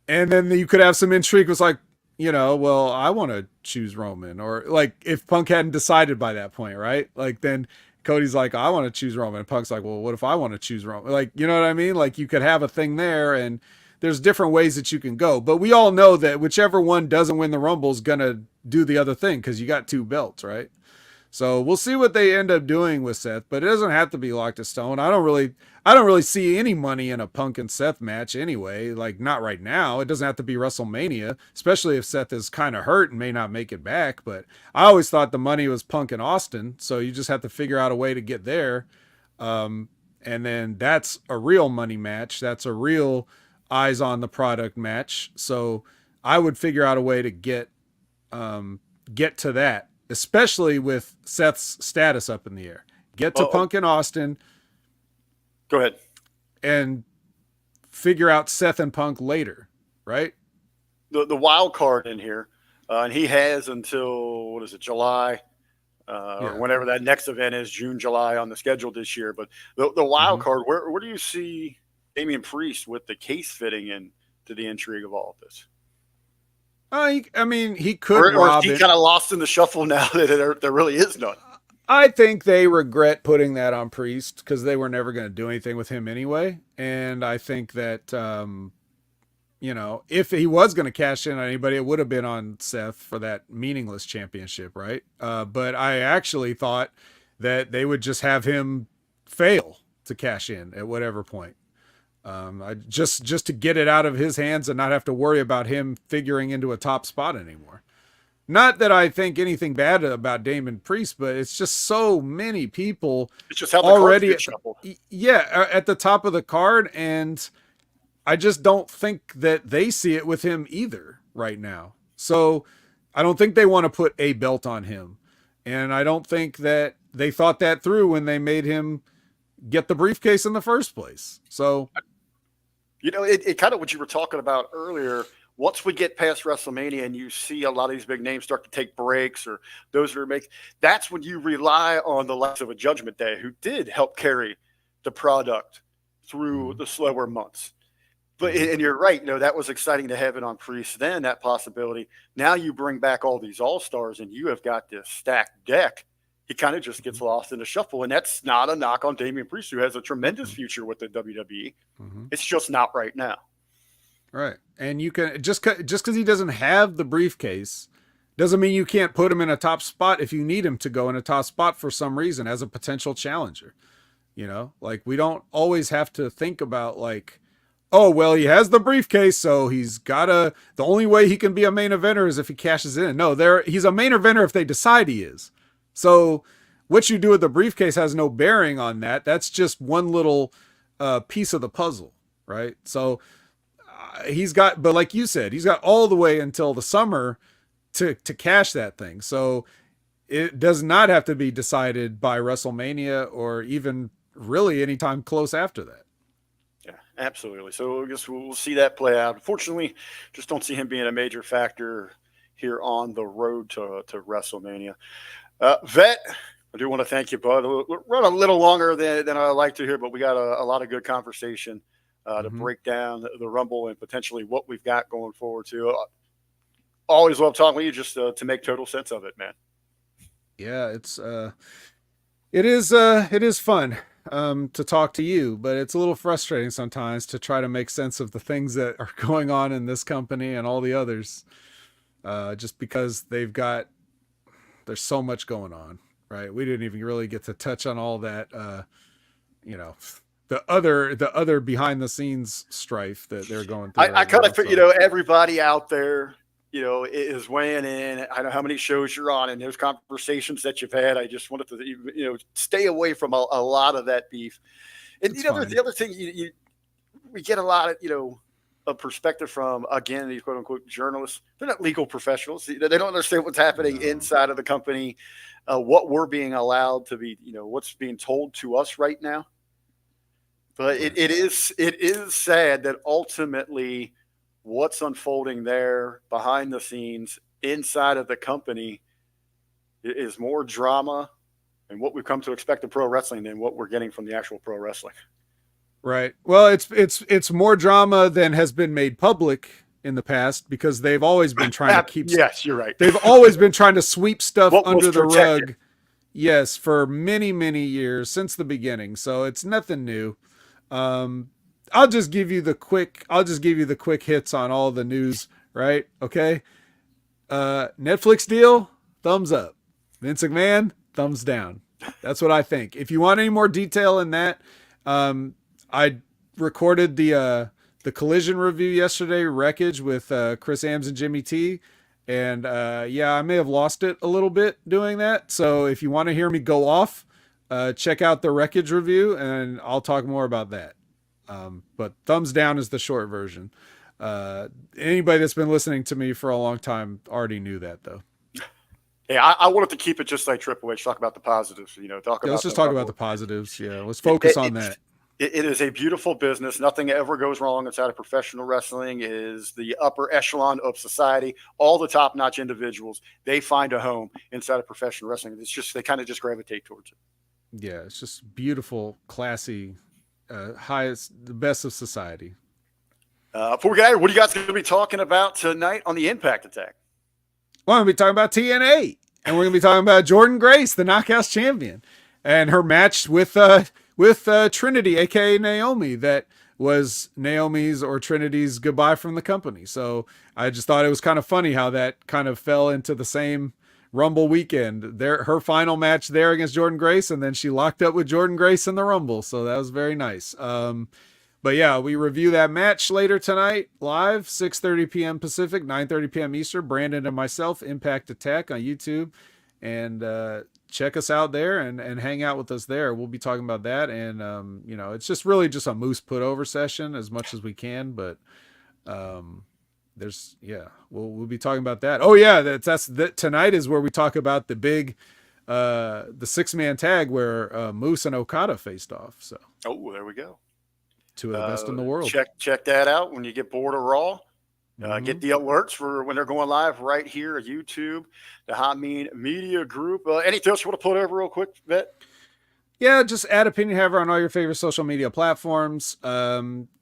Speaker 2: and then you could have some intrigue. It was like, well, I want to choose Roman, or like if Punk hadn't decided by that point, right? Like then Cody's like, I want to choose Roman. And Punk's like, well, what if I want to choose Roman? Like, you know what I mean? Like you could have a thing there, and there's different ways that you can go. But we all know that whichever one doesn't win the Rumble is going to do the other thing because you got two belts, right? So we'll see what they end up doing with Seth, but it doesn't have to be locked in stone. I don't really see any money in a Punk and Seth match anyway. Like not right now. It doesn't have to be WrestleMania, especially if Seth is kind of hurt and may not make it back. But I always thought the money was Punk and Austin, so you just have to figure out a way to get there. And then that's a real money match. That's a real eyes on the product match. So I would figure out a way to get to that, especially with Seth's status up in the air. Get to Punk and Austin.
Speaker 1: Go ahead.
Speaker 2: And figure out Seth and Punk later, right?
Speaker 1: The wild card in here, and he has until, what is it, July, or whenever that next event is, June, July on the schedule this year. But the wild card, where do you see Damian Priest with the case fitting in to the intrigue of all of this?
Speaker 2: I mean, he could
Speaker 1: or is he kind of lost in the shuffle now that there really is none?
Speaker 2: I think they regret putting that on Priest because they were never going to do anything with him anyway. And I think that, if he was going to cash in on anybody, it would have been on Seth for that meaningless championship, right? But I actually thought that they would just have him fail to cash in at whatever point. Just to get it out of his hands and not have to worry about him figuring into a top spot anymore. Not that I think anything bad about Damian Priest, but it's just so many people
Speaker 1: it's just how the
Speaker 2: already
Speaker 1: at
Speaker 2: the top of the card, and I just don't think that they see it with him either right now. So I don't think they want to put a belt on him, and I don't think that they thought that through when they made him get the briefcase in the first place. So
Speaker 1: it kind of what you were talking about earlier. Once we get past WrestleMania and you see a lot of these big names start to take breaks, or those who are making, that's when you rely on the likes of a Judgment Day who did help carry the product through the slower months. But and you're right, that was exciting to have it on Priest then, that possibility. Now you bring back all these all-stars and you have got this stacked deck. He kind of just gets lost in the shuffle, and that's not a knock on Damian Priest, who has a tremendous future with the WWE. It's just not right now.
Speaker 2: Right. And you can just because he doesn't have the briefcase doesn't mean you can't put him in a top spot if you need him to go in a top spot for some reason as a potential challenger. Like we don't always have to think about like, oh, well, he has the briefcase, so he's the only way he can be a main eventer is if he cashes in. No, he's a main eventer if they decide he is. So what you do with the briefcase has no bearing on that. That's just one little piece of the puzzle, right? So he's got, but like you said, he's got all the way until the summer to cash that thing. So it does not have to be decided by WrestleMania or even really anytime close after that.
Speaker 1: Yeah, absolutely. So I guess we'll see that play out. Unfortunately, just don't see him being a major factor here on the road to WrestleMania. Vet, I do want to thank you, bud. We'll run a little longer than I like to hear, but we got a lot of good conversation to break down the Rumble and potentially what we've got going forward to. Always love talking with you, just to make total sense of it, man.
Speaker 2: Yeah, it is fun to talk to you, but it's a little frustrating sometimes to try to make sense of the things that are going on in this company and all the others, just because there's so much going on, right? We didn't even really get to touch on all that, the other behind the scenes strife that they're going through.
Speaker 1: I kind of, everybody out there, is weighing in. I know how many shows you're on and those conversations that you've had. I just wanted to, stay away from a lot of that beef. And, the other thing, we get a lot of, a perspective from, again, these quote unquote journalists. They're not legal professionals. They don't understand what's happening inside of the company, what we're being allowed to be, what's being told to us right now. But it is sad that ultimately what's unfolding there behind the scenes inside of the company is more drama and what we've come to expect of pro wrestling than what we're getting from the actual pro wrestling.
Speaker 2: Right. Well, it's more drama than has been made public in the past because they've always been trying to keep.
Speaker 1: Yes, you're right.
Speaker 2: They've always been trying to sweep stuff under the
Speaker 1: protected.
Speaker 2: rug. Yes, for many, many years since the beginning. So it's nothing new. I'll just give you the quick hits on all the news, right? Okay. Netflix deal, thumbs up. Vince McMahon, thumbs down. That's what I think. If you want any more detail in that, I recorded the Collision review yesterday, Wreckage, with Chris Ames and Jimmy T. And I may have lost it a little bit doing that. So if you want to hear me go off, check out the Wreckage review and I'll talk more about that. But thumbs down is the short version. Anybody that's been listening to me for a long time already knew that, though.
Speaker 1: Yeah, I wanted to keep it just like Triple H, talk about the positives,
Speaker 2: let's just talk about the positives. Yeah, let's focus on that.
Speaker 1: It is a beautiful business. Nothing ever goes wrong inside of professional wrestling. It is the upper echelon of society. All the top-notch individuals, they find a home inside of professional wrestling. It's just, they kind of just gravitate towards it.
Speaker 2: Yeah, it's just beautiful, classy, the best of society.
Speaker 1: Before we get out, what are you guys going to be talking about tonight on the Impact Attack?
Speaker 2: Well, I'm going to be talking about TNA, and we're going to be talking about Jordynne Grace, the Knockouts champion, and her match with Trinity, aka Naomi, that was Naomi's or Trinity's goodbye from the company. So I just thought it was kind of funny how that kind of fell into the same Rumble weekend. Her final match there against Jordynne Grace, and then she locked up with Jordynne Grace in the Rumble. So that was very nice. But yeah, we review that match later tonight, live, 6:30 p.m. Pacific, 9:30 p.m. Eastern. Brandon and myself, Impact Attack on YouTube. And check us out there and hang out with us there. We'll be talking about that. And, it's just really just a Moose put over session as much as we can. But we'll be talking about that. Oh, yeah, that's tonight is where we talk about the big the 6-man tag where Moose and Okada faced off. So
Speaker 1: there we go.
Speaker 2: Two of the best in the world.
Speaker 1: Check that out when you get bored of Raw. Get the alerts for when they're going live right here at YouTube, the Hamin Media Group. Anything else you want to put over real quick, Vet?
Speaker 2: Yeah, just add Opinion Haver on all your favorite social media platforms.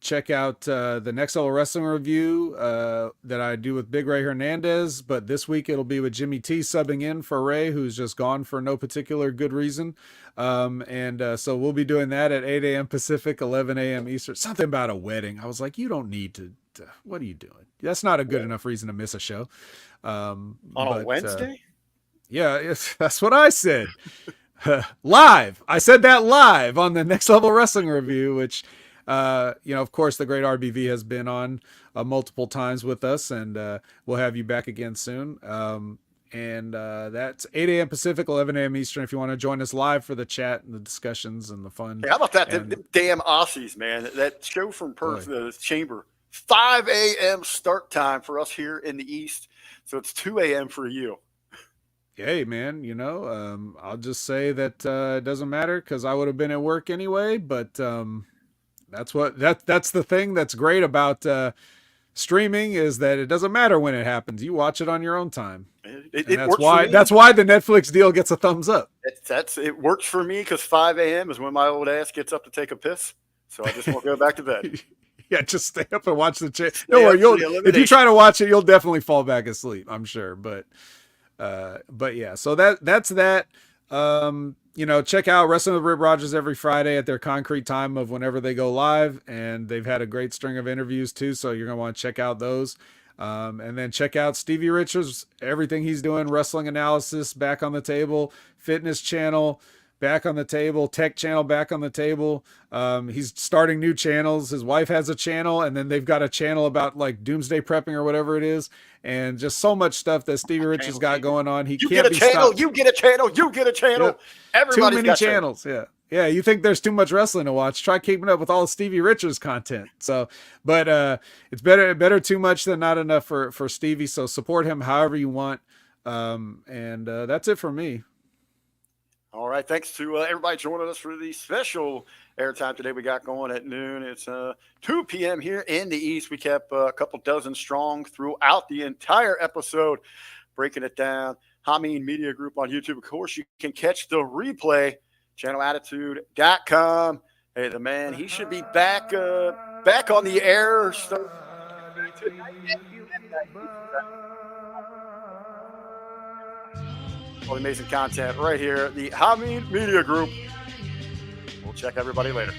Speaker 2: Check out the Next Level Wrestling review that I do with Big Ray Hernandez. But this week it'll be with Jimmy T subbing in for Ray, who's just gone for no particular good reason. So we'll be doing that at 8 a.m. Pacific, 11 a.m. Eastern. Something about a wedding. I was like, you don't need to. What are you doing? That's not a good enough reason to miss a show.
Speaker 1: On a Wednesday?
Speaker 2: That's what I said. Live. I said that live on the Next Level Wrestling review, which, of course, the great RBV has been on multiple times with us, and we'll have you back again soon. And that's 8 a.m. Pacific, 11 a.m. Eastern. If you want to join us live for the chat and the discussions and the fun.
Speaker 1: Hey, how about that?
Speaker 2: And,
Speaker 1: Them damn Aussies, man. That show from Perth,
Speaker 2: boy.
Speaker 1: the Chamber, 5 a.m. start time for us here in the East. So it's 2 a.m. for you.
Speaker 2: Hey, man, I'll just say that it doesn't matter because I would have been at work anyway. But that's the thing that's great about streaming is that it doesn't matter when it happens. You watch it on your own time. That's why the Netflix deal gets a thumbs up.
Speaker 1: It works for me because 5 a.m. is when my old ass gets up to take a piss. So I just won't go back to bed.
Speaker 2: Yeah, just stay up and watch the chat. Don't worry, if you try to watch it, you'll definitely fall back asleep, I'm sure. But yeah, so that's that. Check out Wrestling with Rip Rogers every Friday at their concrete time of whenever they go live, and they've had a great string of interviews too, so you're gonna want to check out those. And then check out Stevie Richards, everything he's doing, wrestling analysis back on the table, fitness channel back on the table, tech channel back on the table. He's starting new channels. His wife has a channel, and then they've got a channel about like doomsday prepping or whatever it is, and just so much stuff that Stevie Richards got going on. He can't be stopped.
Speaker 1: You get a channel. You get a channel.
Speaker 2: Yep.
Speaker 1: Everybody's
Speaker 2: too many channels. Yeah. Yeah, you think there's too much wrestling to watch? Try keeping up with all the Stevie Richards content. So, but it's better too much than not enough for Stevie. So support him however you want. And that's it for me.
Speaker 1: All right. Thanks to everybody joining us for the special airtime today we got going at noon. It's 2 p.m. here in the East. We kept a couple dozen strong throughout the entire episode, breaking it down. Hamin Media Group on YouTube. Of course, you can catch the replay. channelattitude.com. Hey, the man, he should be back on the air. All the amazing content right here. The Hamin Media Group. We'll check everybody later.